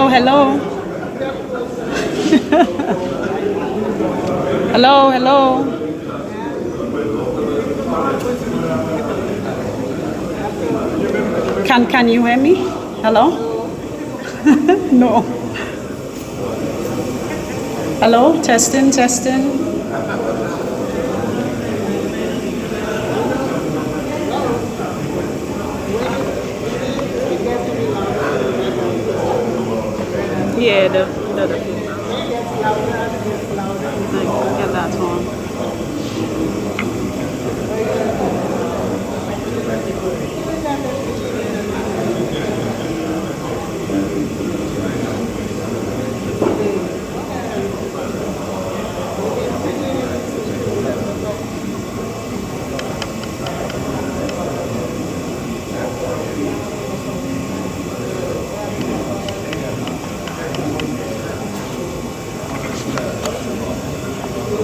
Hello, hello. Hello, hello. Can you hear me? Hello? No. Hello, testing, testing. Yeah, the get that one.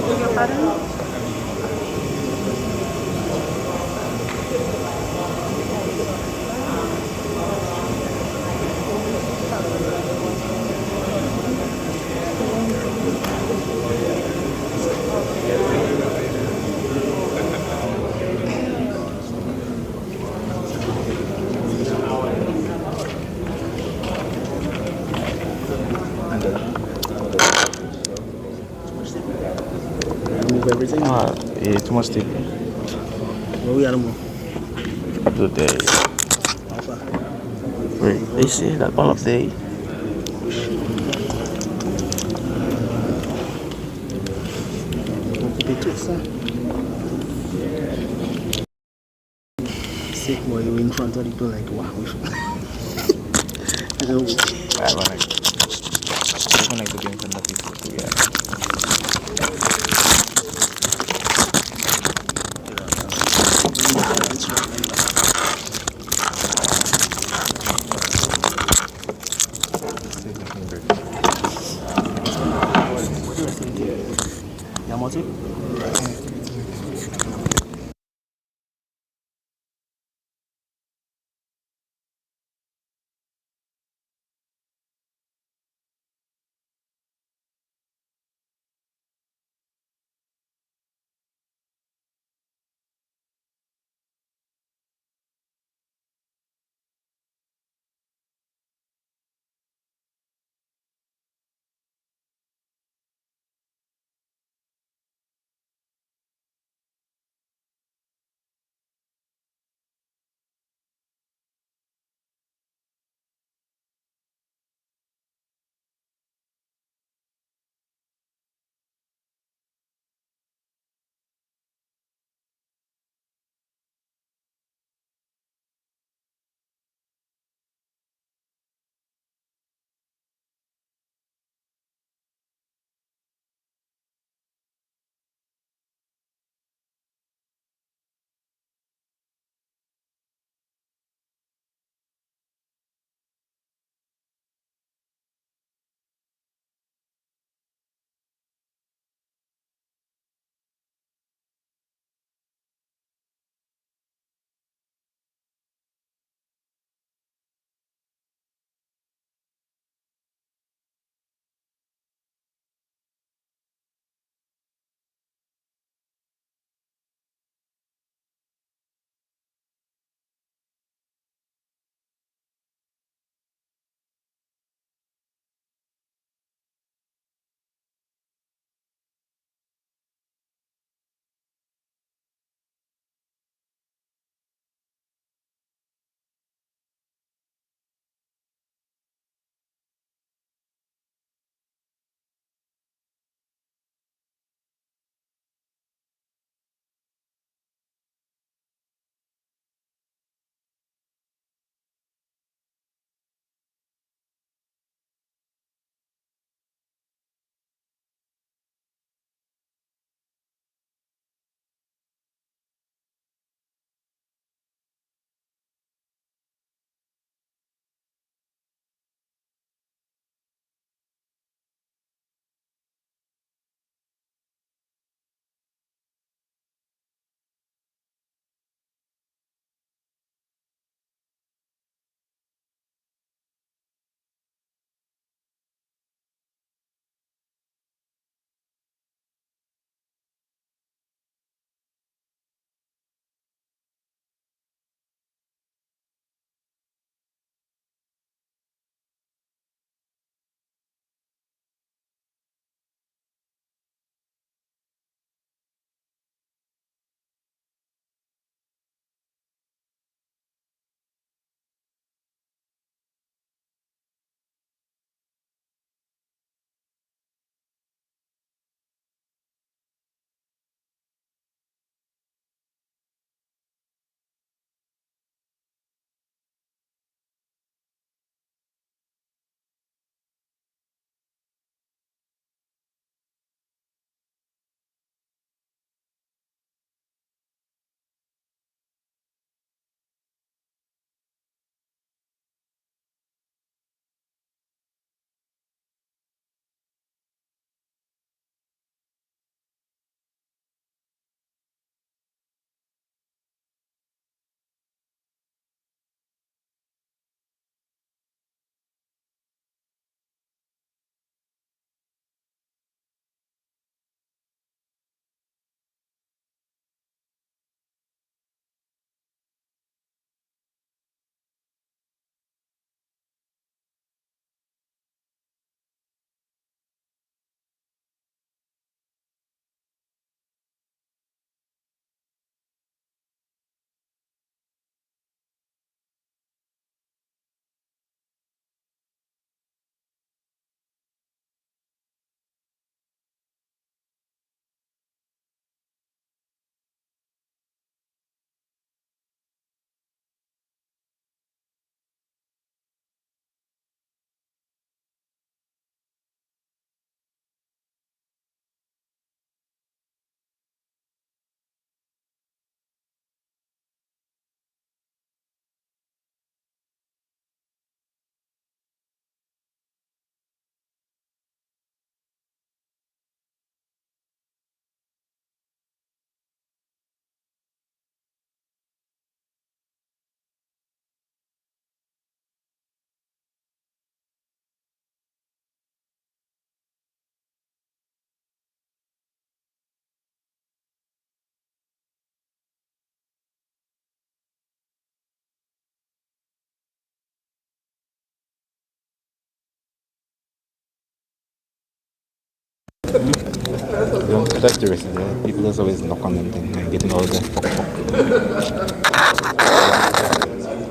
Beg your pardon? Remove everything. Yeah, too much tape. Where we at more? Today. Alpha. Wait, they say that all of day. Occuper tout ça. Sick boy, you in front of the people like wow. I like to be in front of people. Yeah. Yamote? Don't protect the rest of the people just always knock on them thing and getting all the fuck fuck.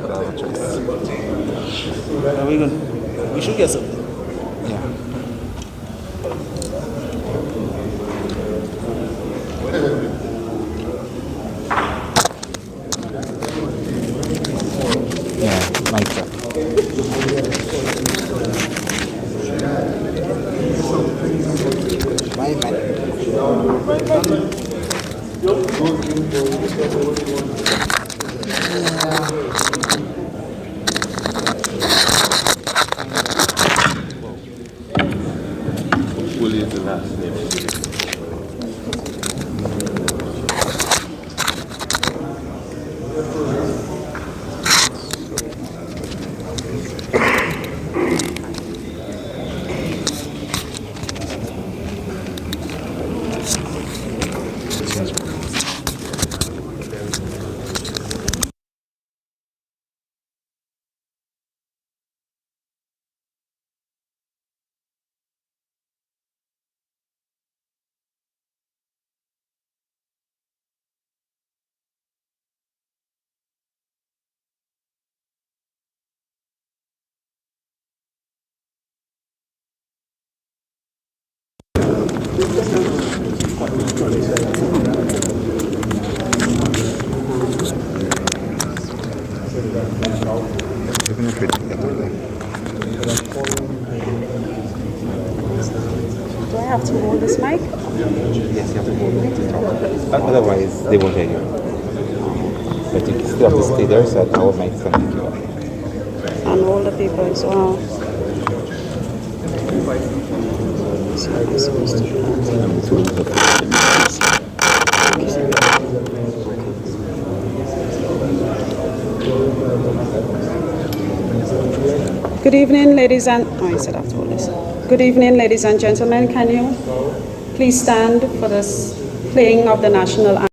But I have a choice. Are we good? We should get something. Yeah. Yeah, mic check. Bye, man. Hopefully it's the last name. You're gonna predict that over there. Do I have to hold this mic? Yes, you have to hold it to talk. Otherwise, they won't hear you. But you still have to stay there so that our mics can pick you up. And hold the paper as well. So I'm supposed to do that. Good evening, ladies and I said after all this. Good evening, ladies and gentlemen. Can you please stand for this playing of the national anthem?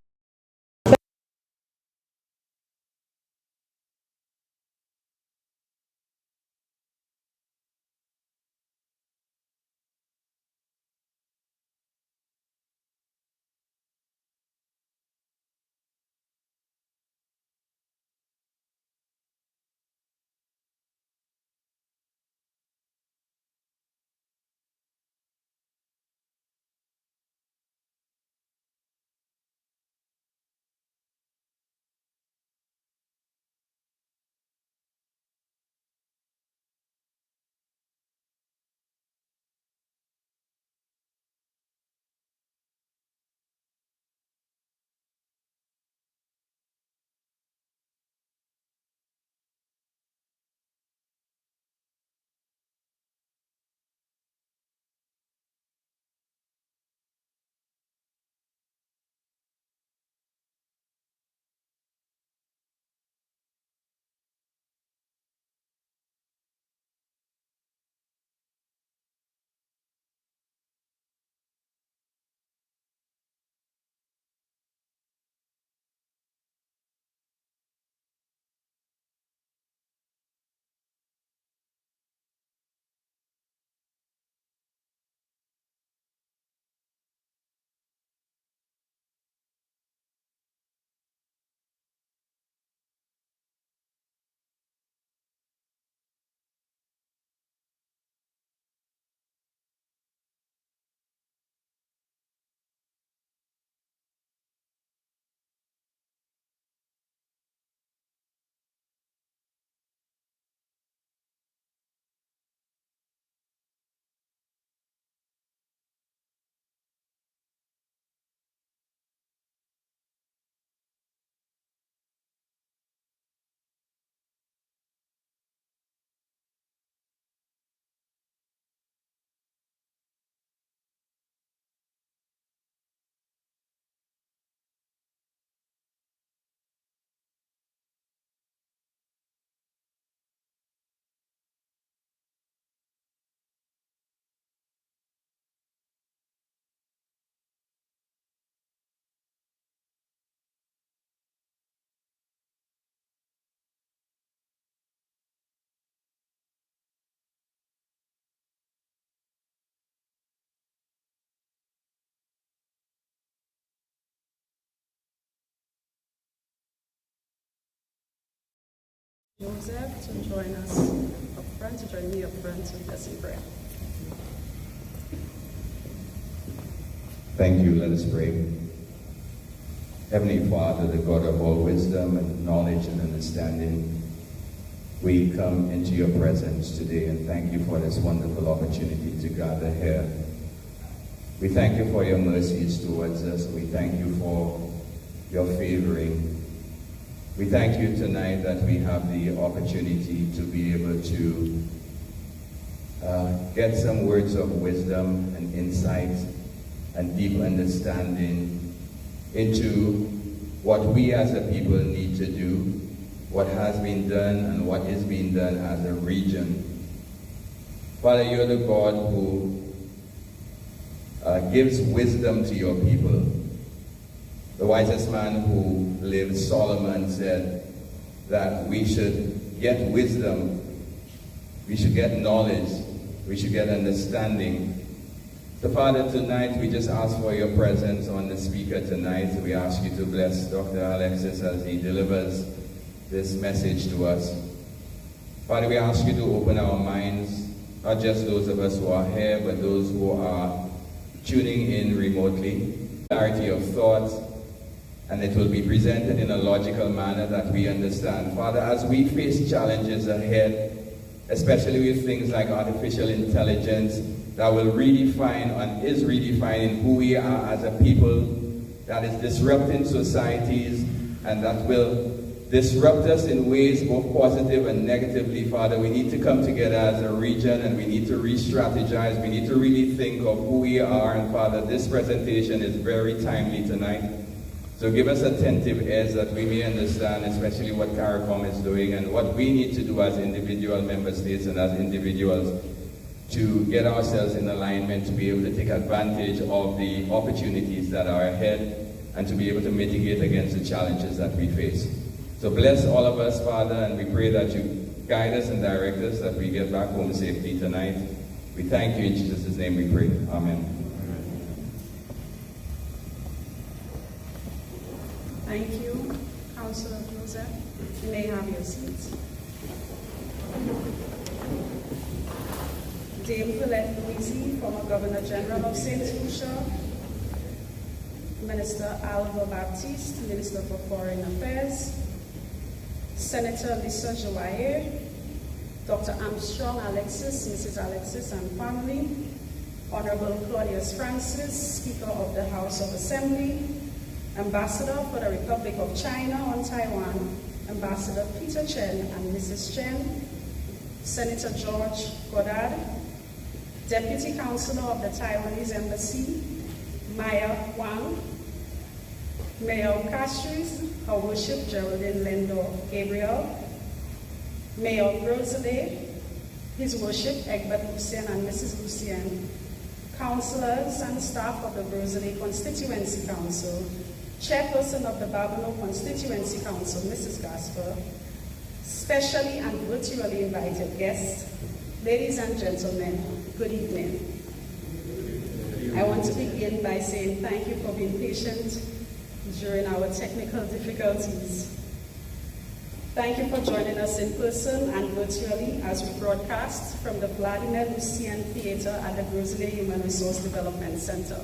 Joseph to join us up front, to join me up front with us in prayer. Thank you. Let us pray. Heavenly Father, the God of all wisdom and knowledge and understanding, we come into your presence today and thank you for this wonderful opportunity to gather here. We thank you for your mercies towards us. We thank you for your favoring. We thank you tonight that we have the opportunity to be able to get some words of wisdom and insight and deep understanding into what we as a people need to do, what has been done and what is being done as a region. Father, you're the God who gives wisdom to your people. The wisest man who lived, Solomon, said that we should get wisdom, we should get knowledge, we should get understanding. So Father, tonight we just ask for your presence on the speaker tonight. We ask you to bless Dr. Alexis as he delivers this message to us. Father, we ask you to open our minds, not just those of us who are here, but those who are tuning in remotely. Clarity of thought, and it will be presented in a logical manner that we understand. Father, as we face challenges ahead, especially with things like artificial intelligence, that will redefine and is redefining who we are as a people, that is disrupting societies, and that will disrupt us in ways both positive and negatively, Father, we need to come together as a region and we need to re-strategize. We need to really think of who we are. And Father, this presentation is very timely tonight. So give us attentive ears that we may understand, especially what CARICOM is doing and what we need to do as individual member states and as individuals to get ourselves in alignment, to be able to take advantage of the opportunities that are ahead and to be able to mitigate against the challenges that we face. So bless all of us, Father, and we pray that you guide us and direct us, that we get back home safely tonight. We thank you in Jesus' name we pray. Amen. Thank you, Councillor Joseph. You may have your seats. Dame Colette Louisi, former Governor General of St. Lucia, Minister Alva Baptiste, Minister for Foreign Affairs, Senator Lisa Joaillier, Dr. Armstrong Alexis, Mrs. Alexis and family, Honorable Claudius Francis, Speaker of the House of Assembly, Ambassador for the Republic of China on Taiwan, Ambassador Peter Chen and Mrs. Chen, Senator George Goddard, Deputy Councilor of the Taiwanese Embassy, Maya Wang, Mayor Castries, Her Worship Geraldine Lendo Gabriel, Mayor Rosalie, His Worship Egbert Lucien and Mrs. Lucien, councillors and staff of the Rosalie Constituency Council, Chairperson of the Babonneau Constituency Council, Mrs. Gasper, specially and virtually invited guests, ladies and gentlemen, good evening. I want to begin by saying thank you for being patient during our technical difficulties. Thank you for joining us in person and virtually as we broadcast from the Vladimir Lucien Theatre at the Rosalie Human Resource Development Center.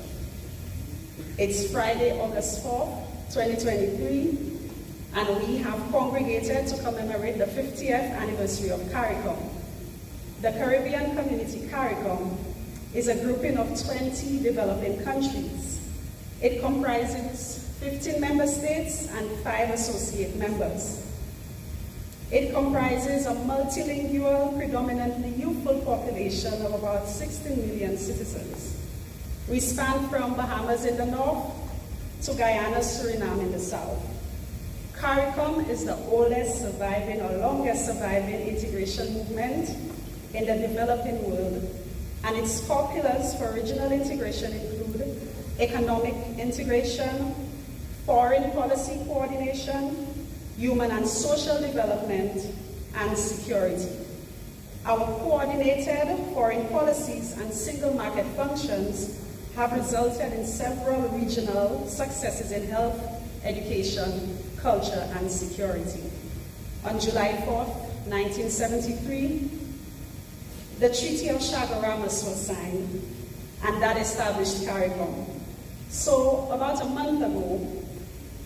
It's Friday, August 4th, 2023, and we have congregated to commemorate the 50th anniversary of CARICOM. The Caribbean Community CARICOM is a grouping of 20 developing countries. It comprises 15 member states and 5 associate members. It comprises a multilingual, predominantly youthful population of about 16 million citizens. We span from Bahamas in the north to Guyana, Suriname in the south. CARICOM is the oldest surviving or longest surviving integration movement in the developing world, and its core pillars for regional integration include economic integration, foreign policy coordination, human and social development, and security. Our coordinated foreign policies and single market functions have resulted in several regional successes in health, education, culture, and security. On July 4th, 1973, the Treaty of Chaguaramas was signed, and that established CARICOM. So about a month ago,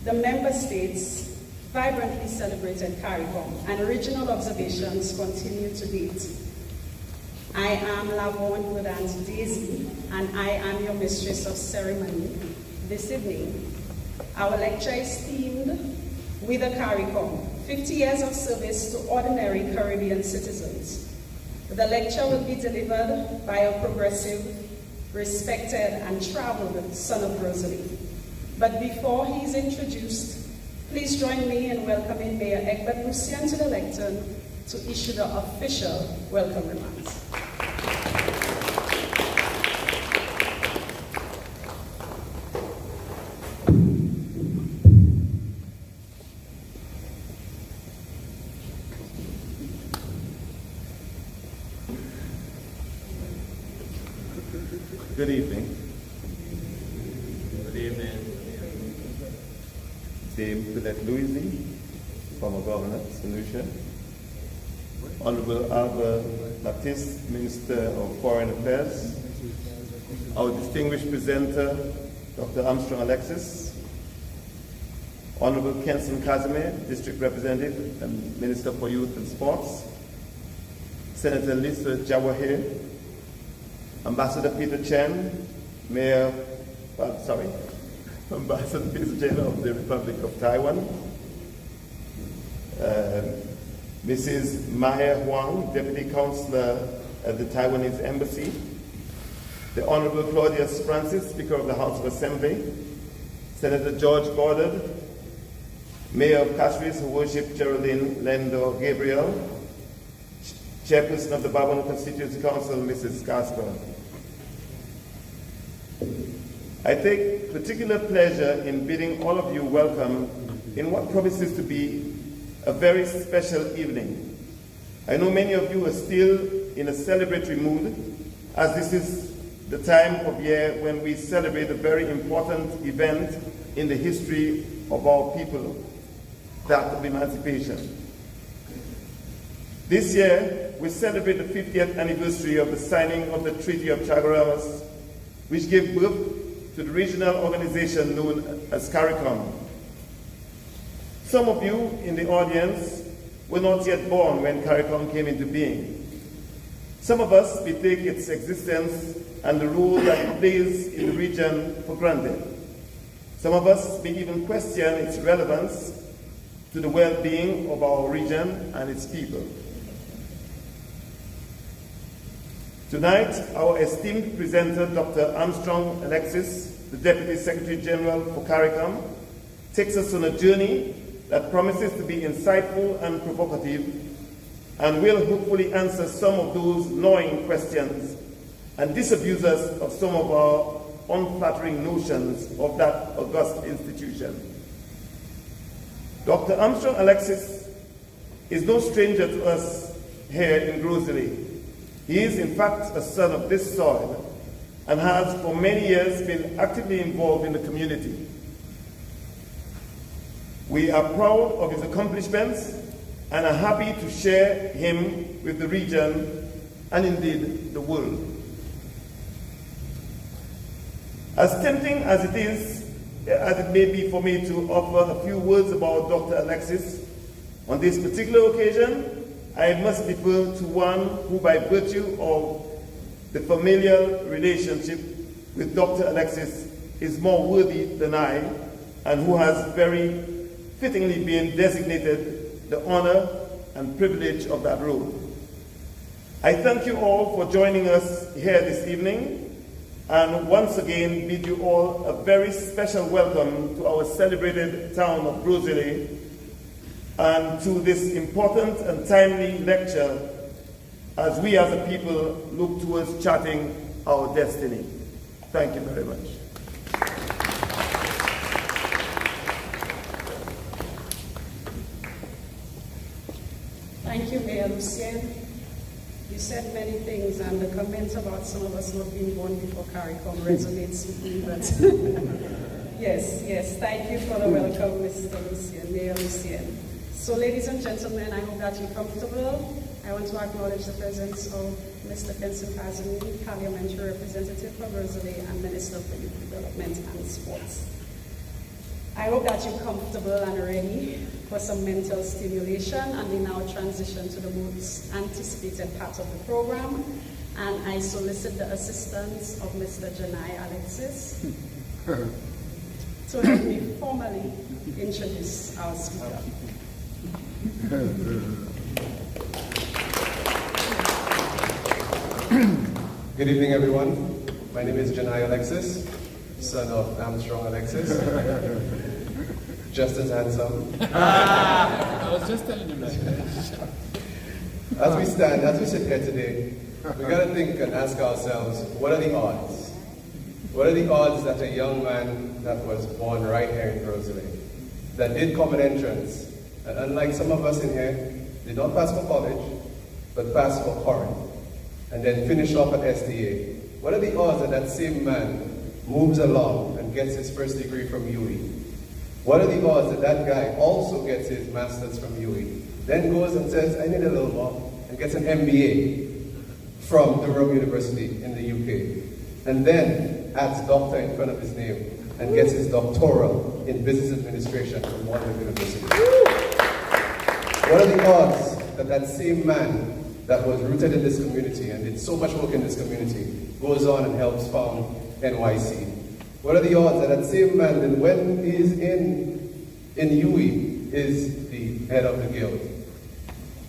the member states vibrantly celebrated CARICOM, and regional observations continue to date. I am Lavon with Auntie Daisy, and I am your mistress of ceremony this evening. Our lecture is themed with a CARICOM, 50 years of service to ordinary Caribbean citizens. The lecture will be delivered by a progressive, respected, and traveled son of Rosalie. But before he is introduced, please join me in welcoming Mayor Egbert Lucia to the lectern to issue the official welcome remarks. Good evening. Good evening. Dame Philette Louisy, former governor, Lucia. Honorable Albert Baptiste, Minister of Foreign Affairs. Our distinguished presenter, Dr. Armstrong Alexis. Honorable Kenson Casimir, District Representative and Minister for Youth and Sports. Senator Lisa Jawahir. Ambassador Peter Chen, Ambassador Peter Chen of the Republic of Taiwan, Mrs. Maya Huang, Deputy Counselor at the Taiwanese Embassy, the Honorable Claudius Francis, Speaker of the House of Assembly, Senator George Goddard, Mayor of Castries, who worshipped Geraldine Lendo Gabriel, Chairperson of the Bourbon Constituency Council, Mrs. Casper. I take particular pleasure in bidding all of you welcome in what promises to be a very special evening. I know many of you are still in a celebratory mood, as this is the time of year when we celebrate a very important event in the history of our people, that of emancipation. This year, we celebrate the 50th anniversary of the signing of the Treaty of Chaguaramas, which gave birth to the regional organization known as CARICOM. Some of you in the audience were not yet born when CARICOM came into being. Some of us, we take its existence and the role that it plays in the region for granted. Some of us may even question its relevance to the well-being of our region and its people. Tonight, our esteemed presenter, Dr. Armstrong Alexis, the Deputy Secretary General for CARICOM, takes us on a journey that promises to be insightful and provocative, and will hopefully answer some of those gnawing questions and disabuse us of some of our unflattering notions of that august institution. Dr. Armstrong Alexis is no stranger to us here in Rosalie. He is, in fact, a son of this soil and has for many years been actively involved in the community. We are proud of his accomplishments and are happy to share him with the region and indeed the world. As tempting as it may be for me to offer a few words about Dr. Alexis, on this particular occasion, I must defer to one who, by virtue of the familial relationship with Dr. Alexis, is more worthy than I, and who has very fittingly been designated the honor and privilege of that role. I thank you all for joining us here this evening, and once again bid you all a very special welcome to our celebrated town of Rosalie, and to this important and timely lecture as we as a people look towards charting our destiny. Thank you very much. Thank you, Mayor Lucia. You said many things, and the comments about some of us not being born before CARICOM resonates with me, but yes, thank you for the welcome, Mr. Lucia, Mayor Lucia. So ladies and gentlemen, I hope that you're comfortable. I want to acknowledge the presence of Mr. Vincent Kazumi, Parliamentary Representative for Rosalie and Minister for Youth Development and Sports. I hope that you're comfortable and ready for some mental stimulation, and we now transition to the most anticipated part of the program. And I solicit the assistance of Mr. Janai Alexis to help me formally introduce our speaker. Good evening, everyone. My name is Janai Alexis, son of Armstrong Alexis. Just as handsome. I was just telling him that. As we sit here today, we got to think and ask ourselves, what are the odds? What are the odds that a young man that was born right here in Rosalie, that did common entrance, and unlike some of us in here, did not pass for college, but passed for Corinth, and then finish off at SDA. What are the odds that that same man moves along and gets his first degree from UE? What are the odds that that guy also gets his master's from UE, then goes and says, I need a little more, and gets an MBA from Durham University in the UK, and then adds doctor in front of his name and gets his doctoral in business administration from Warren University? What are the odds that that same man that was rooted in this community and did so much work in this community goes on and helps found NYC? What are the odds that that same man, that when he is in UE, is the head of the guild?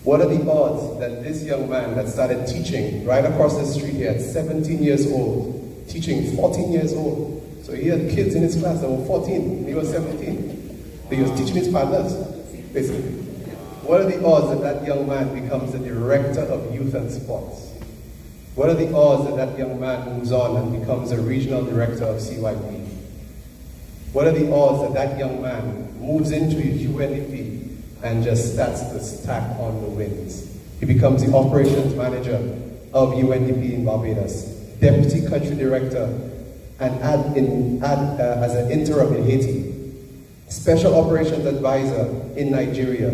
What are the odds that this young man that started teaching right across the street here at 17 years old, teaching 14 years old, so he had kids in his class that were 14, and he was 17. He was teaching his partners, basically. What are the odds that that young man becomes the director of youth and sports? What are the odds that that young man moves on and becomes a regional director of CYP? What are the odds that that young man moves into UNDP and just starts to stack on the wins? He becomes the operations manager of UNDP in Barbados, deputy country director, and as an interim in Haiti, special operations advisor in Nigeria,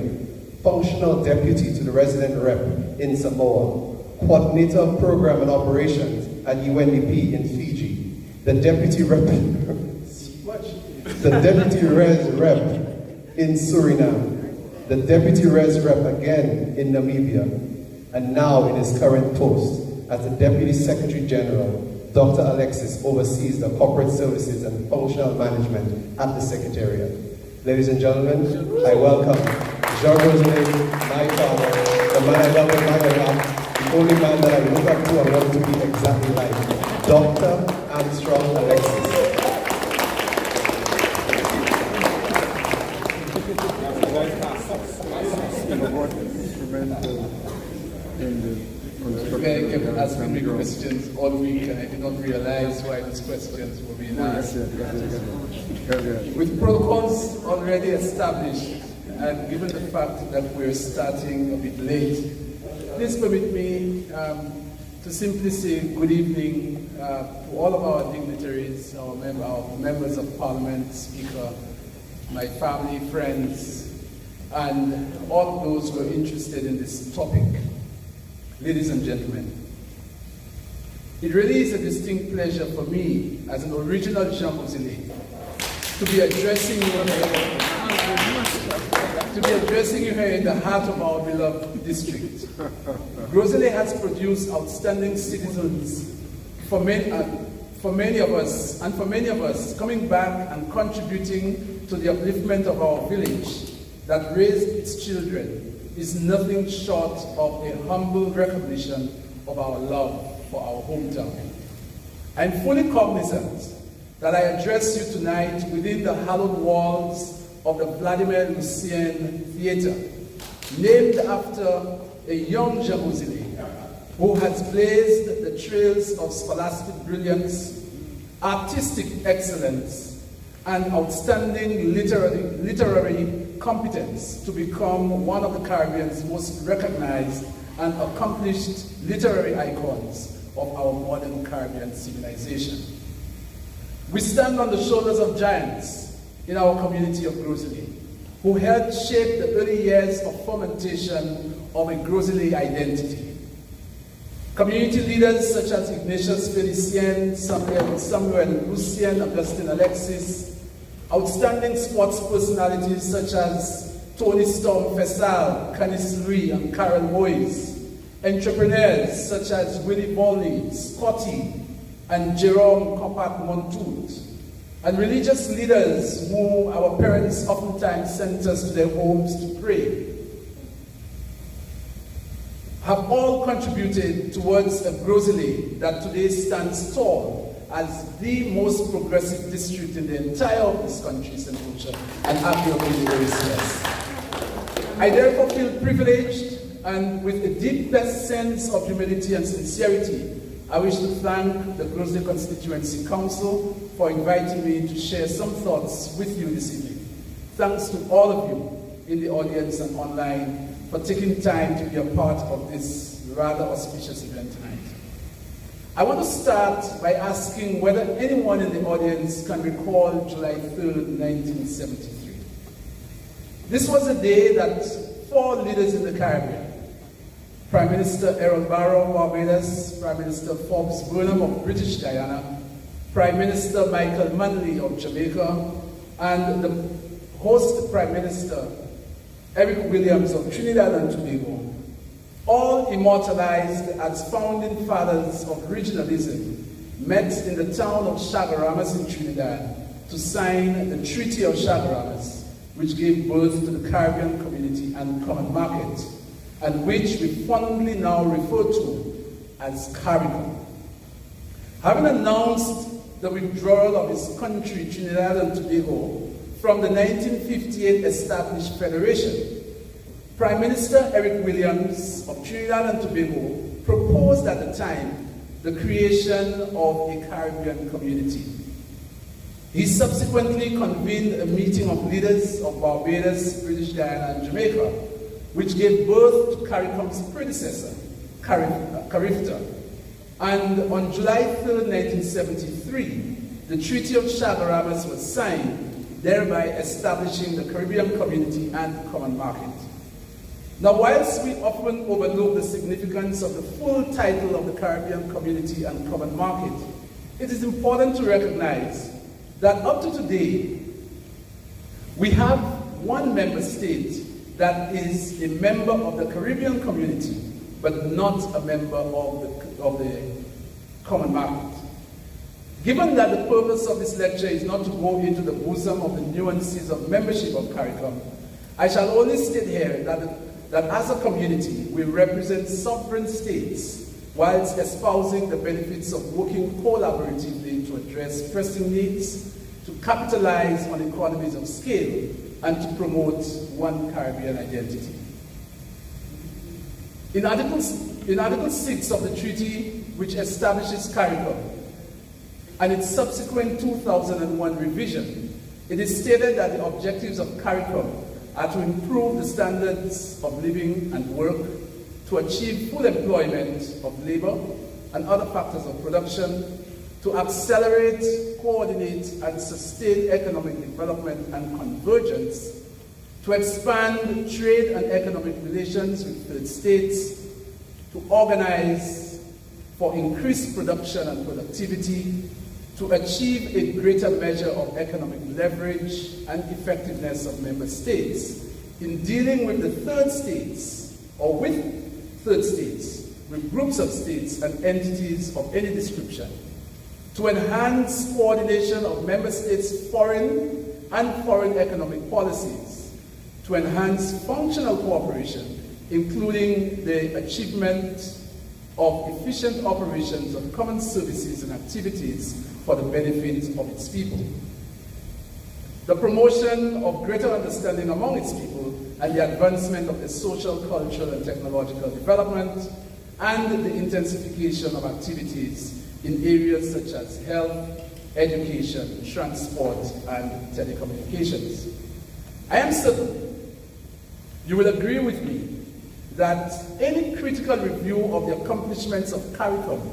functional deputy to the resident rep in Samoa, coordinator of program and operations at UNDP in Fiji, the deputy rep, the deputy res rep in Suriname, the deputy res rep again in Namibia, and now in his current post as the deputy secretary general. Dr. Alexis oversees the corporate services and functional management at the Secretariat. Ladies and gentlemen, I welcome Jean Rosalie, my father, the man I love and admire a lot, the only man that I look up to and want to be exactly like, Dr. Armstrong Alexis. I kept asking me questions all week, and I did not realize why these questions were being asked. With protocols already established, and given the fact that we're starting a bit late, please permit me to simply say good evening to all of our dignitaries, our members of Parliament, Speaker, my family, friends, and all of those who are interested in this topic. Ladies and gentlemen, it really is a distinct pleasure for me as an original Jean Rosalie to be addressing you here in the heart of our beloved district. Rosalie has produced outstanding citizens for many of us, coming back and contributing to the upliftment of our village that raised its children is nothing short of a humble recognition of our love for our hometown. I'm fully cognizant that I address you tonight within the hallowed walls of the Vladimir Lucian Theatre, named after a young Jean Rosalie who has blazed the trails of scholastic brilliance, artistic excellence, and outstanding literary competence to become one of the Caribbean's most recognized and accomplished literary icons of our modern Caribbean civilization. We stand on the shoulders of giants in our community of Rosalie, who helped shape the early years of fermentation of a Grosley identity. Community leaders such as Ignatius Felicien, Samuel Lucia, Armstrong Alexis, outstanding sports personalities such as Tony Storm Fessal, Canis Louis, and Carol Moyes, entrepreneurs such as Willie Bowley, Scotty, and Jerome Copat Montoute, and religious leaders whom our parents oftentimes sent us to their homes to pray, have all contributed towards a Grosley that today stands tall as the most progressive district in the entire of this country, St. Lucia, and arguably the very. I therefore feel privileged, and with a deep sense of humility and sincerity, I wish to thank the Grosley Constituency Council for inviting me to share some thoughts with you this evening. Thanks to all of you in the audience and online for taking time to be a part of this rather auspicious event tonight. I want to start by asking whether anyone in the audience can recall July 3rd, 1973. This was a day that 4 leaders in the Caribbean, Prime Minister Errol Barrow of Barbados, Prime Minister Forbes Burnham of British Guyana, Prime Minister Michael Manley of Jamaica, and the host Prime Minister Eric Williams of Trinidad and Tobago, all immortalized as founding fathers of regionalism, met in the town of Chaguaramas in Trinidad to sign the Treaty of Chaguaramas, which gave birth to the Caribbean Community and Common Market, and which we fondly now refer to as CARICOM. Having announced the withdrawal of his country, Trinidad and Tobago, from the 1958 established federation, Prime Minister Eric Williams of Trinidad and Tobago proposed at the time the creation of a Caribbean community. He subsequently convened a meeting of leaders of Barbados, British Guyana, and Jamaica, which gave birth to CARICOM's predecessor, CARIFTA. And on July 3rd, 1973, the Treaty of Chaguaramas was signed, thereby establishing the Caribbean Community and Common Market. Now, whilst we often overlook the significance of the full title of the Caribbean Community and Common Market, it is important to recognize that up to today, we have one member state that is a member of the Caribbean Community, but not a member of the Common Market. Given that the purpose of this lecture is not to go into the bosom of the nuances of membership of CARICOM, I shall only state here that as a community, we represent sovereign states whilst espousing the benefits of working collaboratively to address pressing needs, to capitalize on economies of scale, and to promote one Caribbean identity. In Article 6 of the treaty, which establishes CARICOM, and its subsequent 2001 revision, it is stated that the objectives of CARICOM are to improve the standards of living and work, to achieve full employment of labor and other factors of production, to accelerate, coordinate, and sustain economic development and convergence, to expand trade and economic relations with third states, to organize for increased production and productivity, to achieve a greater measure of economic leverage and effectiveness of member states in dealing with the third states, or with third states, with groups of states and entities of any description, to enhance coordination of member states' foreign and foreign economic policies, to enhance functional cooperation, including the achievement of efficient operations of common services and activities for the benefit of its people, the promotion of greater understanding among its people, and the advancement of the social, cultural, and technological development, and the intensification of activities in areas such as health, education, transport, and telecommunications. I am certain you will agree with me that any critical review of the accomplishments of CARICOM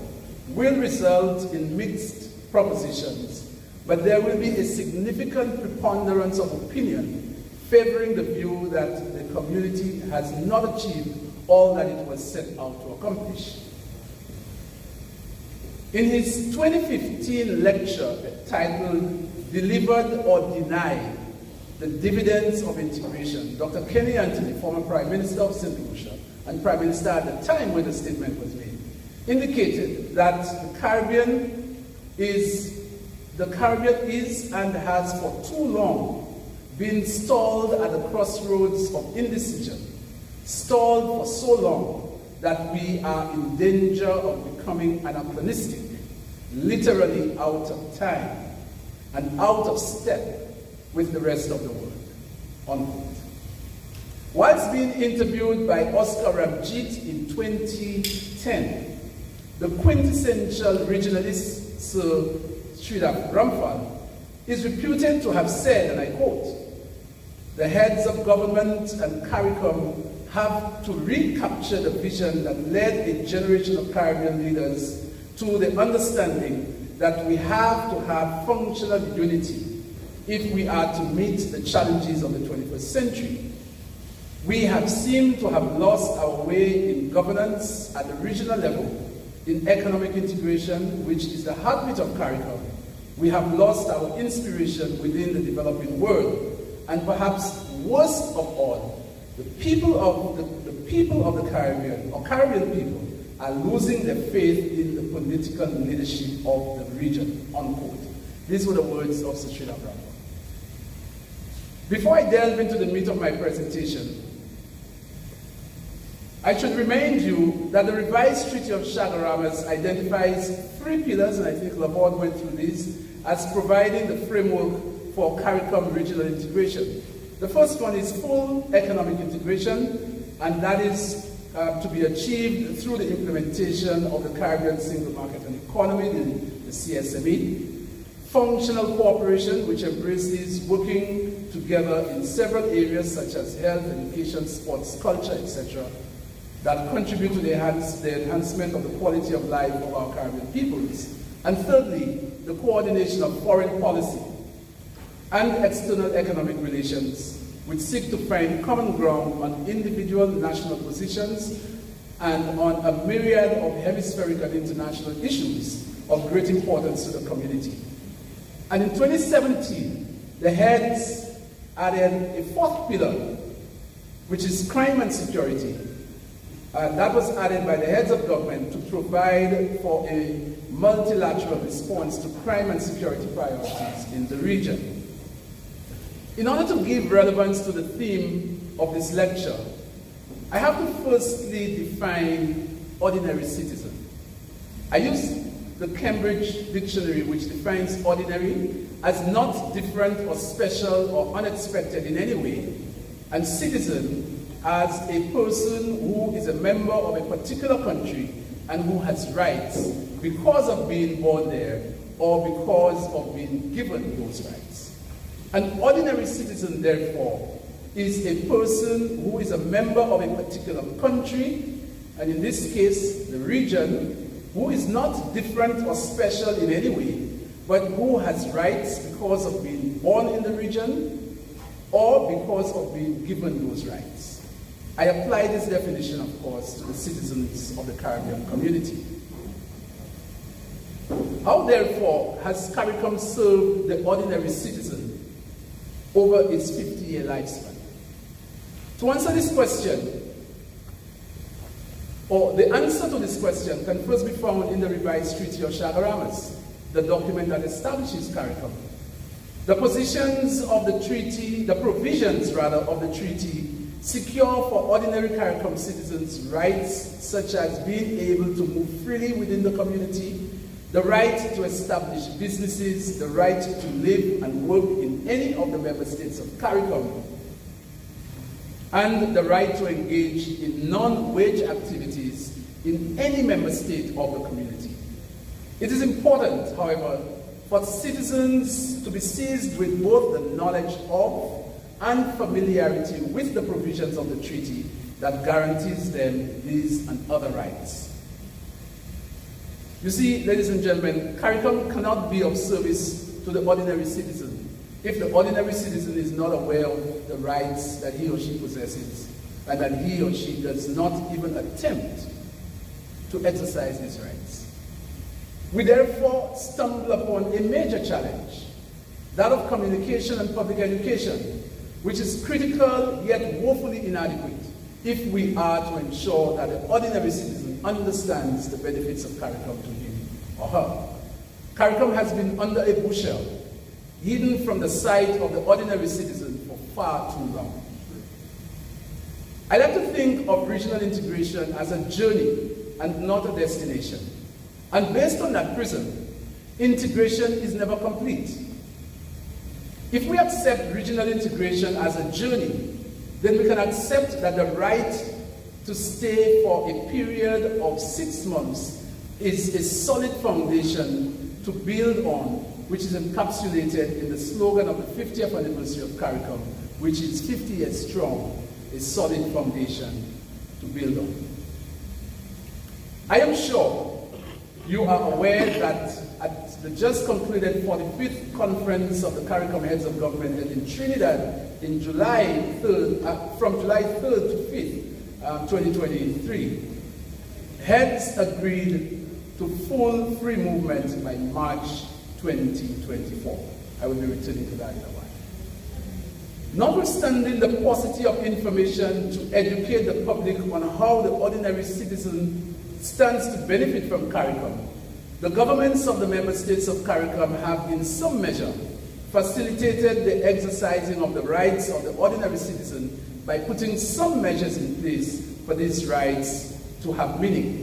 will result in mixed propositions, but there will be a significant preponderance of opinion favoring the view that the community has not achieved all that it was set out to accomplish. In his 2015 lecture titled "Delivered or Denied: The Dividends of Integration," Dr. Kenny Anthony, former Prime Minister of St. Lucia and Prime Minister at the time when the statement was made, indicated that the Caribbean is and has for too long been stalled at the crossroads of indecision, stalled for so long that we are in danger of becoming anachronistic, literally out of time and out of step with the rest of the world, unquote. Whilst being interviewed by Oscar Ramjeet in 2010, the quintessential regionalist Sir Sridhar Ramphal is reputed to have said, and I quote, "The heads of government and CARICOM have to recapture the vision that led a generation of Caribbean leaders to the understanding that we have to have functional unity if we are to meet the challenges of the 21st century. We have seemed to have lost our way in governance at the regional level, in economic integration, which is the heartbeat of CARICOM. We have lost our inspiration within the developing world, and perhaps worst of all, the people of the Caribbean, or Caribbean people, are losing their faith in the political leadership of the region," unquote. These were the words of Sir Sridhar Ramphal. Before I delve into the meat of my presentation, I should remind you that the revised Treaty of Chaguaramas identifies 3 pillars, and I think Laborde went through these, as providing the framework for CARICOM regional integration. The first one is full economic integration, and that is to be achieved through the implementation of the Caribbean Single Market and Economy, the CSME. Functional cooperation, which embraces working together in several areas such as health, education, sports, culture, etc., that contribute to the enhancement of the quality of life of our Caribbean peoples. And thirdly, the coordination of foreign policy and external economic relations, which seek to find common ground on individual national positions and on a myriad of hemispheric and international issues of great importance to the community. And in 2017, the heads added a 4th pillar, which is crime and security. That was added by the heads of government to provide for a multilateral response to crime and security priorities in the region. In order to give relevance to the theme of this lecture, I have to firstly define ordinary citizen. I use the Cambridge Dictionary, which defines ordinary as not different or special or unexpected in any way, and citizen as a person who is a member of a particular country and who has rights because of being born there or because of being given those rights. An ordinary citizen, therefore, is a person who is a member of a particular country, and in this case, the region, who is not different or special in any way, but who has rights because of being born in the region or because of being given those rights. I apply this definition, of course, to the citizens of the Caribbean community. How, therefore, has CARICOM served the ordinary citizen over its 50-year lifespan? To answer this question, or the answer to this question, can first be found in the revised Treaty of Chaguaramas, the document that establishes CARICOM. The provisions of the treaty secure for ordinary CARICOM citizens rights such as being able to move freely within the community, the right to establish businesses, the right to live and work in any of the member states of CARICOM, and the right to engage in non-wage activities in any member state of the community. It is important, however, for citizens to be seized with both the knowledge of and familiarity with the provisions of the treaty that guarantees them these and other rights. You see, ladies and gentlemen, CARICOM cannot be of service to the ordinary citizen if the ordinary citizen is not aware of the rights that he or she possesses, and that he or she does not even attempt to exercise these rights. We therefore stumble upon a major challenge, that of communication and public education, which is critical yet woefully inadequate if we are to ensure that the ordinary citizen understands the benefits of CARICOM to him or her. CARICOM has been under a bushel, hidden from the sight of the ordinary citizen for far too long. I like to think of regional integration as a journey and not a destination. And based on that prism, integration is never complete. If we accept regional integration as a journey, then we can accept that the right to stay for a period of 6 months is a solid foundation to build on, which is encapsulated in the slogan of the 50th anniversary of CARICOM, which is 50 years strong, a solid foundation to build on. I am sure you are aware that at the just concluded 45th conference of the CARICOM heads of government held in Trinidad in July 3rd, from July 3rd to 5th, 2023, heads agreed to full free movement by March 2024. I will be returning to that in a while. Notwithstanding the paucity of information to educate the public on how the ordinary citizen stands to benefit from CARICOM, the governments of the member states of CARICOM have in some measure facilitated the exercising of the rights of the ordinary citizen by putting some measures in place for these rights to have meaning.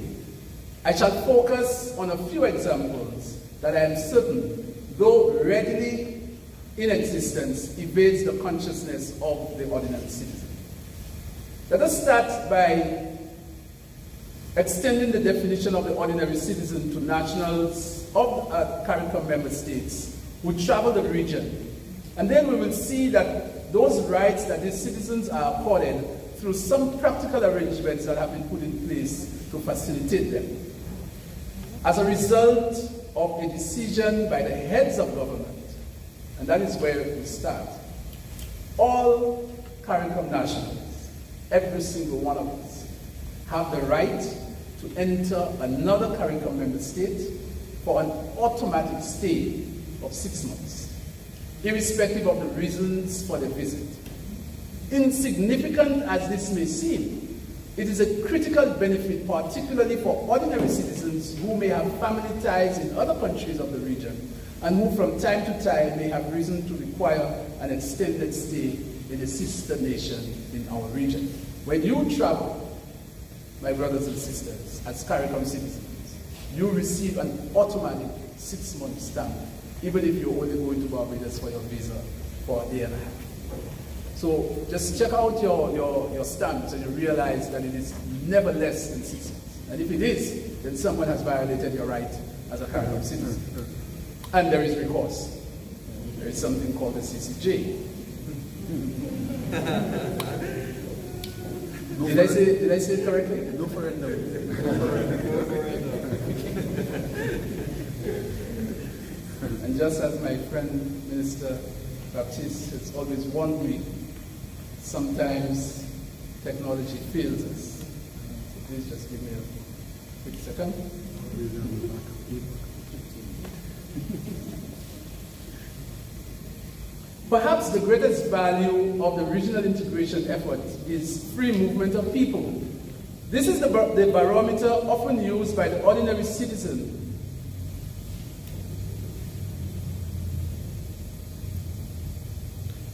I shall focus on a few examples that I am certain, though readily in existence, evades the consciousness of the ordinary citizen. Let us start by extending the definition of the ordinary citizen to nationals of CARICOM member states who travel the region. And then we will see that those rights that these citizens are accorded through some practical arrangements that have been put in place to facilitate them. As a result of a decision by the heads of government, and that is where we start, all CARICOM nationals, every single one of us, have the right to enter another CARICOM member state for an automatic stay of 6 months, irrespective of the reasons for the visit. Insignificant as this may seem, it is a critical benefit, particularly for ordinary citizens who may have family ties in other countries of the region and who from time to time may have reason to require an extended stay in a sister nation in our region. When you travel, my brothers and sisters, as CARICOM citizens, you receive an automatic 6-month stamp, even if you're only going to Barbados for your visa for a day and a half. So just check out your stamps and you realize that it is never less than 6 months. And if it is, then someone has violated your right as a CARICOM citizen. And there is recourse. There is something called the CCJ. Did I say it correctly? No referendum. And just as my friend Minister Baptiste has always warned me, sometimes technology fails us. So please just give me a quick second. Perhaps the greatest value of the regional integration effort is free movement of people. This is the barometer often used by the ordinary citizen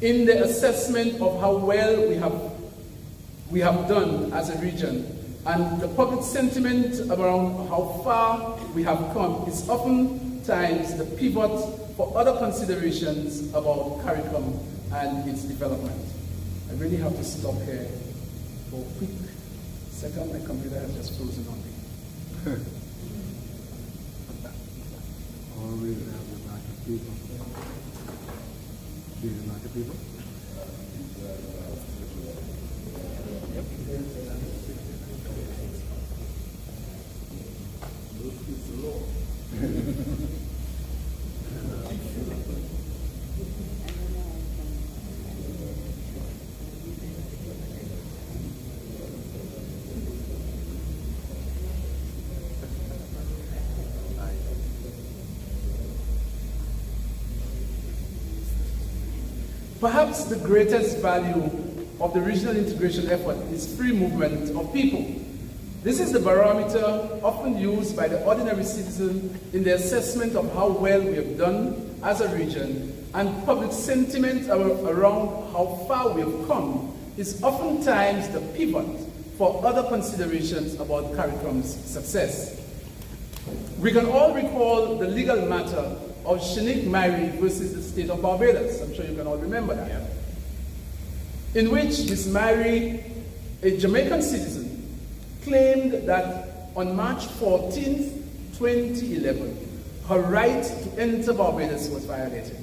in the assessment of how well we have done as a region. And the public sentiment around how far we have come is oftentimes the pivot for other considerations about CARICOM and its development. I really have to stop here for a quick second. My computer has just frozen on me. Always have the back of people. See the back of people? Perhaps the greatest value of the regional integration effort is free movement of people. This is the barometer often used by the ordinary citizen in the assessment of how well we have done as a region, and public sentiment around how far we have come is oftentimes the pivot for other considerations about CARICOM's success. We can all recall the legal matter of Shanique Myrie versus the state of Barbados. I'm sure you can all remember that. Yeah. In which Ms. Myrie, a Jamaican citizen, claimed that on March 14, 2011, her right to enter Barbados was violated.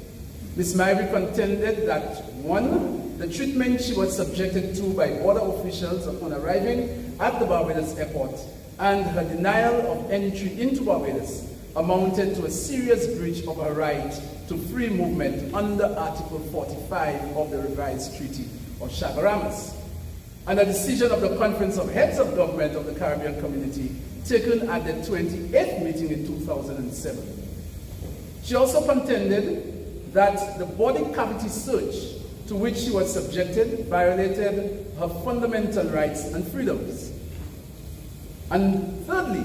Ms. Myrie contended that, one, the treatment she was subjected to by border officials upon arriving at the Barbados airport and her denial of entry into Barbados amounted to a serious breach of her right to free movement under Article 45 of the revised Treaty of Chaguaramas, and a decision of the Conference of Heads of Government of the Caribbean Community taken at the 28th meeting in 2007. She also contended that the body cavity search to which she was subjected violated her fundamental rights and freedoms. And thirdly,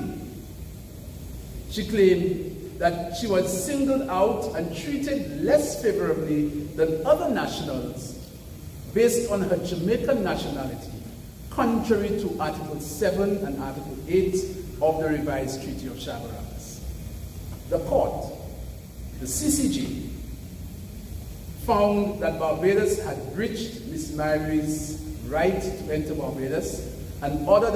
she claimed that she was singled out and treated less favorably than other nationals based on her Jamaican nationality, contrary to Article 7 and Article 8 of the revised Treaty of Chaguaramas. The court, the CCJ, found that Barbados had breached Ms. Myrie's right to enter Barbados and ordered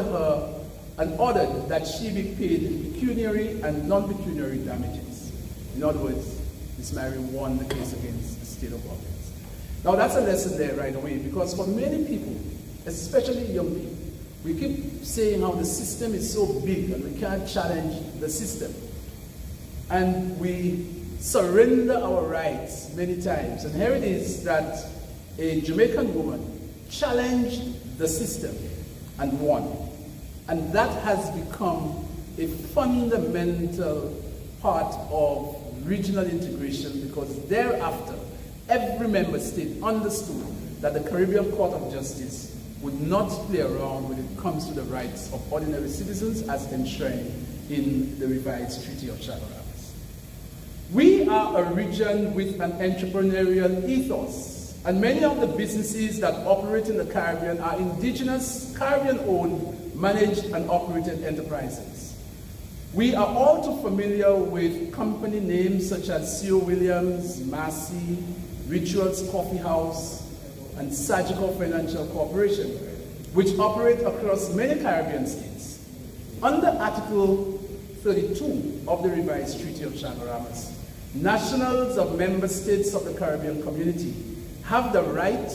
that she be paid pecuniary and non-pecuniary damages. In other words, Ms. Myrie won the case against the state of Barbados. Now that's a lesson there right away, because for many people, especially young people, we keep saying how the system is so big and we can't challenge the system. And we surrender our rights many times. And here it is that a Jamaican woman challenged the system and won. And that has become a fundamental part of regional integration, because thereafter, every member state understood that the Caribbean Court of Justice would not play around when it comes to the rights of ordinary citizens as enshrined in the revised Treaty of Chaguaramas. We are a region with an entrepreneurial ethos, and many of the businesses that operate in the Caribbean are indigenous, Caribbean-owned, managed and operated enterprises. We are all too familiar with company names such as C.O. Williams, Massey, Rituals Coffee House, and Surgical Financial Corporation, which operate across many Caribbean states. Under Article 32 of the revised Treaty of Chaguaramas, nationals of member states of the Caribbean community have the right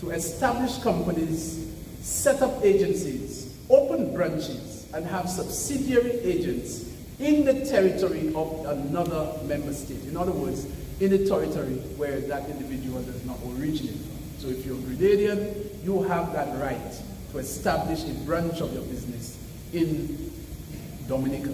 to establish companies, set up agencies, open branches, and have subsidiary agents in the territory of another member state. In other words, in the territory where that individual does not originate from. So if you're Grenadian, you have that right to establish a branch of your business in Dominica.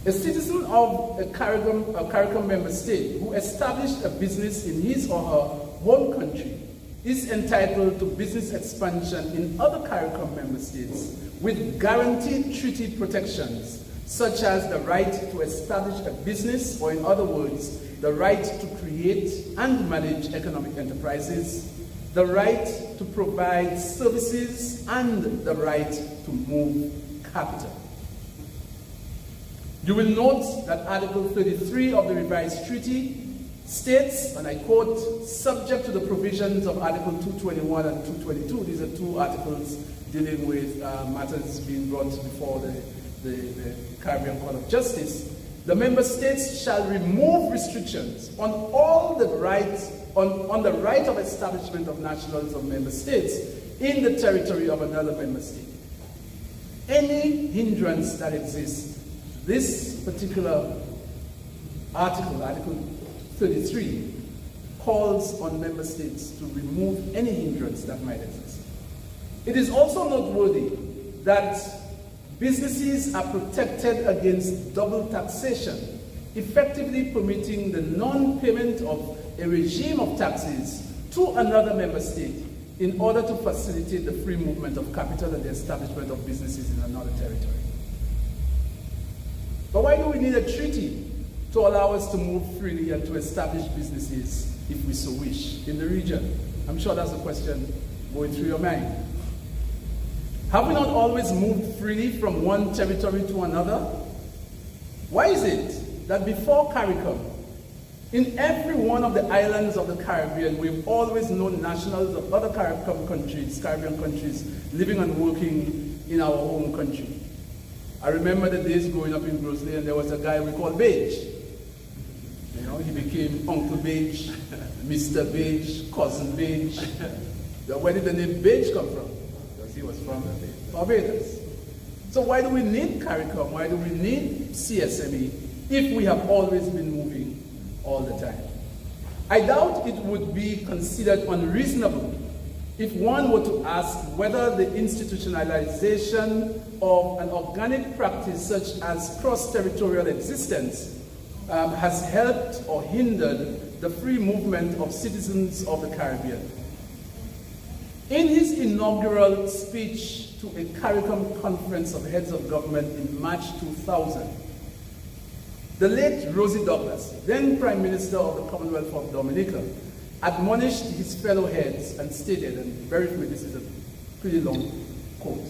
A citizen of a CARICOM member state who established a business in his or her home country is entitled to business expansion in other CARICOM member states with guaranteed treaty protections, such as the right to establish a business, or in other words, the right to create and manage economic enterprises, the right to provide services, and the right to move capital. You will note that Article 33 of the revised treaty states, and I quote, subject to the provisions of Article 221 and 222, these are two articles dealing with matters being brought before the Caribbean Court of Justice, the member states shall remove restrictions on all the rights, on the right of establishment of nationals of member states in the territory of another member state. Any hindrance that exists, this particular article, Article 33, calls on member states to remove any hindrance that might exist. It is also noteworthy that businesses are protected against double taxation effectively permitting the non-payment of a regime of taxes to another member state in order to facilitate the free movement of capital and the establishment of businesses in another territory. But why do we need a treaty to allow us to move freely and to establish businesses, if we so wish, in the region? I'm sure that's a question going through your mind. Have we not always moved freely from one territory to another? Why is it that before CARICOM, in every one of the islands of the Caribbean, we've always known nationals of other Caribbean countries, living and working in our home country? I remember the days growing up in Grosley, and there was a guy we called Beige. You know, he became Uncle Beige, Mr. Beige, Cousin Beige. Where did the name Beige come from? Because he was from Barbados. So why do we need CARICOM? Why do we need CSME if we have always been moving all the time? I doubt it would be considered unreasonable if one were to ask whether the institutionalization of an organic practice such as cross-territorial existence has helped or hindered the free movement of citizens of the Caribbean. In his inaugural speech to a CARICOM conference of heads of government in March 2000, the late Rosie Douglas, then Prime Minister of the Commonwealth of Dominica, admonished his fellow heads and stated, and bear with me, this is a pretty long quote.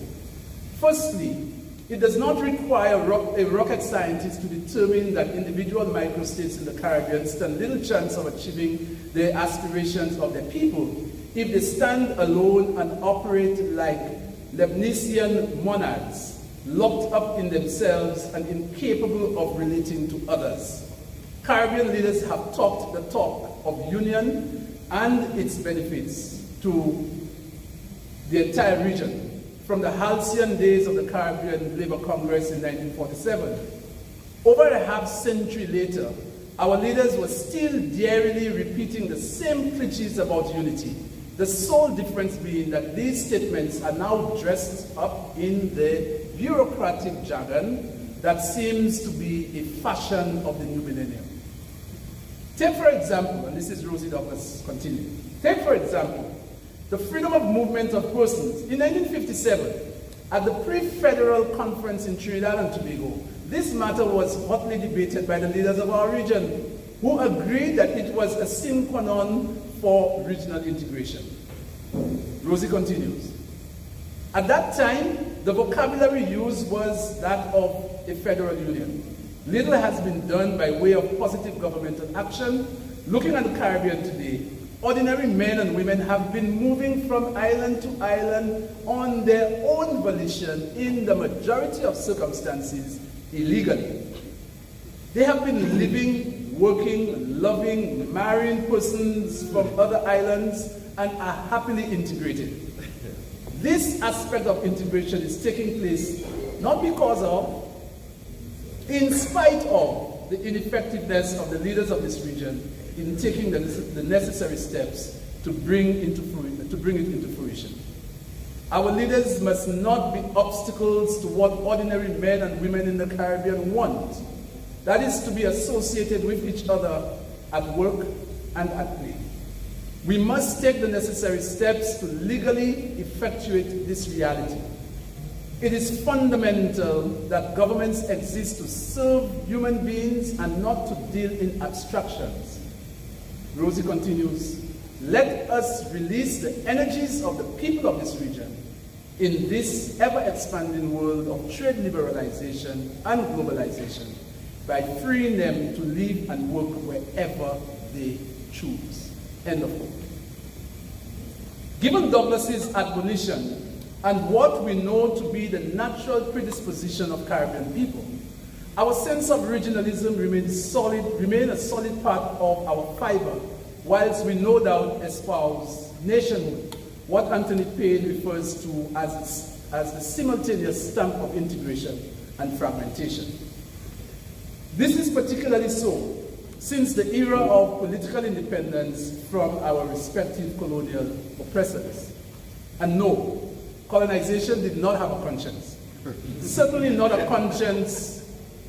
Firstly, it does not require a rocket scientist to determine that individual microstates in the Caribbean stand little chance of achieving the aspirations of their people if they stand alone and operate like Leibnizian monarchs, locked up in themselves and incapable of relating to others. Caribbean leaders have talked the talk of union and its benefits to the entire region, from the halcyon days of the Caribbean Labour Congress in 1947. Over a half century later, our leaders were still darily repeating the same cliches about unity, the sole difference being that these statements are now dressed up in the bureaucratic jargon that seems to be a fashion of the new millennium. Take for example, and this is Rosie Douglas continuing, take for example, the freedom of movement of persons. In 1957, at the pre-federal conference in Trinidad and Tobago, this matter was hotly debated by the leaders of our region, who agreed that it was a sine qua non for regional integration. Rosie continues. At that time, the vocabulary used was that of a federal union. Little has been done by way of positive governmental action. Looking at the Caribbean today, ordinary men and women have been moving from island to island on their own volition, in the majority of circumstances, illegally. They have been living, working, loving, marrying persons from other islands and are happily integrated. This aspect of integration is taking place not because of, in spite of, the ineffectiveness of the leaders of this region in taking the necessary steps to bring it into fruition. Our leaders must not be obstacles to what ordinary men and women in the Caribbean want. That is to be associated with each other at work and at play. We must take the necessary steps to legally effectuate this reality. It is fundamental that governments exist to serve human beings and not to deal in abstractions. Rosie continues, let us release the energies of the people of this region in this ever-expanding world of trade liberalization and globalization by freeing them to live and work wherever they choose. End of quote. Given Douglas's admonition and what we know to be the natural predisposition of Caribbean people, our sense of regionalism remains a solid part of our fiber, whilst we no doubt espouse nationhood, what Anthony Payne refers to as the simultaneous stamp of integration and fragmentation. This is particularly so since the era of political independence from our respective colonial oppressors. And no, colonization did not have a conscience. Certainly not a conscience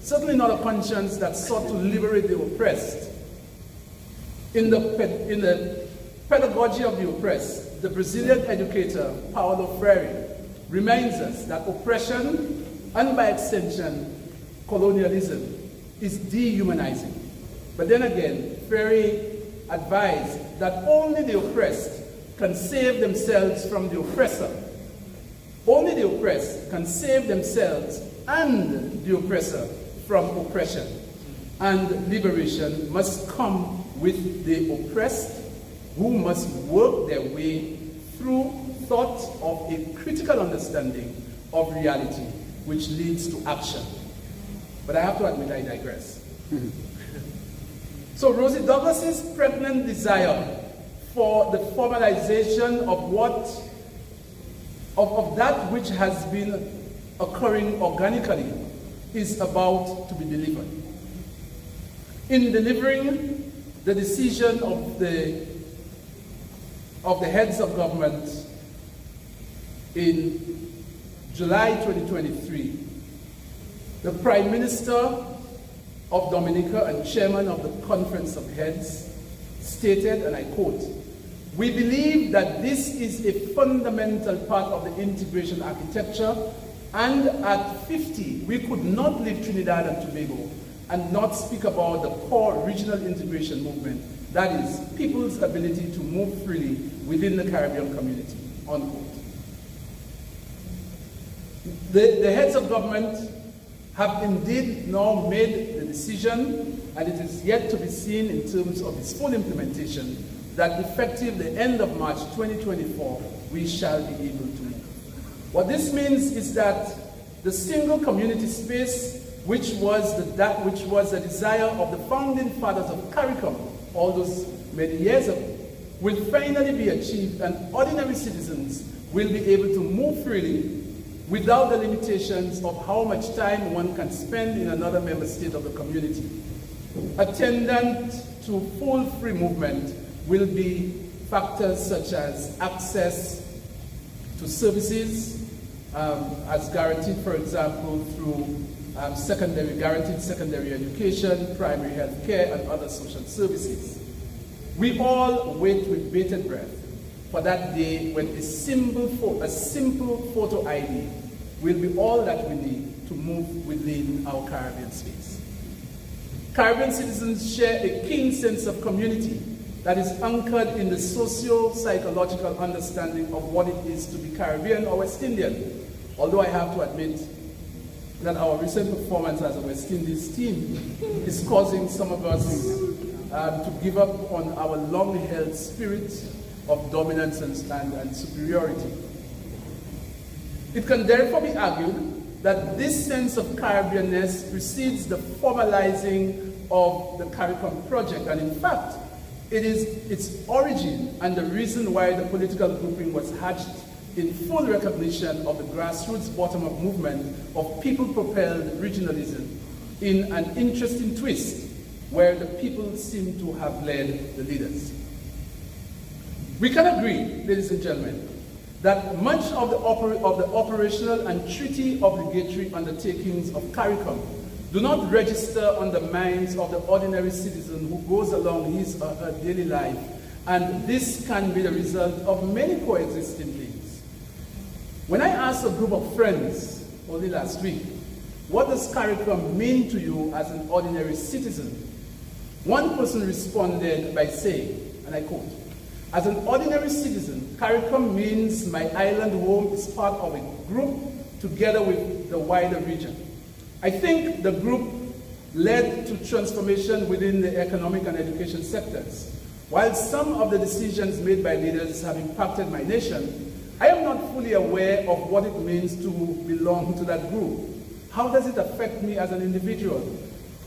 certainly not a conscience that sought to liberate the oppressed. In the pedagogy of the oppressed, the Brazilian educator Paulo Freire reminds us that oppression, and by extension, colonialism, is dehumanizing. But then again, Freire advised that only the oppressed can save themselves from the oppressor. Only the oppressed can save themselves and the oppressor from oppression. And liberation must come with the oppressed, who must work their way through thought of a critical understanding of reality, which leads to action. But I have to admit, I digress. So Rosie Douglas's pregnant desire for the formalization of that which has been occurring organically is about to be delivered. In delivering the decision of the heads of government in July 2023, the Prime Minister of Dominica and Chairman of the Conference of Heads stated, and I quote, "We believe that this is a fundamental part of the integration architecture, and at 50, we could not leave Trinidad and Tobago and not speak about the core regional integration movement, that is, people's ability to move freely within the Caribbean community," unquote. The heads of government have indeed now made the decision, and it is yet to be seen in terms of its full implementation, that effective the end of March 2024, we shall be able to move. What this means is that the single community space, which was the desire of the founding fathers of CARICOM all those many years ago, will finally be achieved, and ordinary citizens will be able to move freely without the limitations of how much time one can spend in another member state of the community. Attendant to full free movement will be factors such as access to services, as guaranteed, for example, through guaranteed secondary education, primary health care, and other social services. We all wait with bated breath for that day when a simple photo ID will be all that we need to move within our Caribbean space. Caribbean citizens share a keen sense of community that is anchored in the socio-psychological understanding of what it is to be Caribbean or West Indian. Although I have to admit that our recent performance as a West Indies team is causing some of us to give up on our long-held spirit of dominance and superiority. It can therefore be argued that this sense of Caribbeanness precedes the formalizing of the CARICOM project, and in fact, it is its origin and the reason why the political grouping was hatched in full recognition of the grassroots bottom-up movement of people-propelled regionalism, in an interesting twist where the people seem to have led the leaders. We can agree, ladies and gentlemen, that much of the operational and treaty obligatory undertakings of CARICOM do not register on the minds of the ordinary citizen who goes along his or her daily life, and this can be the result of many coexisting things. When I asked a group of friends only last week, what does CARICOM mean to you as an ordinary citizen? One person responded by saying, and I quote, "As an ordinary citizen, CARICOM means my island home is part of a group together with the wider region. I think the group led to transformation within the economic and education sectors. While some of the decisions made by leaders have impacted my nation, I am not fully aware of what it means to belong to that group. How does it affect me as an individual?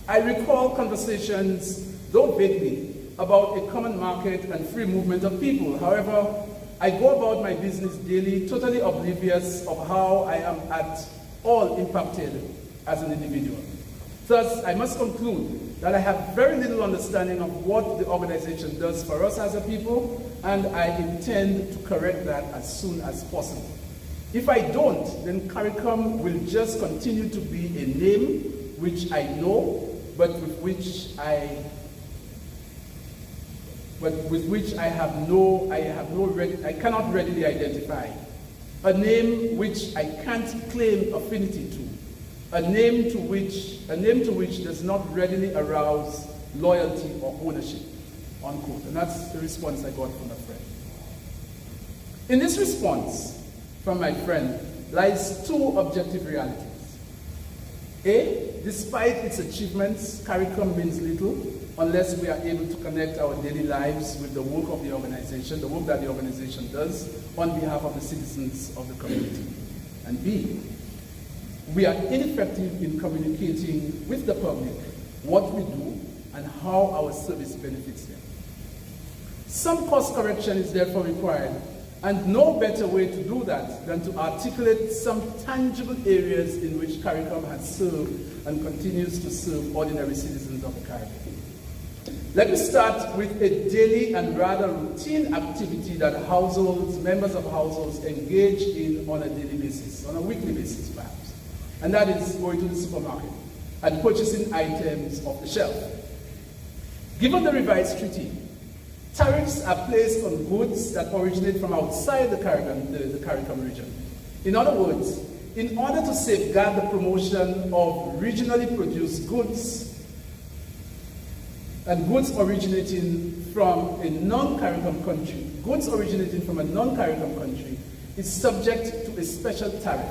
I recall conversations, though vaguely, about a common market and free movement of people. However, I go about my business daily totally oblivious of how I am at all impacted as an individual. Thus, I must conclude that I have very little understanding of what the organization does for us as a people, and I intend to correct that as soon as possible. If I don't, then CARICOM will just continue to be a name which I know, but with which I cannot readily identify. A name which I can't claim affinity to. A name to which does not readily arouse loyalty or ownership, unquote. And that's the response I got from a friend. In this response from my friend lies two objective realities. A, despite its achievements, CARICOM means little unless we are able to connect our daily lives with the work of the organization, the work that the organization does on behalf of the citizens of the community. And B, we are ineffective in communicating with the public what we do and how our service benefits them. Some course correction is therefore required, and no better way to do that than to articulate some tangible areas in which CARICOM has served and continues to serve ordinary citizens of the Caribbean. Let me start with a daily and rather routine activity that members of households engage in on a daily basis, on a weekly basis perhaps, and that is going to the supermarket and purchasing items off the shelf. Given the revised treaty, tariffs are placed on goods that originate from outside the CARICOM region. In other words, in order to safeguard the promotion of regionally produced goods and goods originating from a non-CARICOM country, is subject to a special tariff.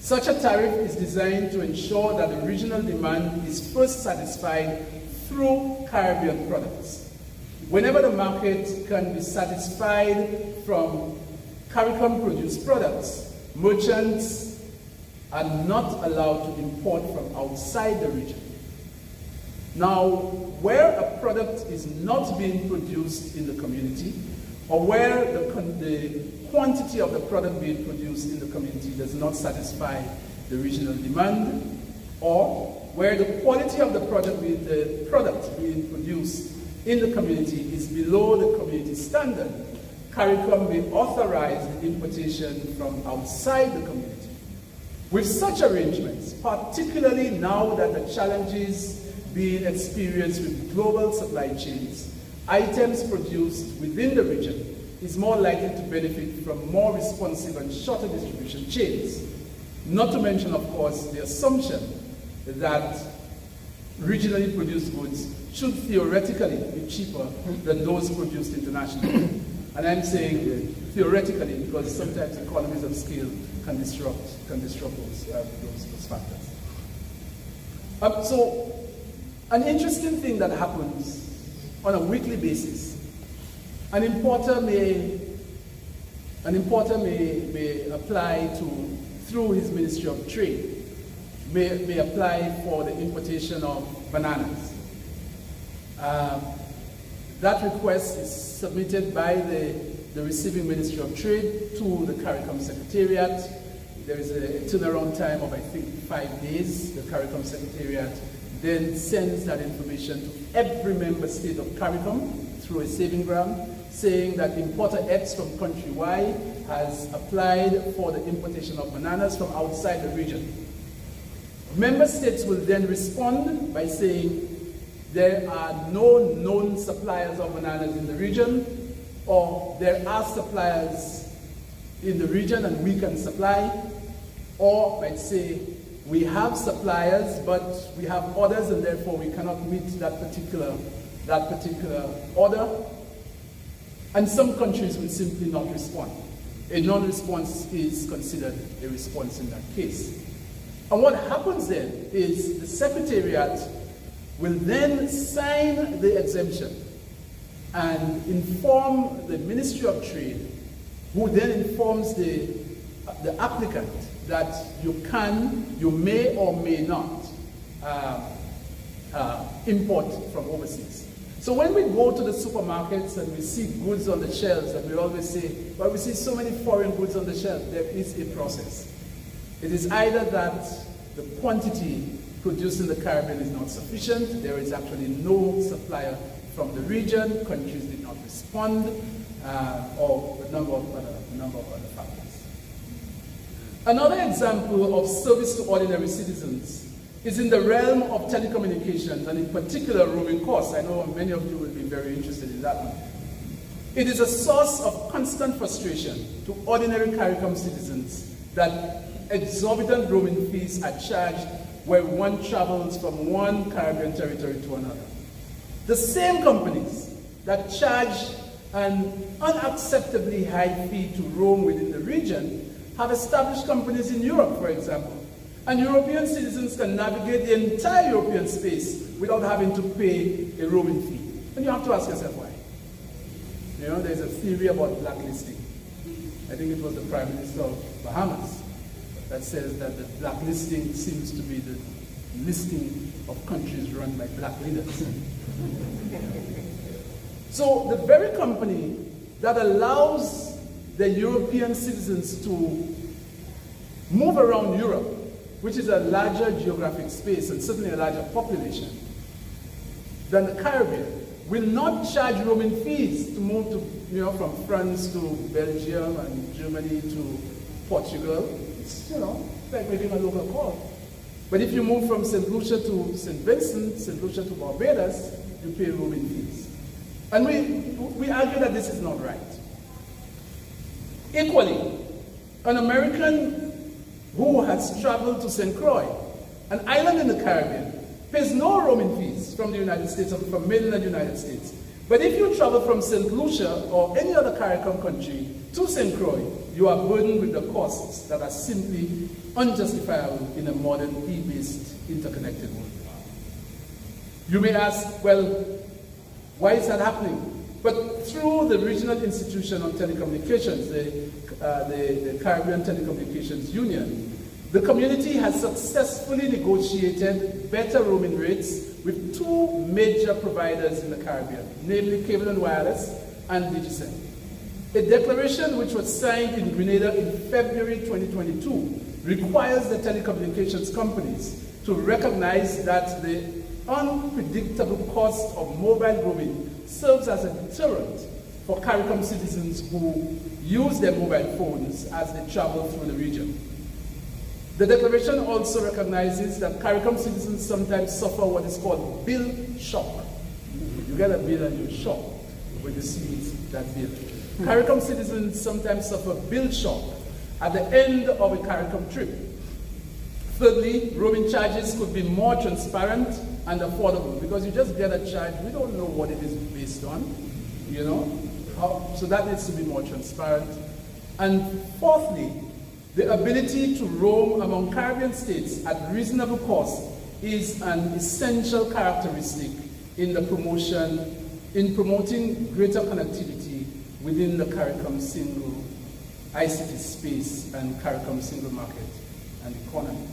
Such a tariff is designed to ensure that the regional demand is first satisfied through Caribbean products. Whenever the market can be satisfied from CARICOM-produced products, merchants are not allowed to import from outside the region. Now, where a product is not being produced in the community, or where the quantity of the product being produced in the community does not satisfy the regional demand, or where the quality of the product being produced in the community is below the community standard, CARICOM may authorize the importation from outside the community. With such arrangements, particularly now that the challenges being experienced with global supply chains, items produced within the region is more likely to benefit from more responsive and shorter distribution chains. Not to mention, of course, the assumption that regionally produced goods should theoretically be cheaper than those produced internationally. And I'm saying theoretically because sometimes economies of scale can disrupt those factors. So an interesting thing that happens on a weekly basis, an importer may apply through his Ministry of Trade, may apply for the importation of bananas. That request is submitted by the receiving Ministry of Trade to the CARICOM Secretariat. There is a turnaround time of, I think, 5 days. The CARICOM Secretariat then sends that information to every member state of CARICOM through a savinggram, saying that importer X from country Y has applied for the importation of bananas from outside the region. Member states will then respond by saying there are no known suppliers of bananas in the region, or there are suppliers in the region and we can supply, or might say we have suppliers but we have orders and therefore we cannot meet that particular order. And some countries will simply not respond. A non-response is considered a response in that case. And what happens then is the Secretariat will then sign the exemption and inform the Ministry of Trade, who then informs the applicant that you may or may not import from overseas. So when we go to the supermarkets and we see goods on the shelves, and we always say, well, we see so many foreign goods on the shelf, there is a process. It is either that the quantity produced in the Caribbean is not sufficient, there is actually no supplier from the region, countries did not respond, or a number of other factors. Another example of service to ordinary citizens is in the realm of telecommunications, and in particular roaming costs. I know many of you will be very interested in that one. It is a source of constant frustration to ordinary CARICOM citizens that exorbitant roaming fees are charged when one travels from one Caribbean territory to another. The same companies that charge an unacceptably high fee to roam within the region have established companies in Europe, for example. And European citizens can navigate the entire European space without having to pay a roaming fee. And you have to ask yourself why. You know, there's a theory about blacklisting. I think it was the Prime Minister of Bahamas that says that the blacklisting seems to be the listing of countries run by black leaders. So the very company that allows the European citizens to move around Europe, which is a larger geographic space and certainly a larger population than the Caribbean, will not charge roaming fees to move to, from France to Belgium and Germany to Portugal. It's, like making a local call. But if you move from St. Lucia to St. Vincent, St. Lucia to Barbados, you pay roaming fees. And we argue that this is not right. Equally, an American who has traveled to St. Croix, an island in the Caribbean, pays no roaming fees from the United States or from mainland United States. But if you travel from St. Lucia or any other CARICOM country to St. Croix, you are burdened with the costs that are simply unjustifiable in a modern e-based interconnected world. You may ask, well, why is that happening? But through the Regional Institution on Telecommunications, the Caribbean Telecommunications Union, the community has successfully negotiated better roaming rates with two major providers in the Caribbean, namely Cable and Wireless and Digicel. A declaration which was signed in Grenada in February 2022 requires the telecommunications companies to recognize that the unpredictable cost of mobile roaming serves as a deterrent for CARICOM citizens who use their mobile phones as they travel through the region. The declaration also recognizes that CARICOM citizens sometimes suffer what is called bill shock. You get a bill and you're shocked when you see that bill. CARICOM citizens sometimes suffer bill shock at the end of a CARICOM trip. Thirdly, roaming charges could be more transparent and affordable because you just get a charge, we don't know what it is based on, so that needs to be more transparent. And fourthly, the ability to roam among Caribbean states at reasonable cost is an essential characteristic in promoting greater connectivity within the CARICOM single ICT space and CARICOM single market and economy.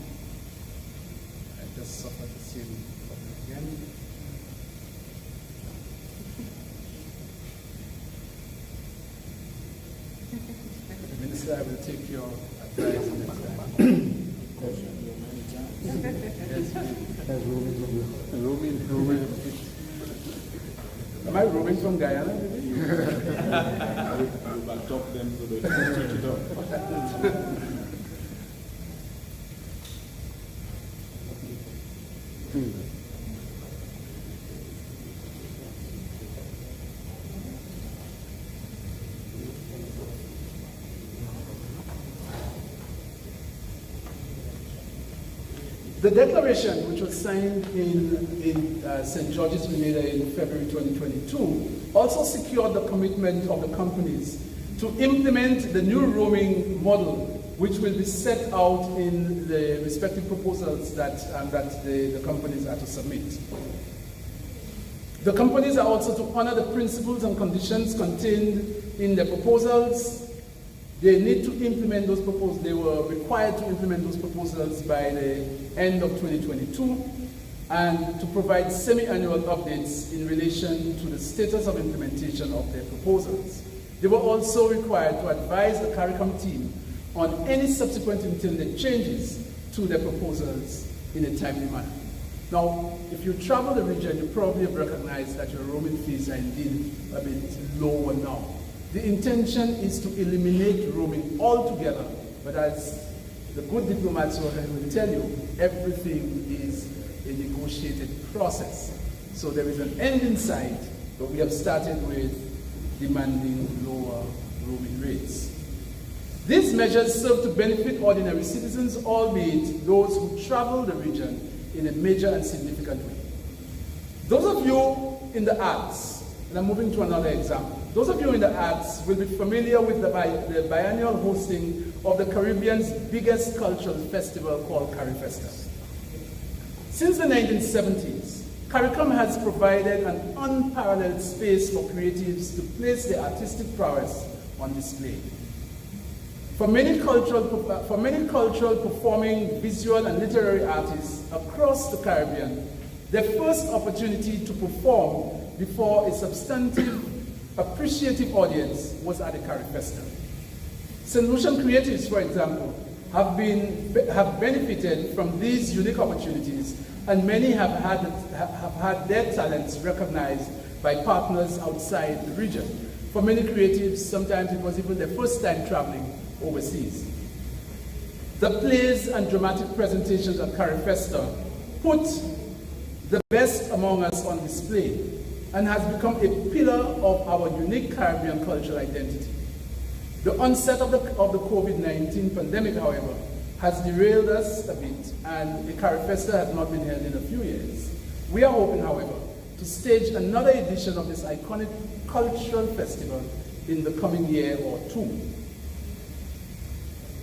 I just suffered the same problem again. Minister, I will take your advice next time. Am I roaming from Guyana? You back talk them so they can take it up. The declaration, which was signed in St. George's, Grenada in February 2022, also secured the commitment of the companies to implement the new roaming model, which will be set out in the respective proposals that the companies are to submit. The companies are also to honor the principles and conditions contained in the proposals. They need to implement those proposals. They were required to implement those proposals by the end of 2022 and to provide semi-annual updates in relation to the status of implementation of their proposals. They were also required to advise the CARICOM team on any subsequent intended changes to their proposals in a timely manner. Now, if you travel the region, you probably have recognized that your roaming fees are indeed a bit lower now. The intention is to eliminate roaming altogether, but as the good diplomats will tell you, everything is negotiated process. So there is an end in sight, but we have started with demanding lower roaming rates. These measures serve to benefit ordinary citizens, albeit those who travel the region in a major and significant way. Those of you in the arts, and I'm moving to another example, those of you in the arts will be familiar with the biennial hosting of the Caribbean's biggest cultural festival called CARIFESTA. Since the 1970s, CARICOM has provided an unparalleled space for creatives to place their artistic prowess on display. For many cultural performing, visual and literary artists across the Caribbean, their first opportunity to perform before a substantive, appreciative audience was at the CARIFESTA. St. Lucian creatives, for example, have benefited from these unique opportunities, and many have had their talents recognized by partners outside the region. For many creatives, sometimes it was even their first time traveling overseas. The plays and dramatic presentations at CARIFESTA put the best among us on display and has become a pillar of our unique Caribbean cultural identity. The onset of the COVID-19 pandemic, however, has derailed us a bit, and the CARIFESTA has not been held in a few years. We are hoping, however, to stage another edition of this iconic cultural festival in the coming year or two.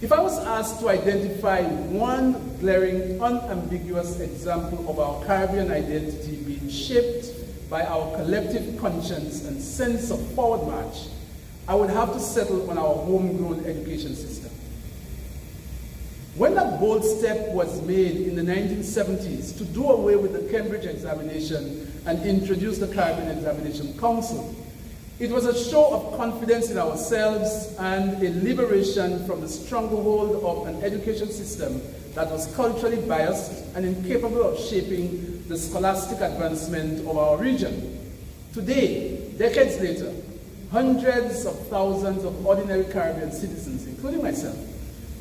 If I was asked to identify one glaring, unambiguous example of our Caribbean identity being shaped by our collective conscience and sense of forward march, I would have to settle on our homegrown education system. When that bold step was made in the 1970s to do away with the Cambridge examination and introduce the Caribbean Examination Council, it was a show of confidence in ourselves and a liberation from the stronghold of an education system that was culturally biased and incapable of shaping the scholastic advancement of our region. Today, decades later, hundreds of thousands of ordinary Caribbean citizens, including myself,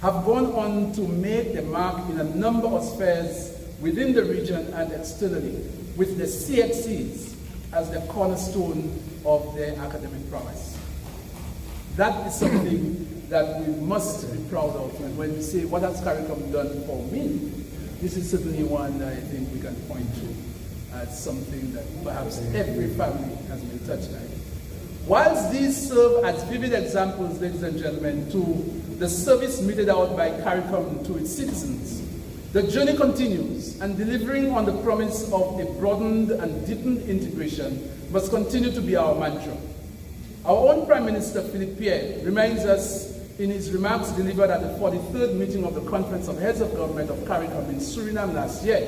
have gone on to make their mark in a number of spheres within the region and externally, with the CXCs as the cornerstone of their academic prowess. That is something that we must be proud of. And when we say, what has CARICOM done for me? This is certainly one that I think we can point to as something that perhaps every family has been touched by. Whilst these serve as vivid examples, ladies and gentlemen, to the service meted out by CARICOM to its citizens, the journey continues, and delivering on the promise of a broadened and deepened integration must continue to be our mantra. Our own Prime Minister, Philippe Pierre, reminds us in his remarks delivered at the 43rd meeting of the Conference of Heads of Government of CARICOM in Suriname last year,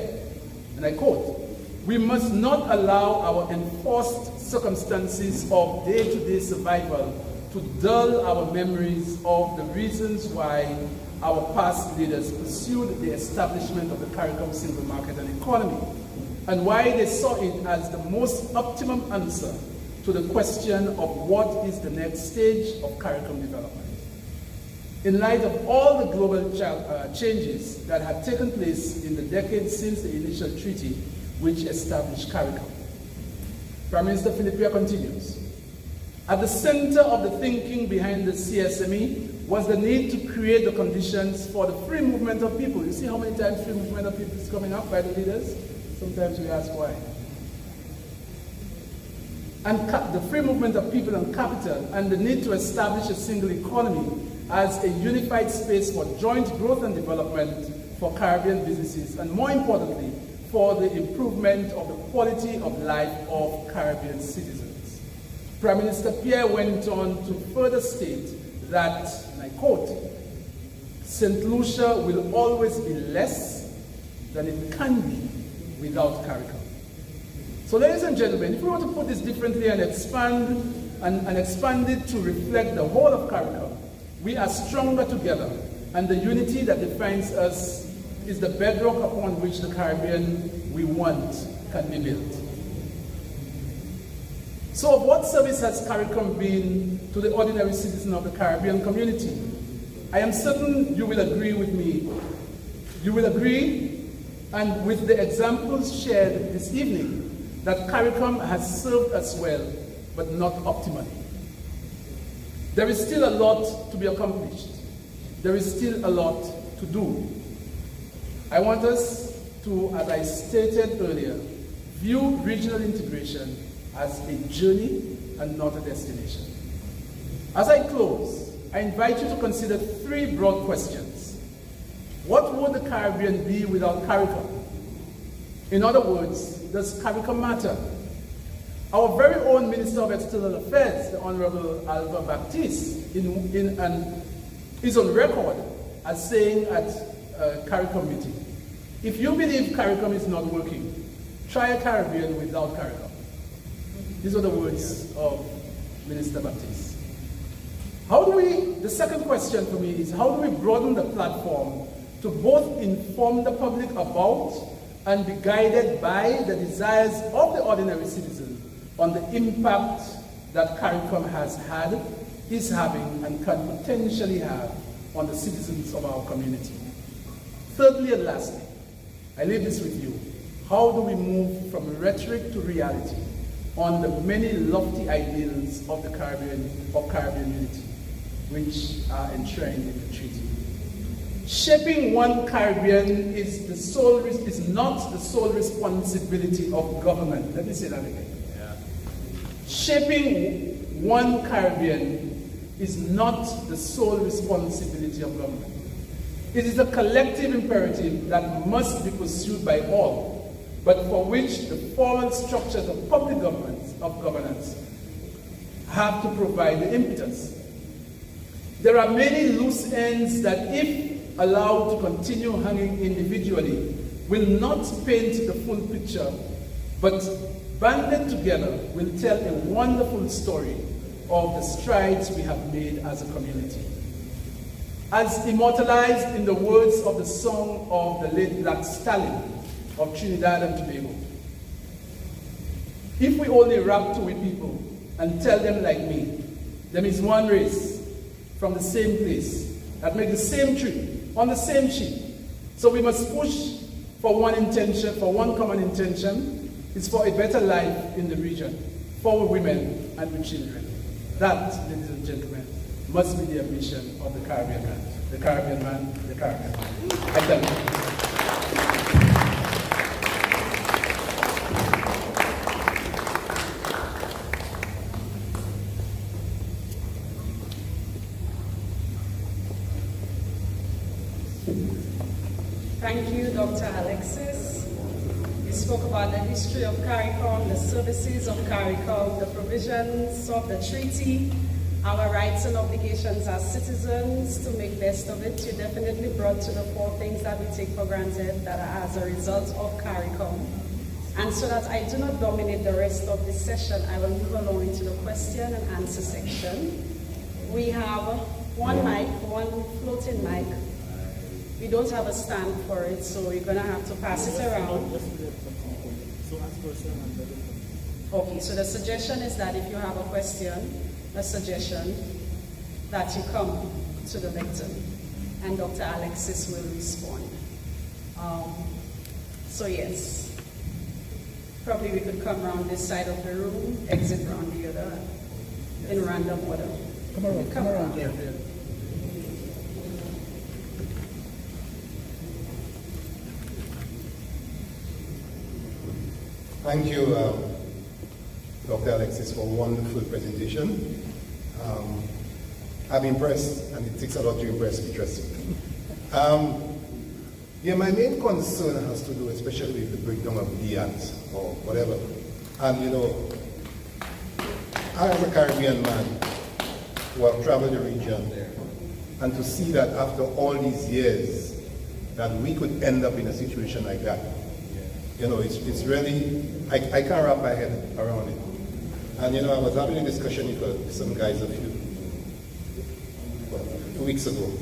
and I quote, "We must not allow our enforced circumstances of day-to-day survival to dull our memories of the reasons why our past leaders pursued the establishment of the CARICOM single market and economy, and why they saw it as the most optimum answer to the question of what is the next stage of CARICOM development. In light of all the global changes that have taken place in the decades since the initial treaty which established CARICOM," Prime Minister Philippe Pierre continues, "At the center of the thinking behind the CSME was the need to create the conditions for the free movement of people." You see how many times free movement of people is coming up by the leaders? Sometimes we ask why. And the free movement of people and capital, and the need to establish a single economy as a unified space for joint growth and development for Caribbean businesses, and more importantly, for the improvement of the quality of life of Caribbean citizens. Prime Minister Pierre went on to further state that, and I quote, "St. Lucia will always be less than it can be without CARICOM." So ladies and gentlemen, if we want to put this differently and expand it to reflect the whole of CARICOM, we are stronger together, and the unity that defines us is the bedrock upon which the Caribbean we want can be built. So of what service has CARICOM been to the ordinary citizen of the Caribbean community? I am certain you will agree with me. You will agree and with the examples shared this evening, that CARICOM has served us well, but not optimally. There is still a lot to be accomplished. There is still a lot to do. I want us to, as I stated earlier, view regional integration as a journey and not a destination. As I close, I invite you to consider three broad questions. What would the Caribbean be without CARICOM? In other words, does CARICOM matter? Our very own Minister of External Affairs, the Honorable Alva Baptiste, is on record as saying at a CARICOM meeting, if you believe CARICOM is not working, try a Caribbean without CARICOM. These are the words of Minister Baptiste. The second question for me is, how do we broaden the platform to both inform the public about and be guided by the desires of the ordinary citizen on the impact that CARICOM has had, is having, and can potentially have on the citizens of our community? Thirdly and lastly, I leave this with you. How do we move from rhetoric to reality on the many lofty ideals of the Caribbean unity, which are enshrined in the treaty? Shaping one Caribbean is not the sole responsibility of government. Let me say that again. Shaping one Caribbean is not the sole responsibility of government. It is a collective imperative that must be pursued by all, but for which the formal structures of public governance have to provide the impetus. There are many loose ends that, if allowed to continue hanging individually, will not paint the full picture, but banded together will tell a wonderful story of the strides we have made as a community. As immortalized in the words of the song of the late Black Stallion of Trinidad and Tobago, if we only rap to we people and tell them like me, there is one race from the same place that make the same trip on the same sheet. So we must push for one intention, for one common intention, is for a better life in the region, for women and with children. That, ladies and gentlemen, must be the ambition of the Caribbean man. The Caribbean man, the Caribbean man. I thank you. Thank you, Dr. Alexis. You spoke about the history of CARICOM, the services of CARICOM, the provisions of the treaty, our rights and obligations as citizens to make best of it. You definitely brought to the fore things that we take for granted that are as a result of CARICOM. And so that I do not dominate the rest of this session, I will move along into the question and answer section. We have one mic, one floating mic. We don't have a stand for it, so you're going to have to pass it around. Okay, so the suggestion is that if you have a question, a suggestion, that you come to the lectern, and Dr. Alexis will respond. So yes, probably we could come around this side of the room, exit around the other, in random order. Come around here. Thank you, Dr. Alexis, for a wonderful presentation. I'm impressed, and it takes a lot to impress me, trust me. My main concern has to do especially with the breakdown of DEAT or whatever. And I am a Caribbean man who have traveled the region, and to see that after all these years that we could end up in a situation like that, it's really, I can't wrap my head around it. And I was having a discussion with some guys 2 weeks ago,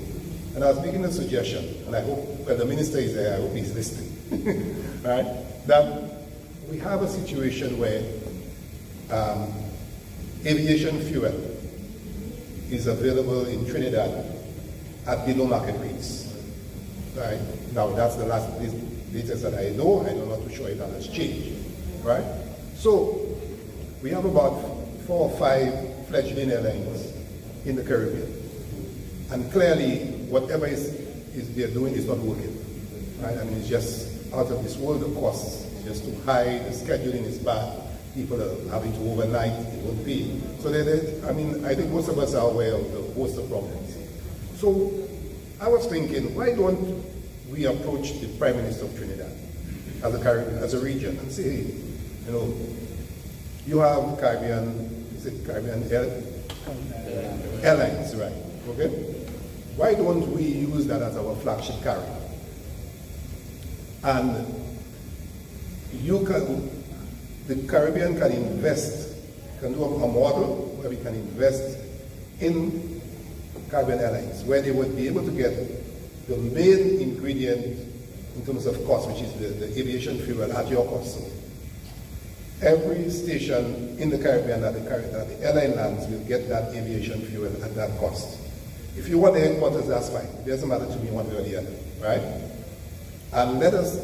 and I was making a suggestion, and I hope, the minister is there, I hope he's listening, right? That we have a situation where aviation fuel is available in Trinidad at below market rates, right? Now, that's the last, latest that I know. I'm not too sure it has changed, right? So we have about 4 or 5 fledgling airlines in the Caribbean. And clearly, whatever is they're doing is not working, right? I mean, it's just out of this world of costs. It's just too high, the scheduling is bad, people are having to overnight, it won't pay. So I mean, I think most of us are aware of the host of problems. So I was thinking, why don't we approach the Prime Minister of Trinidad as a Caribbean, as a region, and say, hey, you know, you have Caribbean, is it Caribbean Airlines, right? Okay? Why don't we use that as our flagship carrier? And the Caribbean can invest, can do a model where we can invest in Caribbean Airlines, where they would be able to get the main ingredient in terms of cost, which is the aviation fuel at your cost. So every station in the Caribbean that the airline lands will get that aviation fuel at that cost. If you want the headquarters, that's fine. It doesn't matter to me one way or the other, right? And let us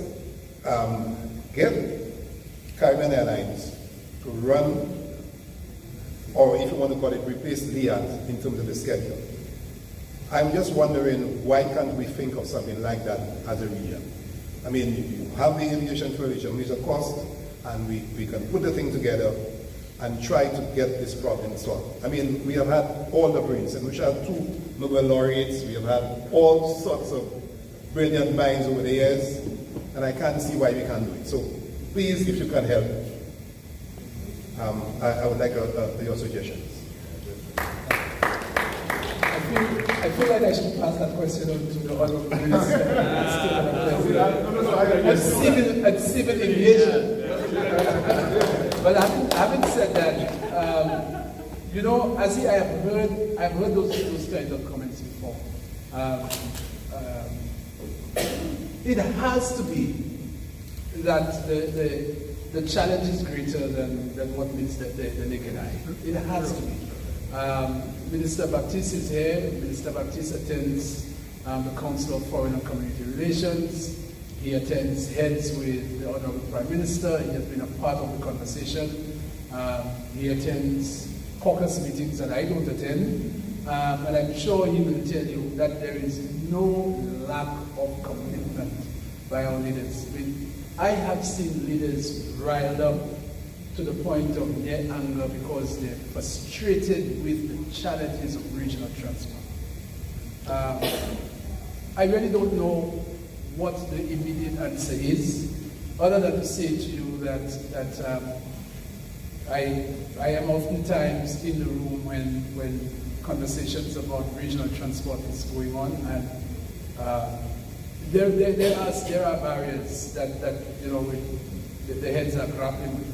get Caribbean Airlines to run, or if you want to call it, replace LIAT in terms of the schedule. I'm just wondering, why can't we think of something like that as a region? I mean, you have the aviation fuel, which is a cost, and we can put the thing together and try to get this problem solved. I mean, we have had all the brains, and we have 2 Nobel laureates, we have had all sorts of brilliant minds over the years, and I can't see why we can't do it. So please, if you can help, I would like your suggestions. I feel like I should pass that question on to the Honorable Minister. And civil engagement. But having said that, you know, as I've heard those kinds of comments before. It has to be that the challenge is greater than what meets the naked eye. It has to be. Minister Baptiste is here. Minister Baptiste attends the Council of Foreign and Community Relations. He attends heads with the Honorable Prime Minister. He has been a part of the conversation. He attends caucus meetings that I don't attend. And I'm sure he will tell you that there is no lack of commitment by our leaders. I mean, I have seen leaders riled up to the point of near anger because they're frustrated with the challenges of regional transport. I really don't know what the immediate answer is, other than to say to you that I am oftentimes in the room when conversations about regional transport is going on, and there are barriers that you know the heads are grappling with.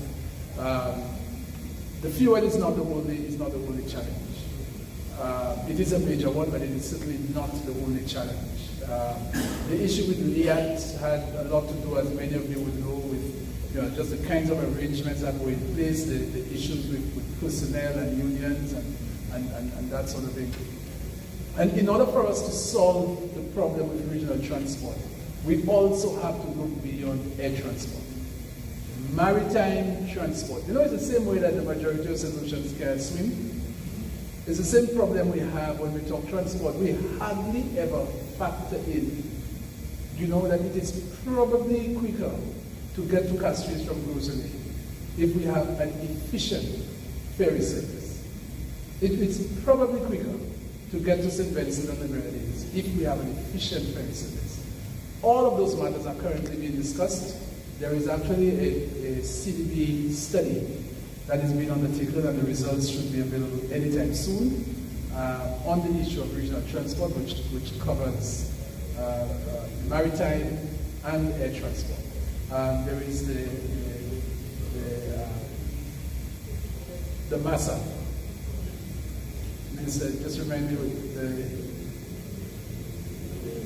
The fuel is not the only challenge. It is a major one, but it is certainly not the only challenge. The issue with LIAT had a lot to do, as many of you would know, with just the kinds of arrangements that were in place, the issues with personnel and unions and that sort of thing. And in order for us to solve the problem with regional transport, we also have to look beyond air transport. Maritime transport. You know, it's the same way that the majority of solutions can swim. It's the same problem we have when we talk transport. We hardly ever factor in, you know, that it is probably quicker to get to Castries from Rosalie if we have an efficient ferry service. It's probably quicker to get to St. Vincent and the Grenadines if we have an efficient ferry service. All of those matters are currently being discussed. There is actually a CDB study that is being undertaken, and the results should be available anytime soon on the issue of regional transport, which covers maritime and air transport. There is the MASA. Minister, just remind me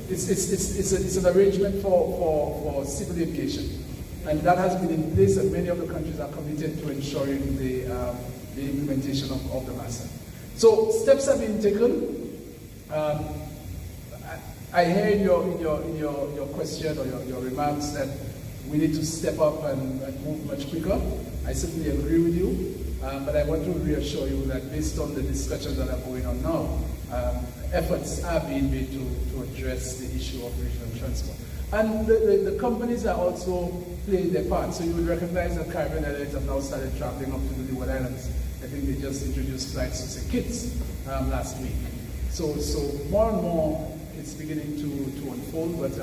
it's an arrangement for civil aviation. And that has been in place, and many of the countries are committed to ensuring the implementation of the MASA. So steps have been taken. I hear in your question or your remarks that we need to step up and move much quicker. I certainly agree with you, but I want to reassure you that based on the discussions that are going on now, efforts are being made to address the issue of regional transport. And the companies are also playing their part. So you would recognize that Caribbean Airlines have now started traveling up to the Leeward Islands. I think they just introduced flights to St. Kitts last week. So more and more it's beginning to unfold, but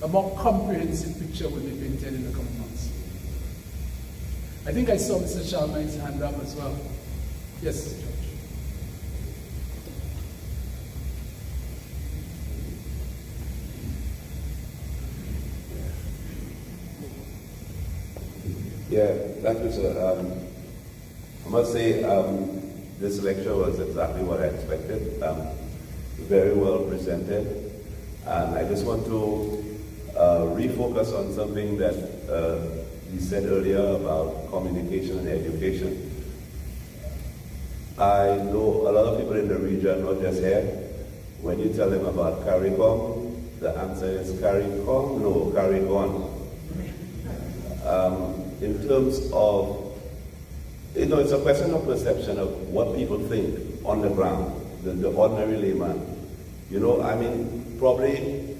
a more comprehensive picture will be painted in the coming months. I think I saw Mr. Charlemagne's hand up as well. Yes, George. Yeah, thank you, sir. I must say this lecture was exactly what I expected. Very well presented. And I just want to refocus on something that you said earlier about communication and education. I know a lot of people in the region, not just here, when you tell them about CARICOM, the answer is CARICOM, no, CARICOM. In terms of, it's a question of perception of what people think on the ground, the ordinary layman. Probably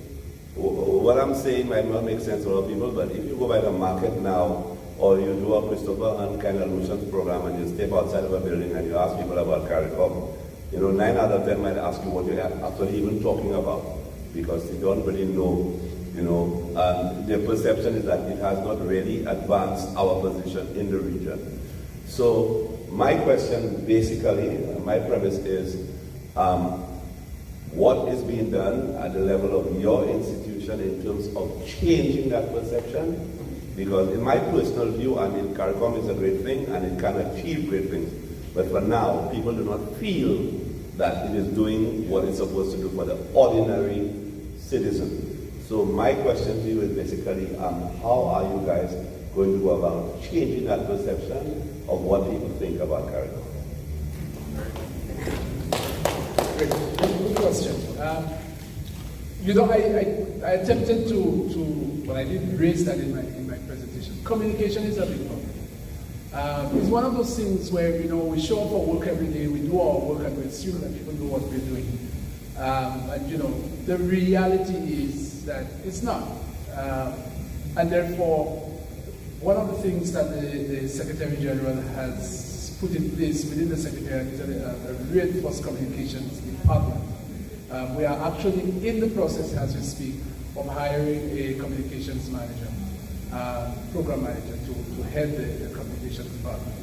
what I'm saying might not make sense to a lot of people, but if you go by the market now, or you do a Christopher Hunt kind of Lucian's program and you step outside of a building and you ask people about CARICOM, 9 out of 10 might ask you what you're actually even talking about, because they don't really know. And their perception is that it has not really advanced our position in the region. So my question, basically, my premise is, what is being done at the level of your institution in terms of changing that perception? Because in my personal view, CARICOM is a great thing and it can achieve great things. But for now, people do not feel that it is doing what it's supposed to do for the ordinary citizen. So my question to you is basically, how are you guys going to go about changing that perception of what people think about CARICOM? Great. Good question. I attempted to I did raise that in my presentation. Communication is a big problem. It's one of those things where, we show up for work every day, we do our work, and we assume that people know what we're doing. The reality is that it's not. And therefore, one of the things that the Secretary General has put in place within the Secretariat is a reinforced communications department. We are actually in the process, as we speak, of hiring a communications manager, program manager, to head the communications department.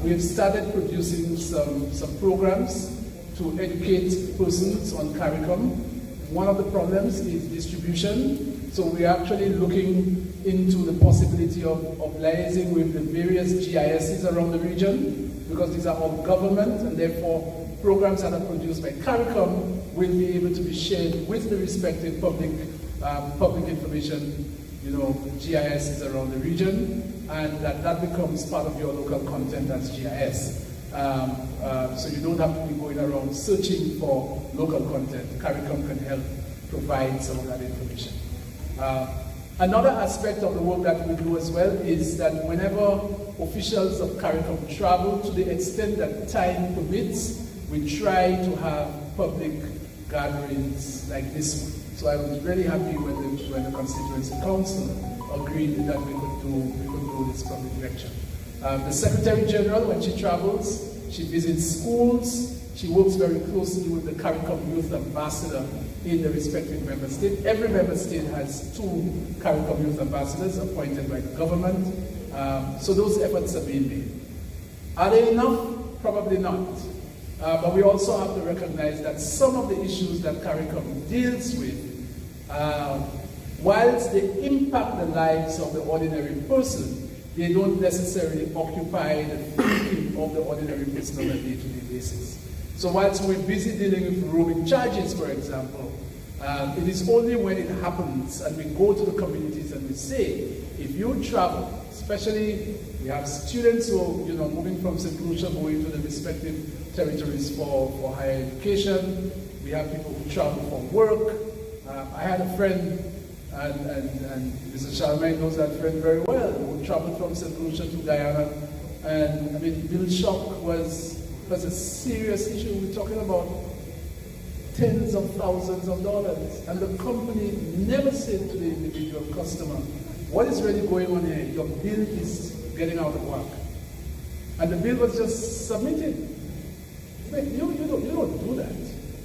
We have started producing some programs to educate persons on CARICOM. One of the problems is distribution. So we are actually looking into the possibility of liaising with the various GISs around the region, because these are all government, and therefore programs that are produced by CARICOM will be able to be shared with the respective public information, GISs around the region, and that becomes part of your local content as GIS. So you don't have to be going around searching for local content. CARICOM can help provide some of that information. Another aspect of the work that we do as well is that whenever officials of CARICOM travel, to the extent that time permits, we try to have public gatherings like this one. So I was really happy when the Constituency Council agreed that we could do this public lecture. The Secretary General, when she travels, she visits schools. She works very closely with the CARICOM Youth Ambassador in the respective member state. Every member state has 2 CARICOM Youth Ambassadors appointed by the government. So those efforts are being made. Are they enough? Probably not. But we also have to recognize that some of the issues that CARICOM deals with, whilst they impact the lives of the ordinary person, they don't necessarily occupy the thinking of the ordinary person on a day-to-day basis. So whilst we're busy dealing with roaming charges, for example, it is only when it happens and we go to the communities and we say, if you travel, especially we have students who are moving from St. Lucia going to the respective territories for higher education. We have people who travel for work. I had a friend, and Mr. Charlemagne knows that friend very well, who traveled from St. Lucia to Guyana. And I mean, bill shock was a serious issue. We're talking about tens of thousands of dollars. And the company never said to the individual customer, what is really going on here? Your bill is getting out of whack. And the bill was just submitted. You don't do that.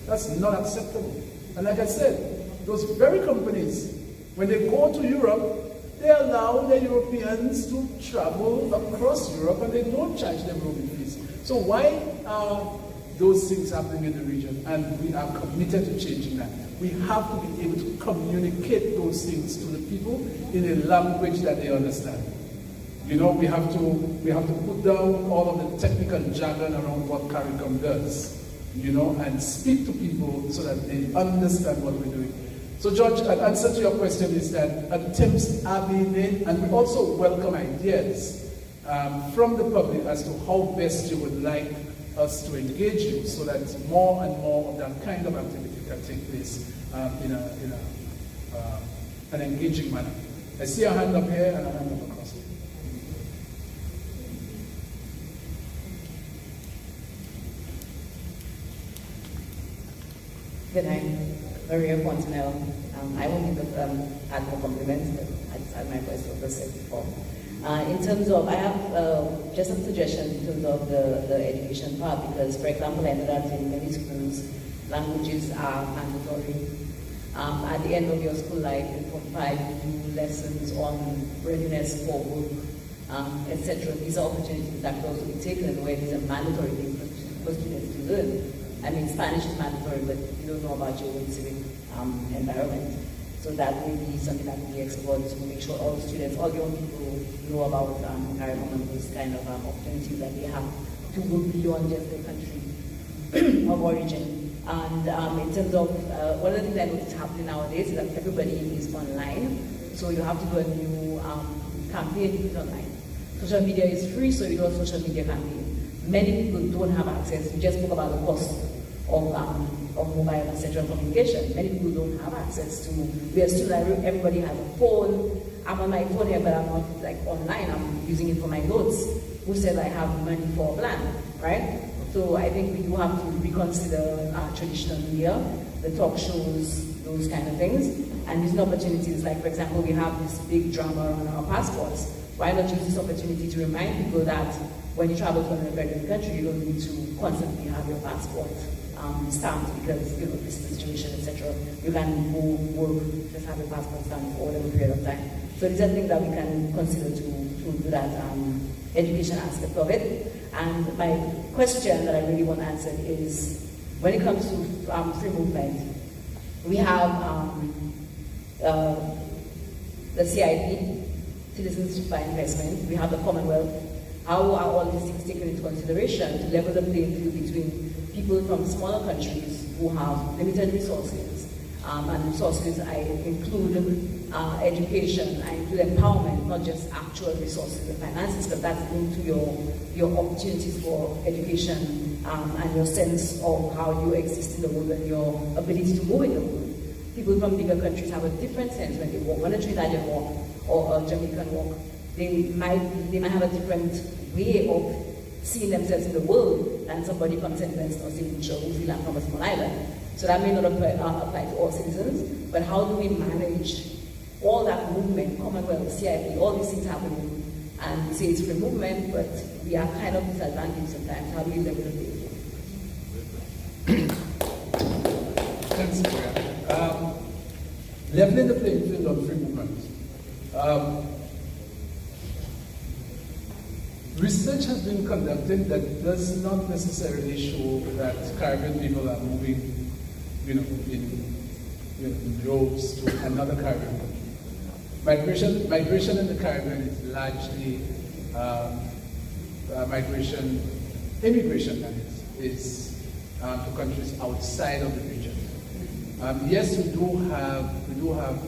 That's not acceptable. And like I said, those very companies, when they go to Europe, they allow the Europeans to travel across Europe and they don't charge them roaming fees. So why are those things happening in the region? And we are committed to changing that. We have to be able to communicate those things to the people in a language that they understand. You know, we have to put down all of the technical jargon around what CARICOM does, you know, and speak to people so that they understand what we're doing. So, George, an answer to your question is that attempts are being made, and we also welcome ideas from the public as to how best you would like us to engage you so that more and more of that kind of activity can take place in an engaging manner. I see a hand up here and a hand up across here. Good night. Maria Fontanel. I won't give add more compliments, but I just add my voice to what was said before. In terms of, I have just some suggestions in terms of the education part, because, for example, I know that in many schools, languages are mandatory. At the end of your school life, in Form 5, you do lessons on readiness for work, etc. These are opportunities that could also be taken where these are mandatory things for students to learn. I mean, Spanish is mandatory, but you don't know about your own civic environment. So that may be something that can be explored to make sure all students, all young people know about CARICOM and those kind of opportunities that they have to go beyond just their country of origin. And in terms of, one of the things I notice happening nowadays is that everybody is online. So you have to do a new campaign to put online. Social media is free, so you do a social media campaign. Many people don't have access. We just spoke about the cost of mobile and central communication. Many people don't have access to, we are still, everybody has a phone. I'm on my phone here, but I'm not like online. I'm using it for my notes. Who says I have money for a plan, right? So I think we do have to reconsider traditional media, the talk shows, those kind of things. And these opportunities, like for example, we have this big drama on our passports. Why not use this opportunity to remind people that when you travel to an American country, you don't need to constantly have your passport stamped because, you know, this is the situation, etc. You can go work, just have your passport stamped for whatever period of time. So these are things that we can consider to do that education aspect of it. And my question that I really want to answer is, when it comes to free movement, we have the CIP, Citizenship by Investment, we have the Commonwealth. How are all these things taken into consideration to level the playing field between people from smaller countries who have limited resources? And resources, I include education, I include empowerment, not just actual resources and finances, but that's linked to your opportunities for education and your sense of how you exist in the world and your ability to move in the world. People from bigger countries have a different sense when they walk. When a Trinidadian walk or a Jamaican walk, they might have a different way of seeing themselves in the world than somebody from St. Vincent or St. Lucia who feel like from a small island. So that may not apply to all citizens, but how do we manage all that movement, Commonwealth, CIP, all these things happening, and we say it's free movement, but we are kind of disadvantaged sometimes. How do we level the playing field? Thanks, Maria. Leveling the playing field on free movement. Research has been conducted that does not necessarily show that Caribbean people are moving, you know, in droves to another Caribbean country. Migration in the Caribbean is largely immigration that is to countries outside of the region. Yes, we do have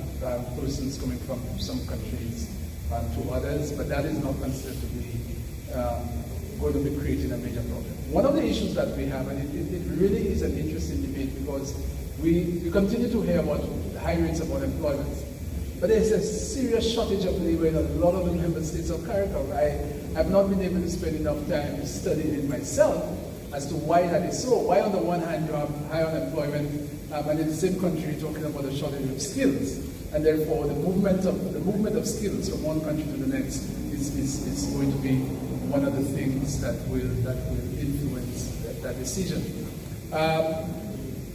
persons coming from some countries to others, but that is not considered to be going to be creating a major problem. One of the issues that we have, and it really is an interesting debate because we continue to hear about high rates of unemployment, but there's a serious shortage of labor in a lot of the member states of CARICOM. I have not been able to spend enough time studying it myself as to why that is so. Why on the one hand you have high unemployment and in the same country you're talking about a shortage of skills, and therefore the movement of skills from one country to the next is going to be one of the things that will influence that decision.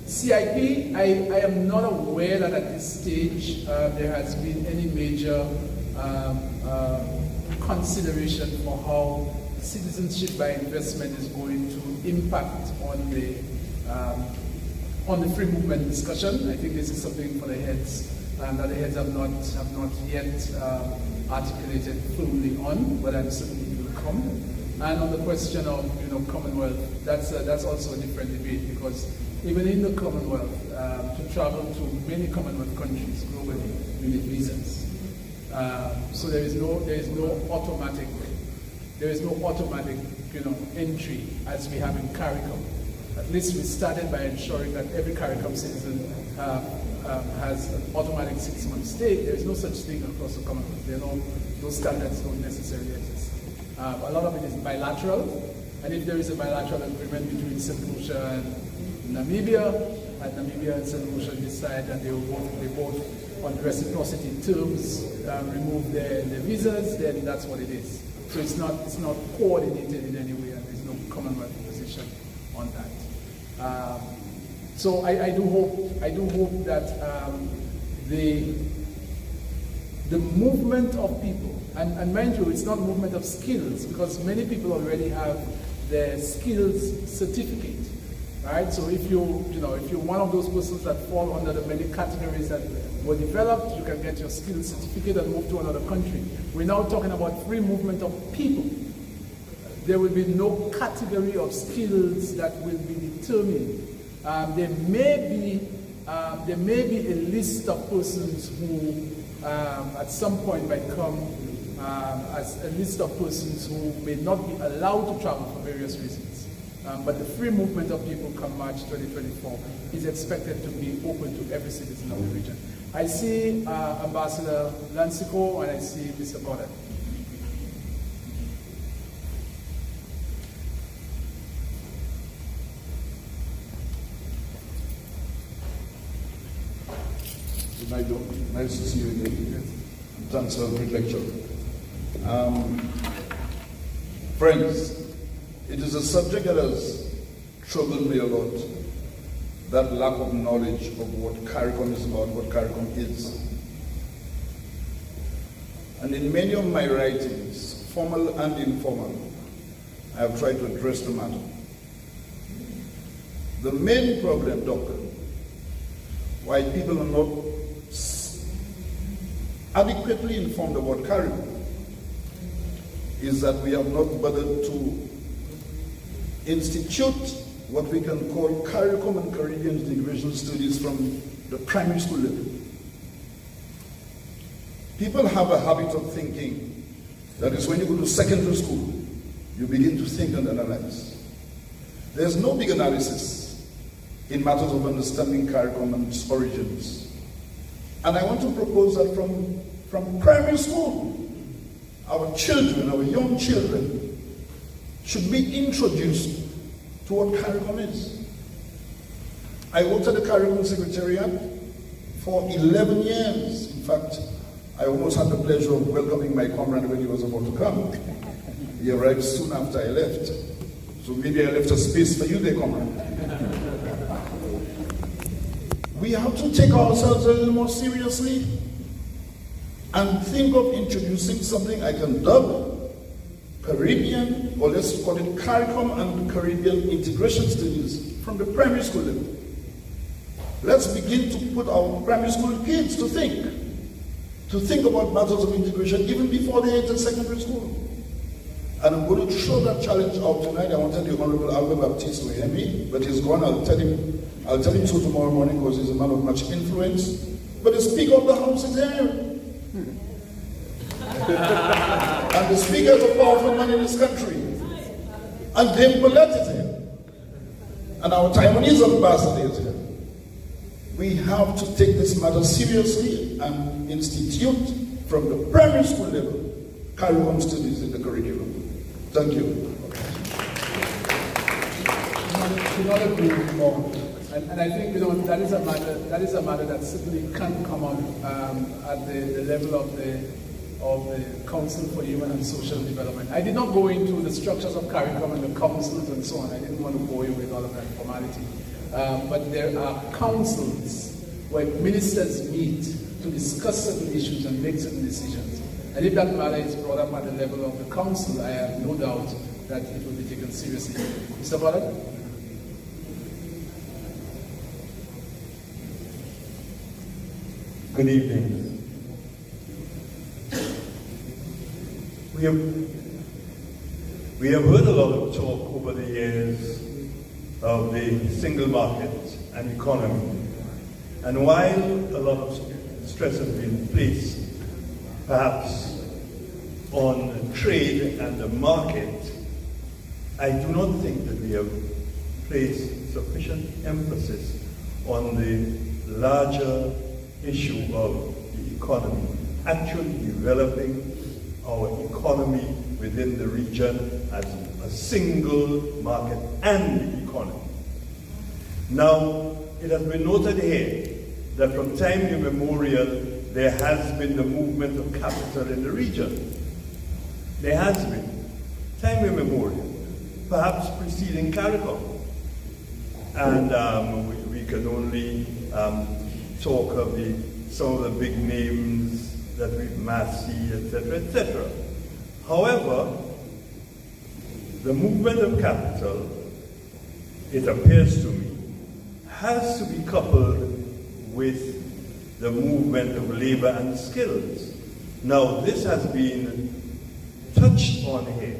CIP, I am not aware that at this stage there has been any major consideration for how citizenship by investment is going to impact on the free movement discussion. I think this is something for the heads that the heads have not yet articulated fully on, but I'm certain it will come. And on the question of Commonwealth, that's also a different debate, because even in the Commonwealth, to travel to many Commonwealth countries globally, you need visas. So there is no automatic entry as we have in CARICOM. At least we started by ensuring that every CARICOM citizen has an automatic 6-month stay. There is no such thing across the Commonwealth. Those standards don't necessarily exist. A lot of it is bilateral, and if there is a bilateral agreement between St. Lucia and Namibia, and Namibia and St. Lucia decide that they both on reciprocity terms remove their visas, then that's what it is. So it's not coordinated in any way, and there's no Commonwealth position on that. So I do hope that the movement of people, and mind you, it's not movement of skills, because many people already have their skills certificate, right? So if you're one of those persons that fall under the many categories that were developed, you can get your skills certificate and move to another country. We're now talking about free movement of people. There will be no category of skills that will be determined. There may be a list of persons who at some point might come as a list of persons who may not be allowed to travel for various reasons. But the free movement of people come March 2024 is expected to be open to every citizen of the region. I see Ambassador Lancico and I see Mr. Gordon. Nice to see you again. Thanks for a great lecture. Friends, it is a subject that has troubled me a lot, that lack of knowledge of what CARICOM is about, what CARICOM is. And in many of my writings, formal and informal, I have tried to address the matter. The main problem, Doctor, why people are not adequately informed about CARICOM is that we have not bothered to institute what we can call CARICOM and Caribbean integration studies from the primary school level. People have a habit of thinking that is when you go to secondary school, you begin to think and analyze. There's no big analysis in matters of understanding CARICOM and its origins. And I want to propose that from primary school, our children, our young children, should be introduced to what CARICOM is. I worked at the CARICOM Secretariat for 11 years. In fact, I almost had the pleasure of welcoming my comrade when he was about to come. He arrived soon after I left. So maybe I left a space for you there, comrade. We have to take ourselves a little more seriously and think of introducing something I can dub Caribbean, or let's call it CARICOM and Caribbean integration studies from the primary school level. Let's begin to put our primary school kids to think about matters of integration even before they enter secondary school. And I'm going to throw that challenge out tonight. I wanted the Honorable Albert Baptiste to hear me, but he's gone. I'll tell him so tomorrow morning because he's a man of much influence. But the Speaker of the House is here. And the Speaker is a powerful man in this country. and Dame Paulette is here, and our Taiwanese ambassador is here. We have to take this matter seriously and institute from the primary school level CARICOM studies in the curriculum. Thank you. Do not agree more. And I think that is a matter that simply can't come up at the level of the Council for Human and Social Development. I did not go into the structures of CARICOM and the councils and so on. I didn't want to bore you with all of that formality. But there are councils where ministers meet to discuss certain issues and make certain decisions. And if that matter is brought up at the level of the council, I have no doubt that it will be taken seriously. Mr. Ballard? Good evening. We have heard a lot of talk over the years of the single market and economy. And while a lot of stress has been placed, perhaps, on trade and the market, I do not think that we have placed sufficient emphasis on the larger issue of the economy, actually developing our economy within the region as a single market and economy. Now, it has been noted here that from time immemorial, there has been the movement of capital in the region. There has been, time immemorial, perhaps preceding CARICOM. And we can only talk of some of the big names that we've Massey, etc., etc. However, the movement of capital, it appears to me, has to be coupled with the movement of labor and skills. Now, this has been touched on here,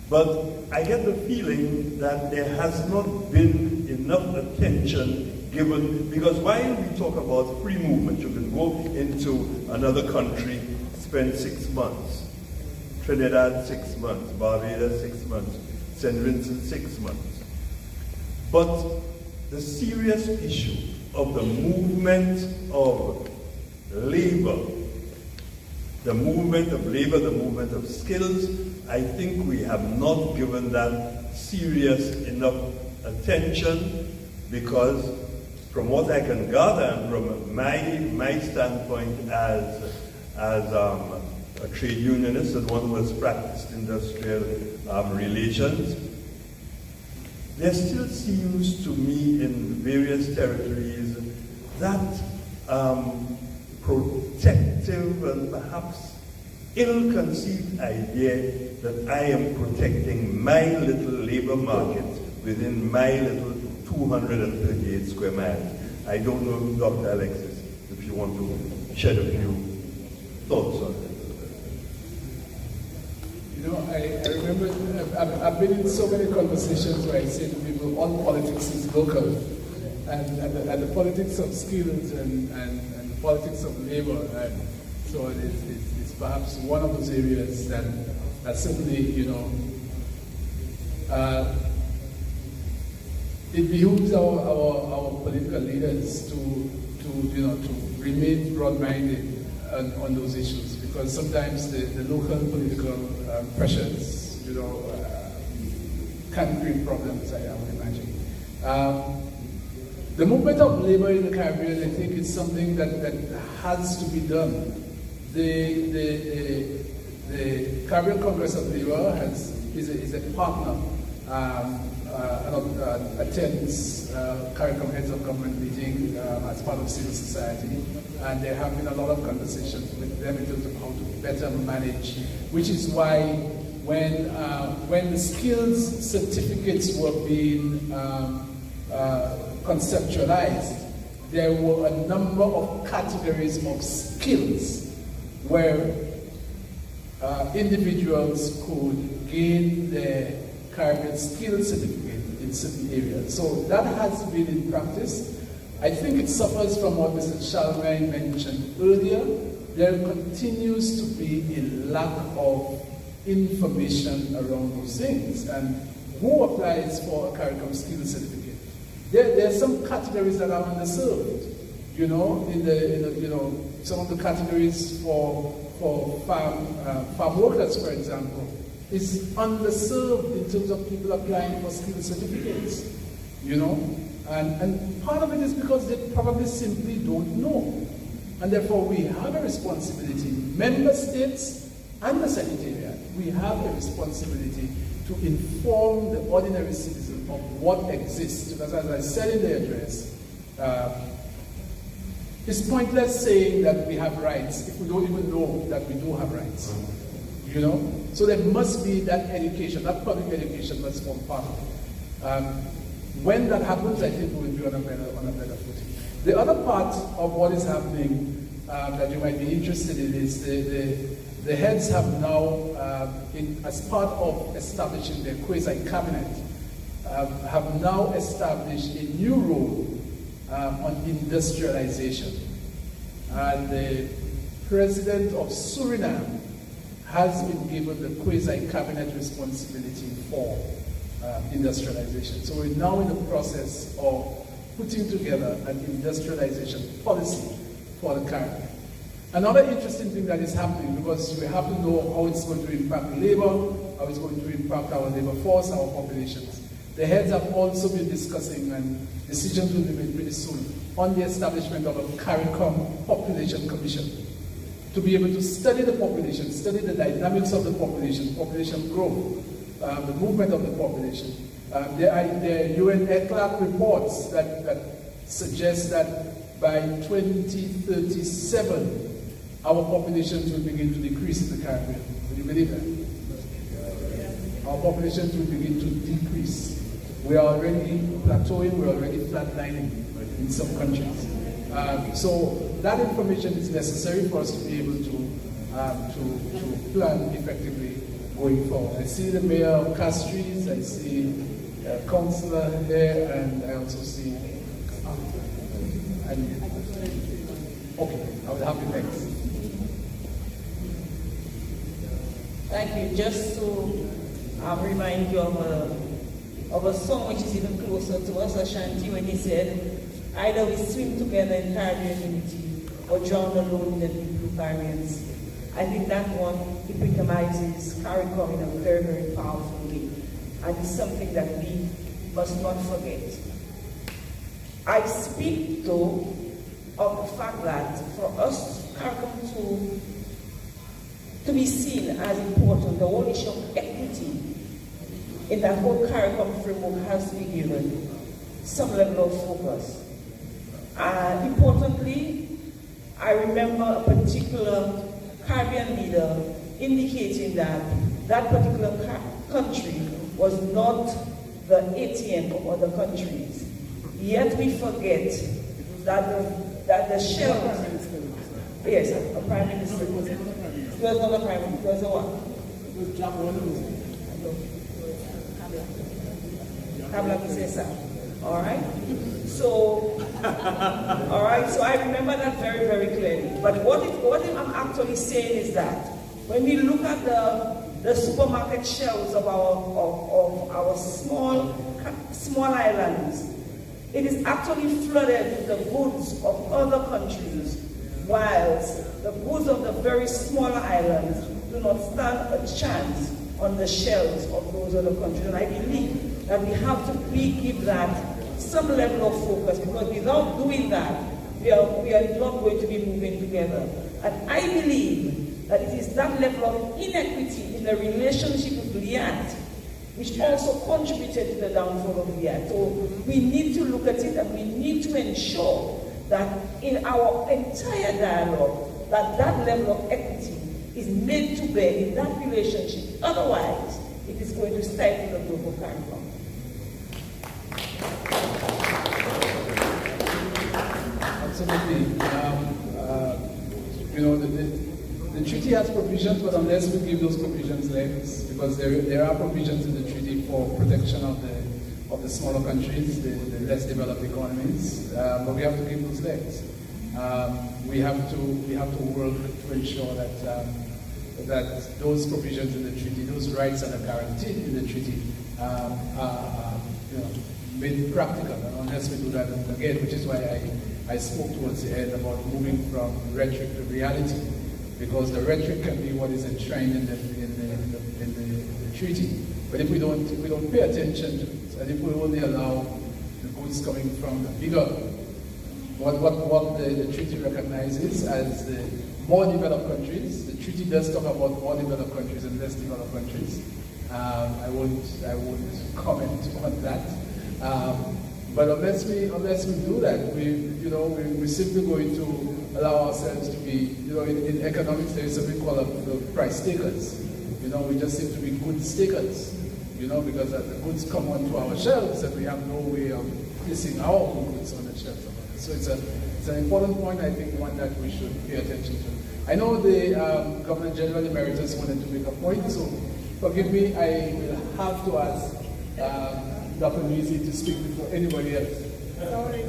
but I get the feeling that there has not been enough attention given, because while we talk about free movement, you can go into another country, spend 6 months, Trinidad 6 months, Barbados 6 months, St. Vincent 6 months. But the serious issue of the movement of labor, the movement of skills, I think we have not given that serious enough attention, because from what I can gather and from my standpoint as a trade unionist and one who has practiced industrial relations, there still seems to me in various territories that protective and perhaps ill-conceived idea that I am protecting my little labor market within my little 238 square miles. I don't know, Dr. Alexis, if you want to shed a few thoughts on it. You know, I remember I've been in so many conversations where I say to people, all politics is local, and the politics of skills and the politics of labor. And so it's perhaps one of those areas that simply, you know, it behooves our political leaders to remain broad-minded on those issues, because sometimes the local political pressures, you know, can bring problems, I would imagine. The movement of labor in the Caribbean, I think, is something that has to be done. The Caribbean Congress of Labor is a partner. Attends CARICOM heads of government meeting as part of civil society, and there have been a lot of conversations with them in terms of how to better manage, which is why when the skills certificates were being conceptualized, there were a number of categories of skills where individuals could gain their Caribbean skills certificate in certain areas. So that has been in practice. I think it suffers from what Mr. Charlemagne mentioned earlier. There continues to be a lack of information around those things. And who applies for a CARICOM skills certificate? There are some categories that are underserved. You know, some of the categories for farm workers, for example, is underserved in terms of people applying for skills certificates. You know, and part of it is because they probably simply don't know. And therefore we have a responsibility, member states and the Secretariat, we have a responsibility to inform the ordinary citizen of what exists. Because as I said in the address, it's pointless saying that we have rights if we don't even know that we do have rights. You know? So there must be that education, that public education must form part of it. When that happens, I think we will be on a better footing. The other part of what is happening that you might be interested in is the heads have now, as part of establishing their quasi-cabinet, have now established a new role on industrialization. And the president of Suriname has been given the quasi-cabinet responsibility for industrialization. So we're now in the process of putting together an industrialization policy for the Caribbean. Another interesting thing that is happening, because we have to know how it's going to impact labor, how it's going to impact our labor force, our populations. The heads have also been discussing, and decisions will be made pretty soon, on the establishment of a CARICOM Population Commission to be able to study the population, study the dynamics of the population growth, the movement of the population. There are UN ECLAC reports that suggest that by 2037, our populations will begin to decrease in the Caribbean. Would you believe that? Our populations will begin to decrease. We are already plateauing, we're already flatlining in some countries. So that information is necessary for us to be able to plan effectively going forward. I see the Mayor of Castries, I see a councillor there, and I also see, okay, I will have you next. Thank you. Just to remind you of a song which is even closer to us, Ashanti, when he said, either we swim together in Caribbean unity or drown alone in the deep blue Caribbeans. I think that one epitomizes CARICOM in a very, very powerful way. And it's something that we must not forget. I speak, though, of the fact that for us, CARICOM to be seen as important, the whole issue of equity in that whole CARICOM framework has to be given some level of focus. Importantly, I remember a particular Caribbean leader indicating that that particular country was not the ATM of other countries. Yet we forget that the shell, yes, a prime minister. It was not a prime minister, it was a what? All right. So, all right. So I remember that very, very clearly. But what I'm actually saying is that when we look at the supermarket shelves of our small islands, it is actually flooded with the goods of other countries, whilst the goods of the very smaller islands do not stand a chance on the shelves of those other countries. And I believe that we have to give that some level of focus, because without doing that, we are not going to be moving together. And I believe that it is that level of inequity in the relationship with Liat which also contributed to the downfall of Liat. So we need to look at it, and we need to ensure that in our entire dialogue, that level of equity is made to bear in that relationship. Otherwise, it is going to stifle the global CARICOM. Absolutely. The treaty has provisions, but unless we give those provisions legs, because there are provisions in the treaty for protection of the smaller countries, the less developed economies, but we have to give those legs. We have to work to ensure that that those provisions in the treaty, those rights that are guaranteed in the treaty, are made practical. And unless we do that again, which is why I spoke towards the end about moving from rhetoric to reality, because the rhetoric can be what is enshrined in the treaty. But if we don't pay attention to it, and if we only allow the goods coming from the bigger, what the treaty recognizes as the more developed countries, the treaty does talk about more developed countries and less developed countries. I won't comment on that. But unless we do that, we're simply going to allow ourselves to be, in economics there is something called price takers. We just seem to be good stakers, because the goods come onto our shelves and we have no way of placing our own goods on the shelves. So it's an important point, I think, one that we should pay attention to. I know the Governor General Emeritus wanted to make a point, so forgive me, I will have to ask Dr. Lucia to speak before anybody else. Sorry.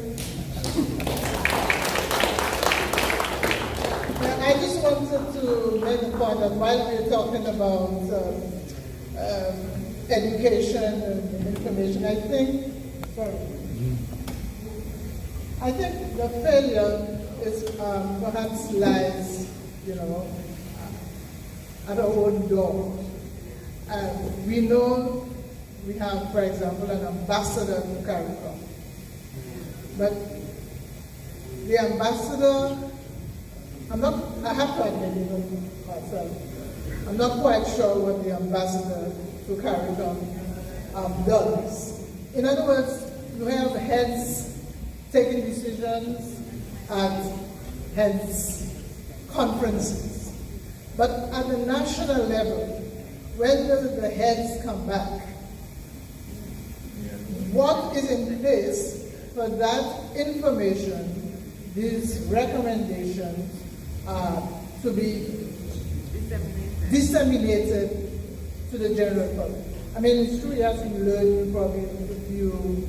I just wanted to make a point that while we're talking about education and information, I think the failure is perhaps lies, at our own door. We know we have, for example, an ambassador to CARICOM. But the ambassador, I have to admit even myself, I'm not quite sure what the ambassador to CARICOM does. In other words, you have heads taking decisions at heads conferences. But at the national level, when the heads come back, what is in place for that information, these recommendations, to be disseminated to the general public? I mean, it's true, yes, you learn, if you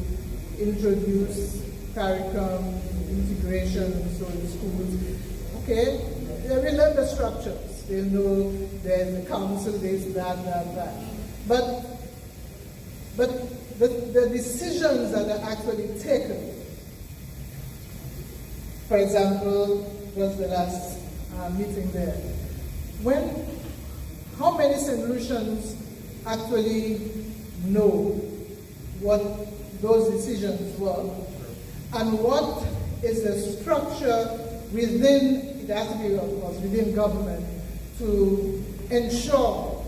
introduce CARICOM integration in schools, okay, they will learn the structures. They know there's a council, there's that. But the decisions that are actually taken, for example, was the last meeting there. How many St. Lucians actually know what those decisions were, and what is the structure within, it has to be, of course, within government, to ensure,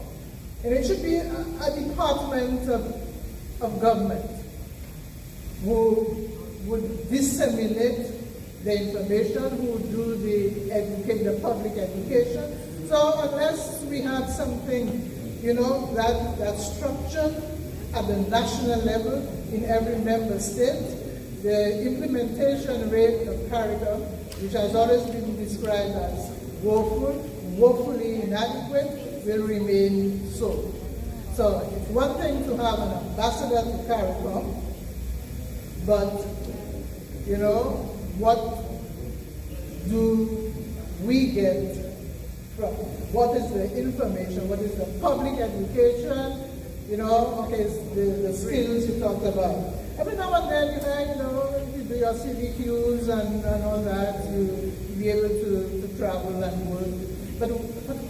and it should be a department of government who would disseminate the information, who would do the public education. So unless we have something, that structure at the national level in every member state, the implementation rate of CARICOM, which has always been described as woefully inadequate, will remain so. So it's one thing to have an ambassador to CARICOM, but, what do we get from? What is the information? What is the public education? Okay, the skills you talked about. Every now and then, you do your CVQs and all that, you be able to travel and work. But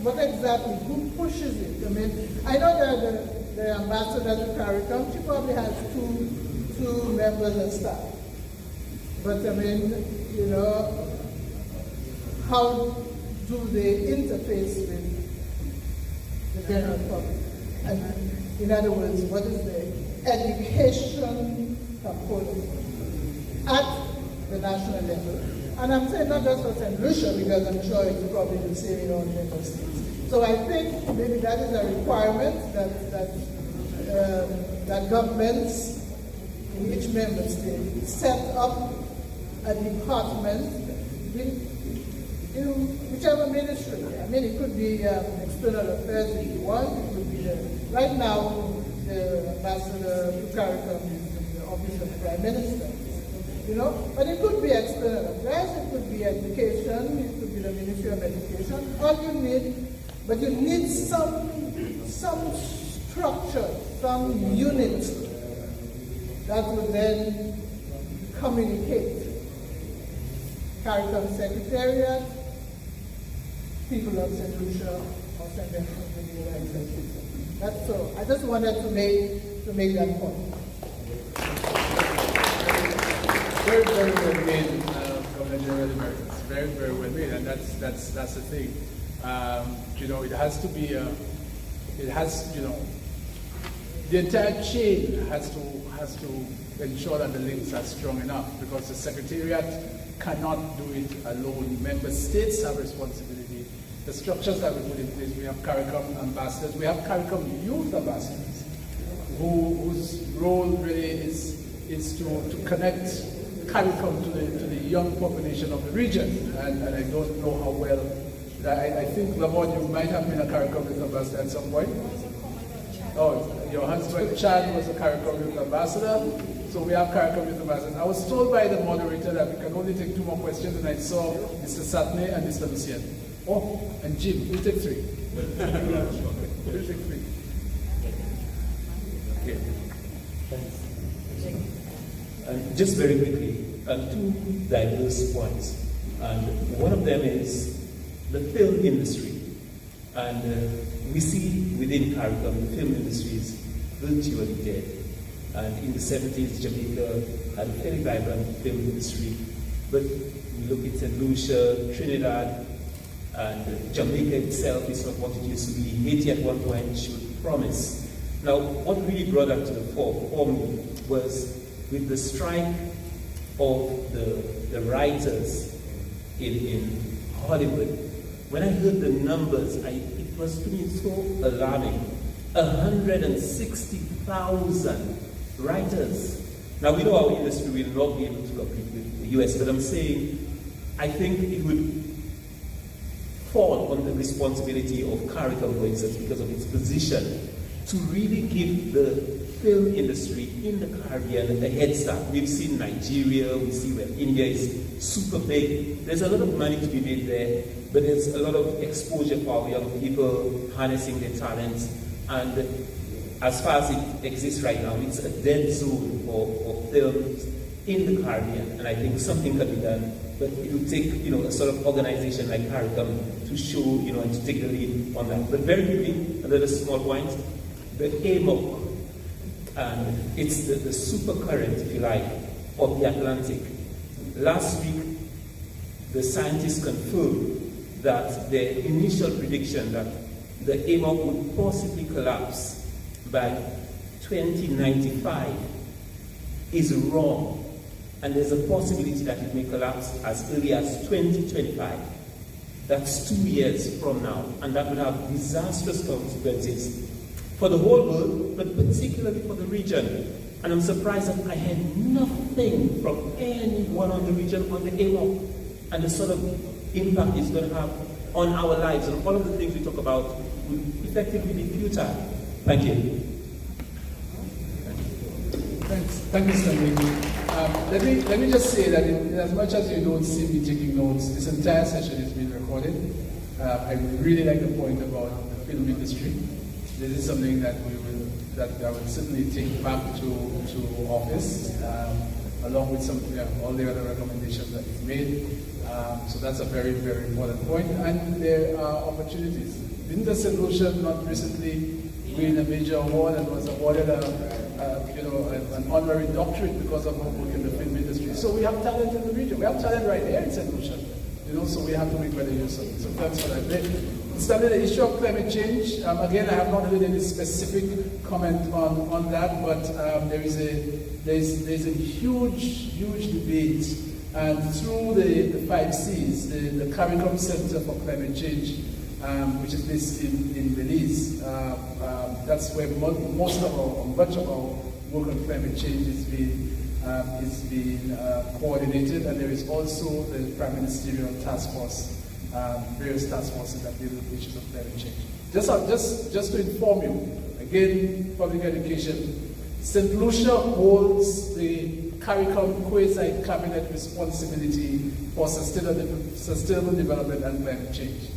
what exactly, who pushes it? I mean, I know that the ambassador to CARICOM, she probably has two members of staff. But I mean, how do they interface with the general public? And in other words, what is the education component at the national level? And I'm saying not just for St. Lucia, because I'm sure it's probably the same in all member states. So I think maybe that is a requirement that governments in each member state set up a department in whichever ministry. I mean, it could be external affairs if you want. It could be right now the ambassador to CARICOM is in the office of the Prime Minister. But it could be external affairs, it could be education, it could be the Ministry of Education. All you need But you need some structure, some unit that would then communicate. CARICOM Secretariat, people of St. Lucia, or St. Vincent. That's so. I just wanted to make that point. Very, very well made, Governor General Emeritus. Very, very well made, and that's the thing. It has to be. The entire chain has to ensure that the links are strong enough, because the Secretariat cannot do it alone. Member states have responsibility. The structures that we put in place, we have CARICOM ambassadors, we have CARICOM youth ambassadors, whose role really is to connect CARICOM to the young population of the region. And I don't know how well, I think, Lamont, you might have been a CARICOM youth ambassador at some point. Oh, your husband Chad was a CARICOM youth ambassador, so we have CARICOM youth ambassadors. I was told by the moderator that we can only take 2 more questions, and I saw Mr. Satney and Mr. Lucia. Oh, and Jim, we'll take 3. We'll take 3. Okay. Thanks. Just very quickly, 2 diverse points. And one of them is the film industry. And we see within CARICOM, the film industry is virtually dead. And in the 70s, Jamaica had a very vibrant film industry. But we look at St. Lucia, Trinidad, and Jamaica itself is not what it used to be. Haiti at one point showed promise. Now, what really brought that to the fore for me was with the strike of the writers in Hollywood. When I heard the numbers, it was to me so alarming. 160,000 writers. Now, we know our industry will not be able to compete with the US, but I'm saying I think it would fall on the responsibility of CARICOM, for instance, because of its position, to really give the film industry in the Caribbean a head start. We've seen Nigeria, we see where India is super big. There's a lot of money to be made there, but there's a lot of exposure for our young people, harnessing their talents. And as far as it exists right now, it's a dead zone for films in the Caribbean. And I think something can be done, but it will take, a sort of organization like CARICOM to show, and to take the lead on that. But very quickly, another small point, the AMOC, and it's the super current, if you like, of the Atlantic. Last week, the scientists confirmed that their initial prediction that the AMOC would possibly collapse by 2095 is wrong. And there's a possibility that it may collapse as early as 2025. That's 2 years from now, and that would have disastrous consequences for the whole world, but particularly for the region. And I'm surprised that I had nothing from anyone on the region on the AMOC and the sort of impact it's going to have on our lives, and all of the things we talk about will effectively be futile. Thank you. Thanks. Thank you, Stanley. Let me just say that as much as you don't see me taking notes, this entire session is being recorded. I really like the point about the film industry. This is something that I will certainly take back to office, along with all the other recommendations that you've made. So that's a very, very important point. And there are opportunities. Didn't the St. Lucia not recently win a major award and was awarded an honorary doctorate because of her work in the film industry? So we have talent in the region. We have talent right here in St. Lucia. So we have to make better use of it. So thanks for that. Starting the issue of climate change, again, I have not heard any specific comment on that, but there is a huge debate, and through the 5 Cs, the CARICOM Center for Climate Change, which is based in Belize, that's where much of our work on climate change is being coordinated, and there is also the Prime Ministerial Task Force. Various task forces that deal with issues of climate change. Just to inform you, again, public education, St. Lucia holds the CARICOM quasi-cabinet responsibility for sustainable development and climate change.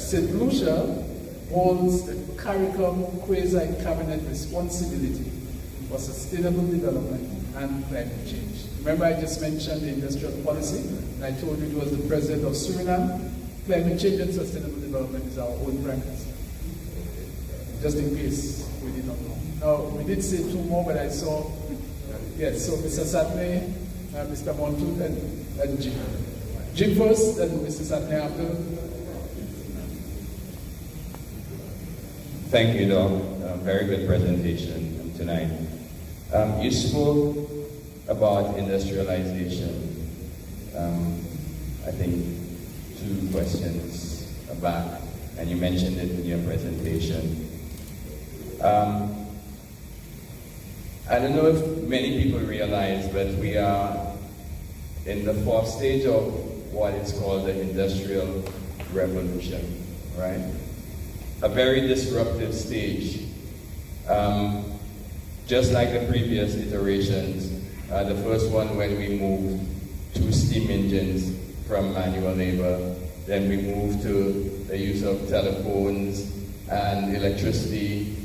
St. Lucia holds the CARICOM quasi-cabinet responsibility for sustainable development and climate change. Remember I just mentioned the industrial policy, and I told you it was the president of Suriname. Climate change and sustainable development is our own prime minister. Just in case we did not know. Now, we did say two more, but I saw, yes, so Mr. Satney, Mr. Montu, and Jim. Jim first, then Mr. Satney after. Thank you, Doc. Very good presentation tonight. You spoke about industrialization. I think 2 questions back, and you mentioned it in your presentation. I don't know if many people realize, but we are in the 4th stage of what is called the Industrial Revolution, right? A very disruptive stage. Just like the previous iterations, the first one when we moved to steam engines from manual labor, then we moved to the use of telephones and electricity,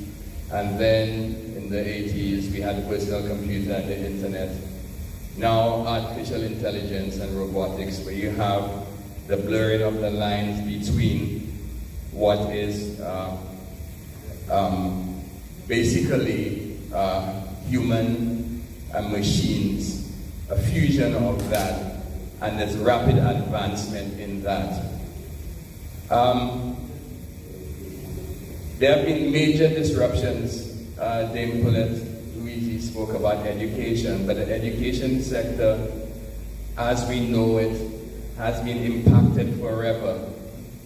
and then in the 80s we had the personal computer and the internet. Now artificial intelligence and robotics, where you have the blurring of the lines between what is basically human and machines, a fusion of that, and there's rapid advancement in that. There have been major disruptions. Dame Luigi spoke about education, but the education sector, as we know it, has been impacted forever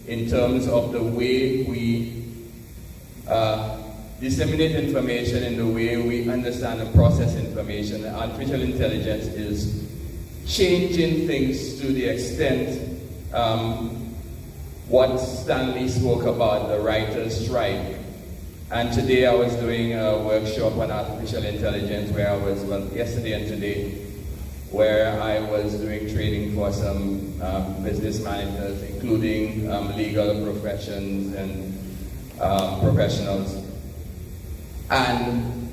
in terms of the way we disseminate information and the way we understand and process information. Artificial intelligence is changing things to the extent what Stanley spoke about, the writer's strike. And today I was doing a workshop on artificial intelligence where I was, well, yesterday and today, where I was doing training for some business managers, including legal professions and professionals. And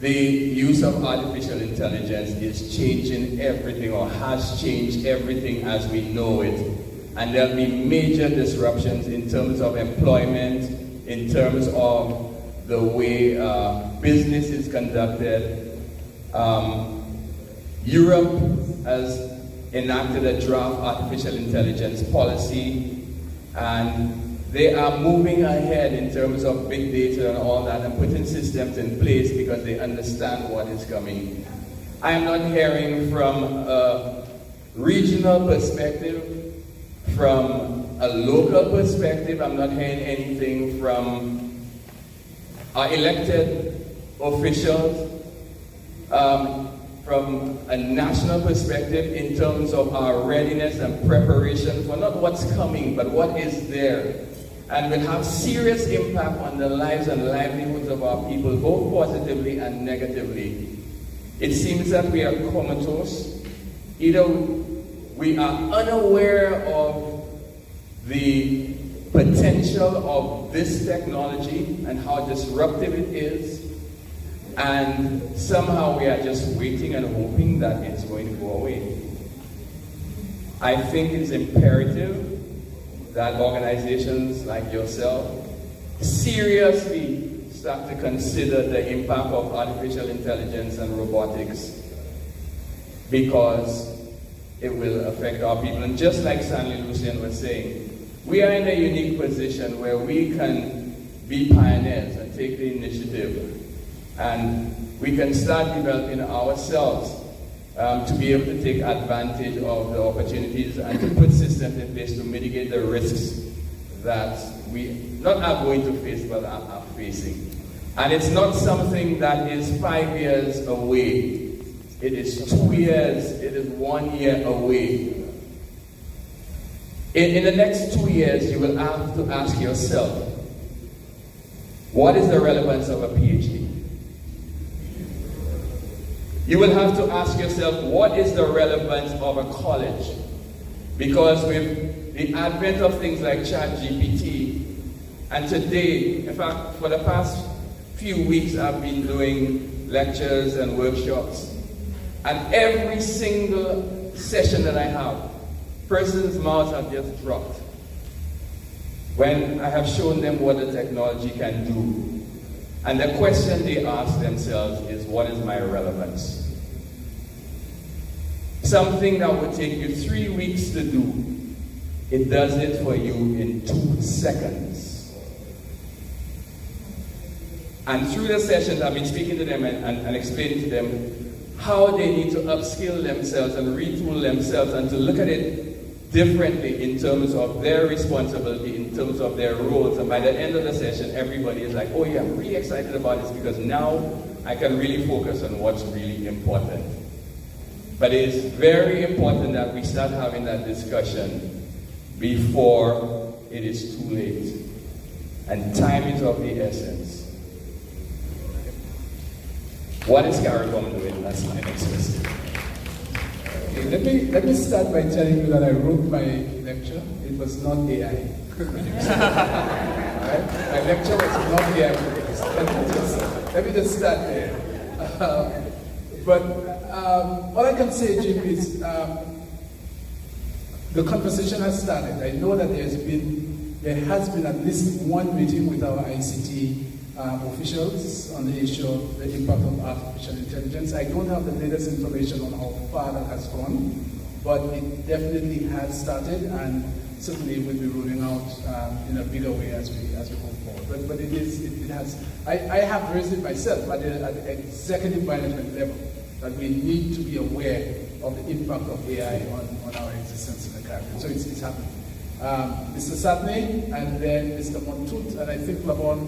the use of artificial intelligence is changing everything, or has changed everything as we know it. And there'll be major disruptions in terms of employment, in terms of the way business is conducted. Europe has enacted a draft artificial intelligence policy, and they are moving ahead in terms of big data and all that, and putting systems in place because they understand what is coming. I am not hearing from a regional perspective, from a local perspective. I'm not hearing anything from our elected officials, from a national perspective in terms of our readiness and preparation for not what's coming, but what is there. And will have serious impact on the lives and livelihoods of our people, both positively and negatively. It seems that we are comatose. Either we are unaware of the potential of this technology and how disruptive it is, and somehow we are just waiting and hoping that it's going to go away. I think it's imperative that organizations like yourself seriously start to consider the impact of artificial intelligence and robotics, because it will affect our people. And just like Stanley Lucian was saying, we are in a unique position where we can be pioneers and take the initiative, and we can start developing ourselves to be able to take advantage of the opportunities and to put systems in place to mitigate the risks that we not are going to face, but are facing. And it's not something that is 5 years away. It is 2 years, it is 1 year away. In the next 2 years, you will have to ask yourself, what is the relevance of a PhD? You will have to ask yourself, what is the relevance of a college? Because with the advent of things like ChatGPT, And today, in fact, for the past few weeks, I've been doing lectures and workshops. And every single session that I have, persons' mouths have just dropped when I have shown them what the technology can do. And the question they ask themselves is, what is my relevance? Something that would take you 3 weeks to do, it does it for you in 2 seconds. And through the sessions, I've been speaking to them and explaining to them how they need to upskill themselves and retool themselves and to look at it differently in terms of their responsibility, in terms of their roles. And by the end of the session, everybody is like, oh yeah, I'm really excited about this because now I can really focus on what's really important. But it is very important that we start having that discussion before it is too late. And time is of the essence. What is CARICOM doing? That's my next question. Okay, let me start by telling you that I wrote my lecture. It was not AI. Right? My lecture was not AI. Let me just start there. But all I can say, Jim, is the conversation has started. I know that there has been at least one meeting with our ICT officials on the issue of the impact of artificial intelligence. I don't have the latest information on how far that has gone, but it definitely has started, and certainly will be rolling out in a bigger way as we go forward. But it has. I have raised it myself at the executive management level that we need to be aware of the impact of AI on our existence in the Caribbean. So it's happening. Mr. Satney and then Mr. Montut, and I think Lavon,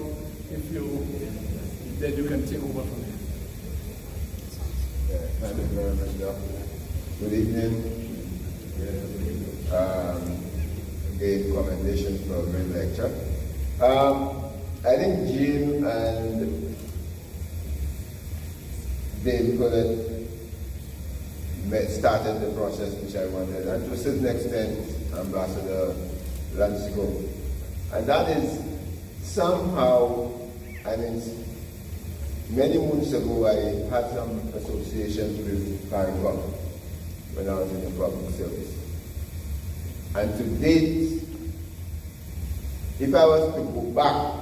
then you can take over from here. Thank you very much, Doc. Good evening. Again, commendation for a great lecture. I think Jim and Dave Collett started the process which I wanted, and to a certain extent, Ambassador Lansco. And that is somehow, I mean, many months ago I had some associations with CARICOM when I was in the public service. And to date, if I was to go back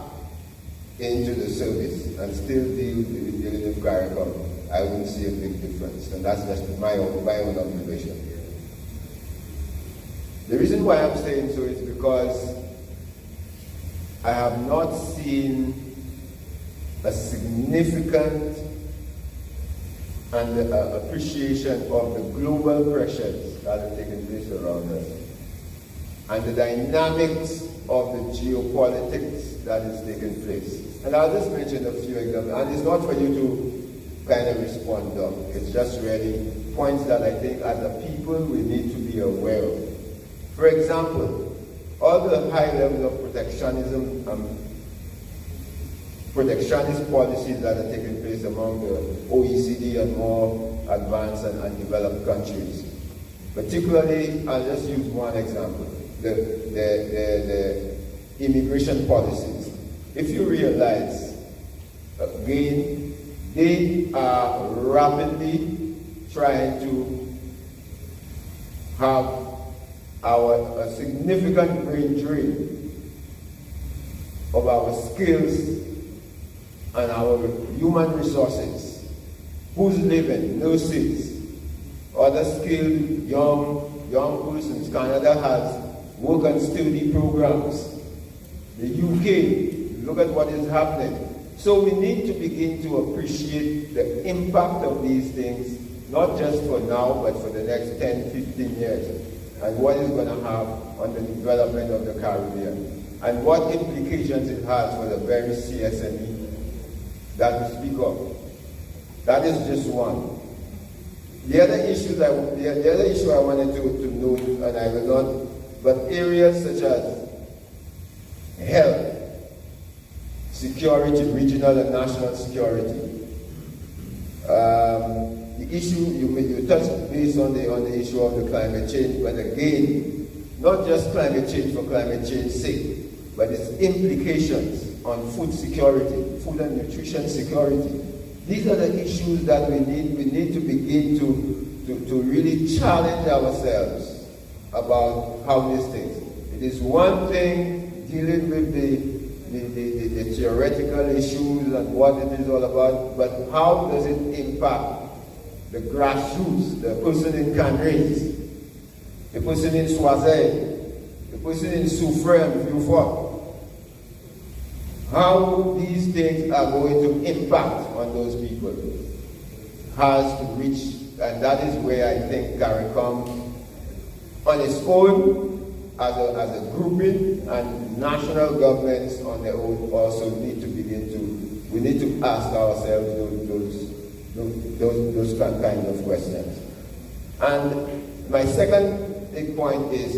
into the service and still dealing with CARICOM, I wouldn't see a big difference. And that's just my own observation. The reason why I'm saying so is because I have not seen a significant and appreciation of the global pressures that are taking place around us and the dynamics of the geopolitics that is taking place. And I'll just mention a few examples, and it's not for you to kind of respond on. It's just really points that I think as a people we need to be aware of. For example, all the high levels of protectionism, protectionist policies that are taking place among the OECD and more advanced and developed countries. Particularly, I'll just use one example, the immigration policies. If you realize, again, they are rapidly trying to have a significant brain drain of our skills and our human resources. Who's living? Nurses, other skilled young persons. Canada has work and study programs. The UK, look at what is happening. So we need to begin to appreciate the impact of these things, not just for now, but for the next 10, 15 years, and what it's going to have on the development of the Caribbean, and what implications it has for the very CSME that we speak of. That is just one. The other issue I wanted to note, and I will not, but areas such as health, security, regional and national security. The issue you touched base on the issue of the climate change, but again, not just climate change for climate change's sake, but its implications on food security, food and nutrition security. These are the issues that we need to begin to really challenge ourselves about how these things. It is one thing dealing with the theoretical issues and what it is all about, but how does it impact the grassroots, the person in Canris, the person in Soisel, the person in Soufrière and Vieux-Fort? How these things are going to impact on those people has to reach, and that is where I think CARICOM on its own, as a grouping, and national governments on their own also need to begin to, we need to ask ourselves those kind of questions. And my second big point is,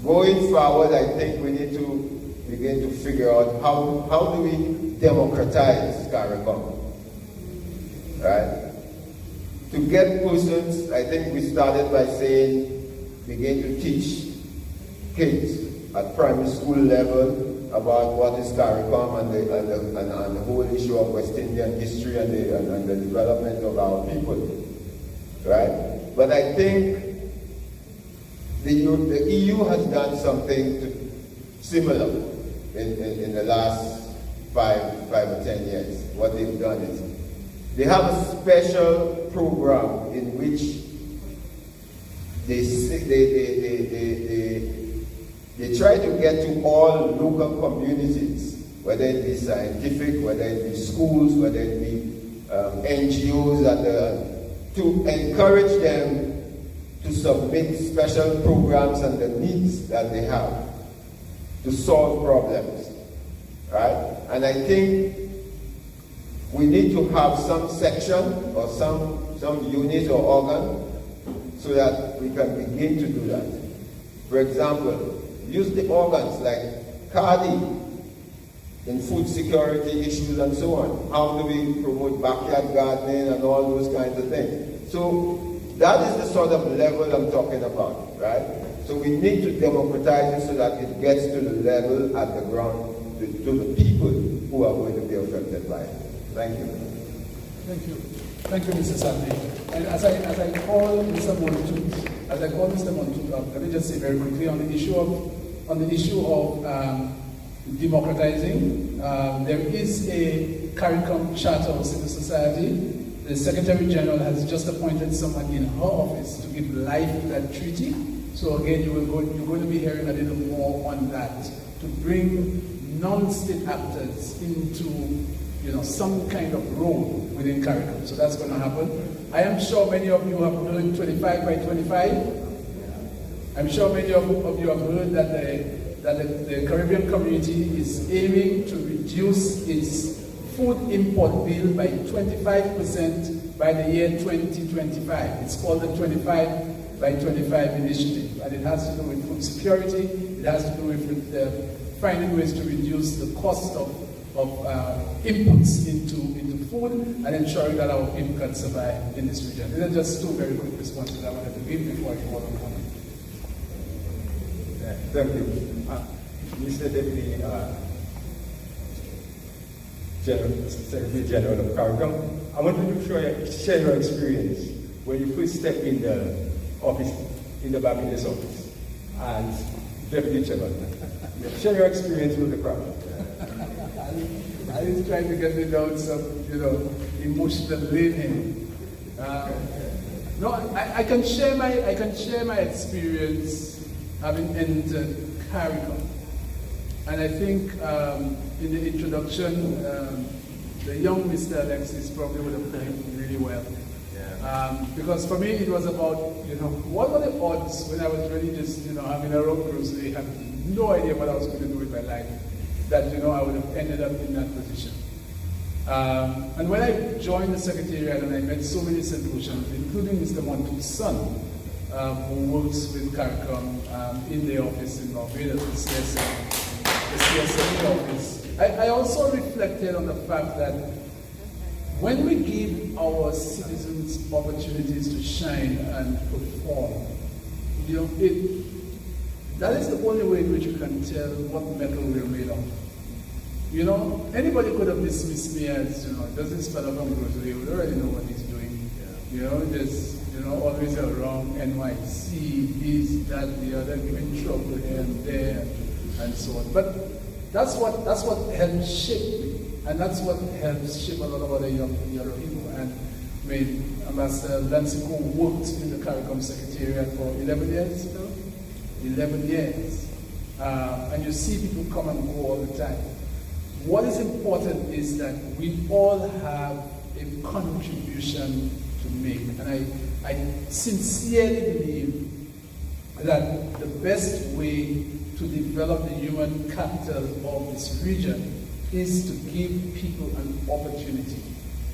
going forward, I think we need to begin to figure out how do we democratize CARICOM, right? To get persons, I think we started by saying, begin to teach kids at primary school level about what is CARICOM and the whole issue of West Indian history and the development of our people, right? But I think the EU has done something similar in the last 5 or 10 years. What they've done is they have a special program in which they try to get to all local communities, whether it be scientific, whether it be schools, whether it be NGOs, to encourage them to submit special programs and the needs that they have to solve problems, right? And I think we need to have some section or some unit or organ so that we can begin to do that. For example, use the organs like CARDI in food security issues and so on. How do we promote backyard gardening and all those kinds of things? So that is the sort of level I'm talking about, right? So we need to democratize it so that it gets to the level at the ground, to the people who are going to be affected by it. Thank you. Thank you. Thank you, Mr. Sandy. And as I call Mr. Montut up, let me just say very quickly on the issue of democratizing. There is a CARICOM charter of civil society. The Secretary General has just appointed someone in her office to give life to that treaty. So again, you're going to be hearing a little more on that, to bring non-state actors into some kind of role within CARICOM. So that's going to happen. I am sure many of you have heard 25 by 25. I'm sure many of you have heard that the Caribbean community is aiming to reduce its food import bill by 25% by the year 2025. It's called the 25 by 25 initiative, and it has to do with food security. It has to do with finding ways to reduce the cost of inputs into food and ensuring that our people can survive in this region. These are just two very quick responses I wanted to give before I call on comment. Thank you. Mr. Deputy Secretary General of CARICOM, I want to share your experience when you first stepped in the office, in the Barbados office, and Deputy Chairman. Share your experience with the crowd. I was trying to get rid of some, emotional leaning. No, I can share my experience having entered CARICOM. And I think in the introduction, the young Mr. Alexis probably would have done it really well. Because for me, it was about, what were the odds when I was really just, having a road grocery, had no idea what I was going to do with my life, that, I would have ended up in that position. And when I joined the Secretariat and I met so many solutions, including Mr. Montut's son, who works with CARICOM in the office in Barbados, the CSME office, I also reflected on the fact that when we give our citizens opportunities to shine and perform, That is the only way in which we can tell what metal we're made of. You know, anybody could have dismissed me as, does this fellow from grocery? We already know what he's doing. You know, just, always around NYC, this, that, the other, giving trouble here and there, and so on. But that's what helped shape me, and that's what helps shape a lot of other young people. And I mean, Ambassador Lansico worked in the CARICOM Secretariat for 11 years now. 11 years. And you see people come and go all the time. What is important is that we all have a contribution to make. And I sincerely believe that the best way to develop the human capital of this region is to give people an opportunity.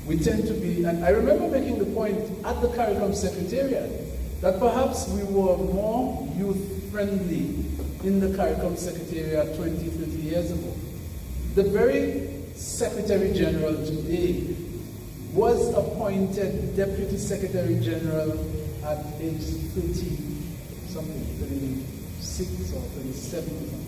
We tend to be, and I remember making the point at the CARICOM Secretariat that perhaps we were more youth-friendly in the CARICOM Secretariat 20, 30 years ago. The very Secretary General today was appointed Deputy Secretary General at age 30 something, 36 or 37 or something.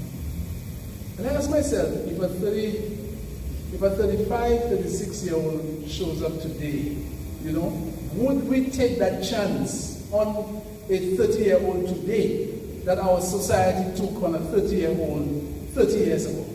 And I ask myself, if a 35, 36-year-old shows up today, would we take that chance on a 30-year-old today that our society took on a 30-year-old 30 years ago?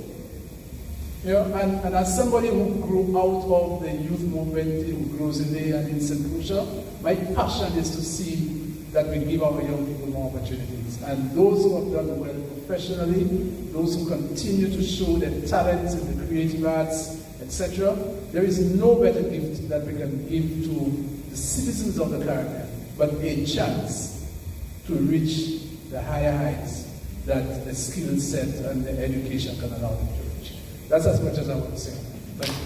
And as somebody who grew out of the youth movement in Grosile and in St. Lucia, my passion is to see that we give our young people more opportunities. And those who have done well professionally, those who continue to show their talents in the creative arts, etc., there is no better gift that we can give to the citizens of the Caribbean but a chance to reach the higher heights that the skill set and the education can allow them to reach. That's as much as I want to say. Thank you.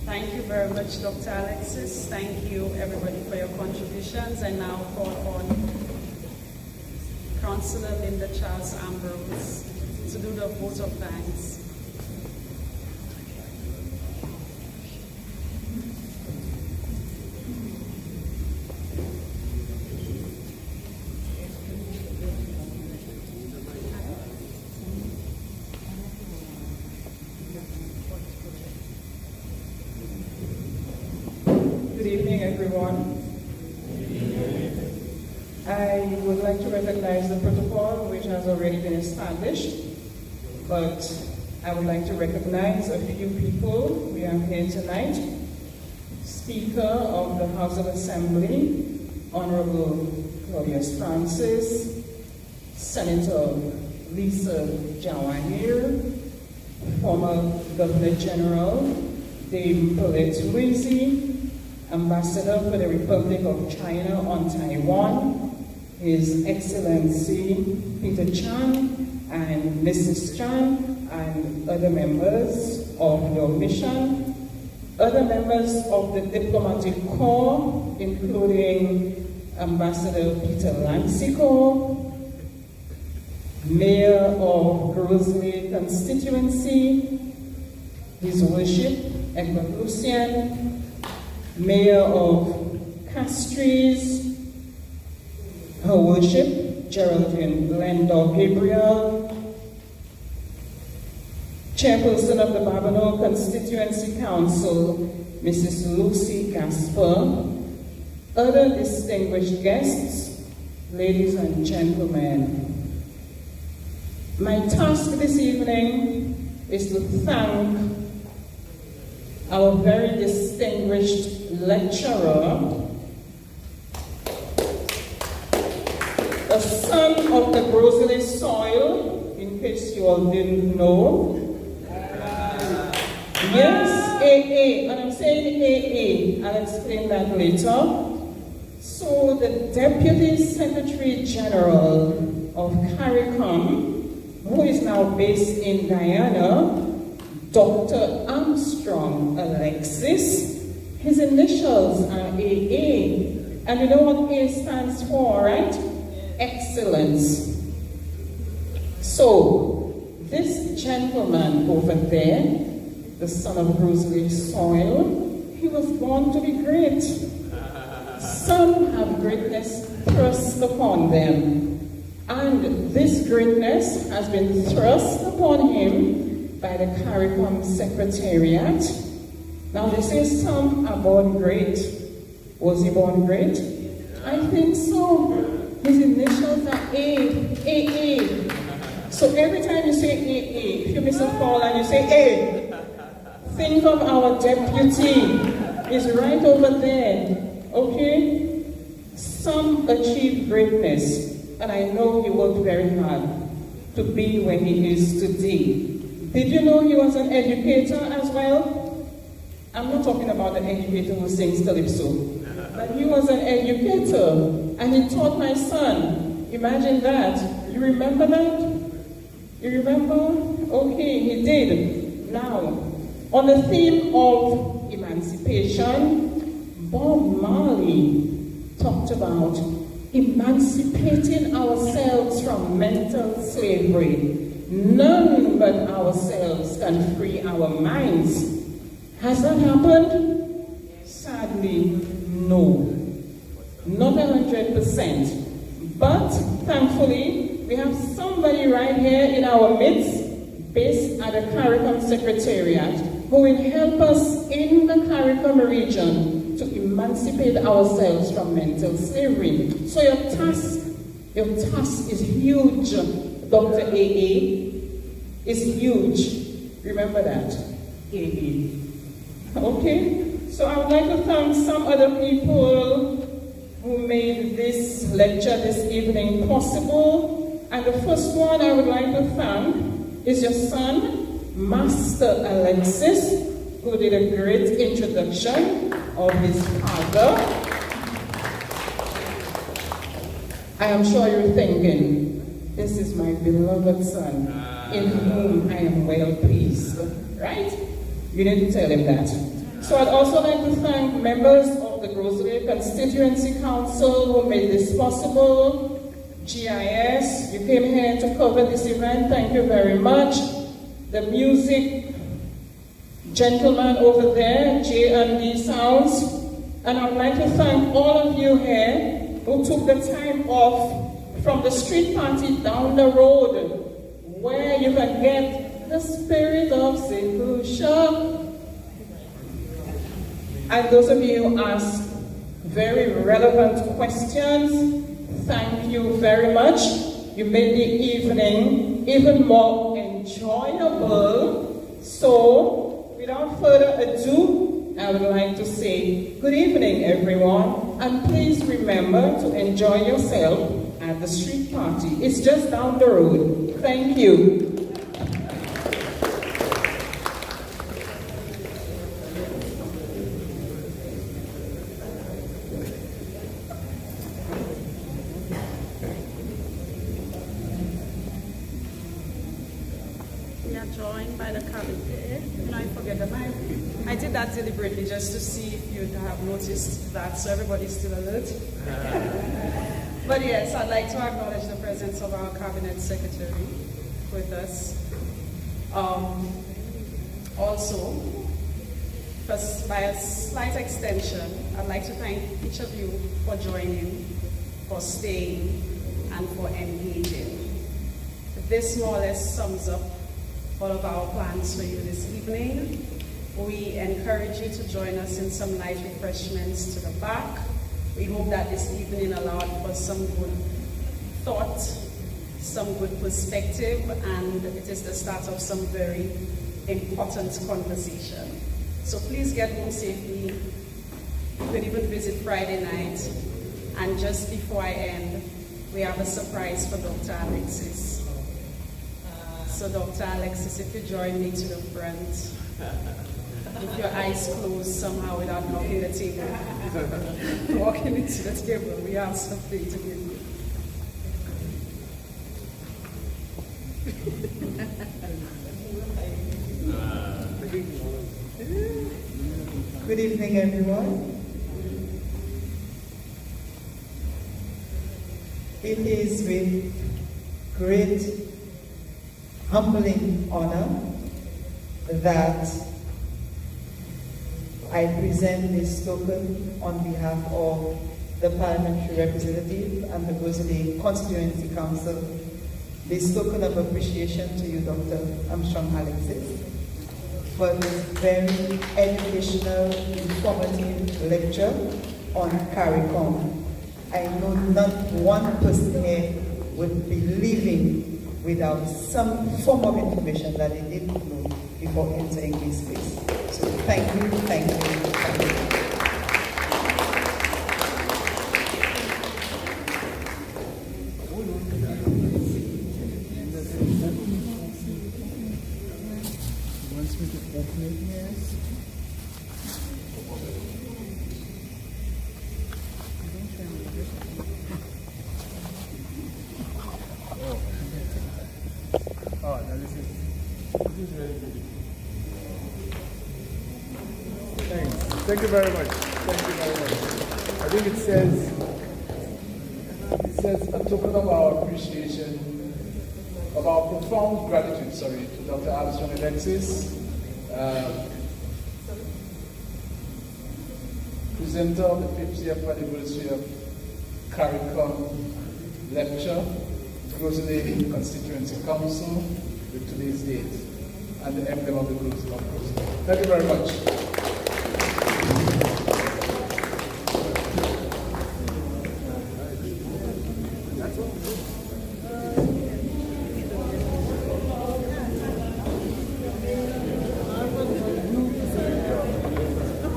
Thank you very much, Dr. Alexis. Thank you, everybody, for your contributions. I now call on Councillor Linda Charles Ambrose to do the vote of thanks. Good evening, everyone. I would like to recognize the protocol which has already been established, but I would like to recognize a few people. We are here tonight. Speaker of the House of Assembly, Honorable Claudius Francis, Senator Lisa Jawahir, former Governor General Dame Paulette Louisi, Ambassador for the Republic of China on Taiwan, His Excellency Peter Chan and Mrs. Chan, and other members of your mission, other members of the diplomatic corps, including Ambassador Peter Lansico, Mayor of Grosile constituency, His Worship Edward Lucia, Mayor of Castries, Her Worship Geraldine Glendor Gabriel, Chairperson of the Babonneau Constituency Council, Mrs. Lucy Gasper, other distinguished guests, ladies and gentlemen. My task this evening is to thank our very distinguished lecturer, a son of the Grosile soil, in case you all didn't know. Yes, AA, and I'm saying AA, I'll explain that later. So the Deputy Secretary General of CARICOM, who is now based in Guyana, Dr. Armstrong Alexis, his initials are AA. And you know what A stands for, right? Excellence. So, this gentleman over there, the son of Grosile soil, he was born to be great. Some have greatness thrust upon them, and this greatness has been thrust upon him by the CARICOM Secretariat. Now they say some are born great. Was he born great? I think so. His initials are AA. So every time you say AA, if you miss a call and you say A, think of our deputy. He's right over there. Okay? Some achieve greatness, and I know he worked very hard to be where he is today. Did you know he was an educator as well? I'm not talking about the educator who sings calypso, but he was an educator, and he taught my son. Imagine that. You remember that? You remember? Okay, he did. Now, on the theme of emancipation, Bob Marley talked about emancipating ourselves from mental slavery. None but ourselves can free our minds. Has that happened? Sadly, no. Not 100%. But thankfully, we have somebody right here in our midst, based at the CARICOM Secretariat, who will help us in the CARICOM region to emancipate ourselves from mental slavery. So your task is huge, Dr. AA, is huge. Remember that, AA. Okay? So I would like to thank some other people who made this lecture this evening possible. And the first one I would like to thank is your son, Master Alexis, who did a great introduction of his father. I am sure you're thinking, this is my beloved son, in whom I am well pleased, right? You need to tell him that. So I'd also like to thank members of the Grocery Constituency Council who made this possible. GIS, you came here to cover this event, thank you very much. The music gentleman over there, J&D Sounds. And I'd like to thank all of you here who took the time off from the street party down the road, where you can get the spirit of St. Lucia. And those of you who asked very relevant questions, thank you very much. You made the evening even more enjoyable. So, without further ado, I would like to say good evening, everyone. And please remember to enjoy yourself at the street party. It's just down the road. Thank you. I did that deliberately just to see if you'd have noticed that, so everybody's still alert. But yes, I'd like to acknowledge the presence of our Cabinet Secretary with us. Also, by a slight extension, I'd like to thank each of you for joining, for staying, and for engaging. This more or less sums up all of our plans for you this evening. We encourage you to join us in some light refreshments to the back. We hope that this evening allowed for some good thought, some good perspective, and it is the start of some very important conversation. So please get home safely. You could even visit Friday night. And just before I end, we have a surprise for Dr. Alexis. So Dr. Alexis, if you join me to the front, with your eyes closed somehow without knocking the table, walking into the table, we have something to give you. Good evening, everyone. It is with great humbling honor that I present this token on behalf of the parliamentary representative and the Rosalie Constituency Council. This token of appreciation to you, Dr. Armstrong Alexis, for this very educational, informative lecture on CARICOM. I know not one person here would be living without some form of information that they didn't know before entering this space. So thank you, thank you, thank you. Thank you very much. Thank you very much. I think it says a token of our appreciation, of our profound gratitude, to Dr. Armstrong Alexis, presenter of the 50th anniversary of CARICOM lecture, Rosalie Constituency Council, with today's date, and the emblem of the Group of Rosalie. Thank you very much.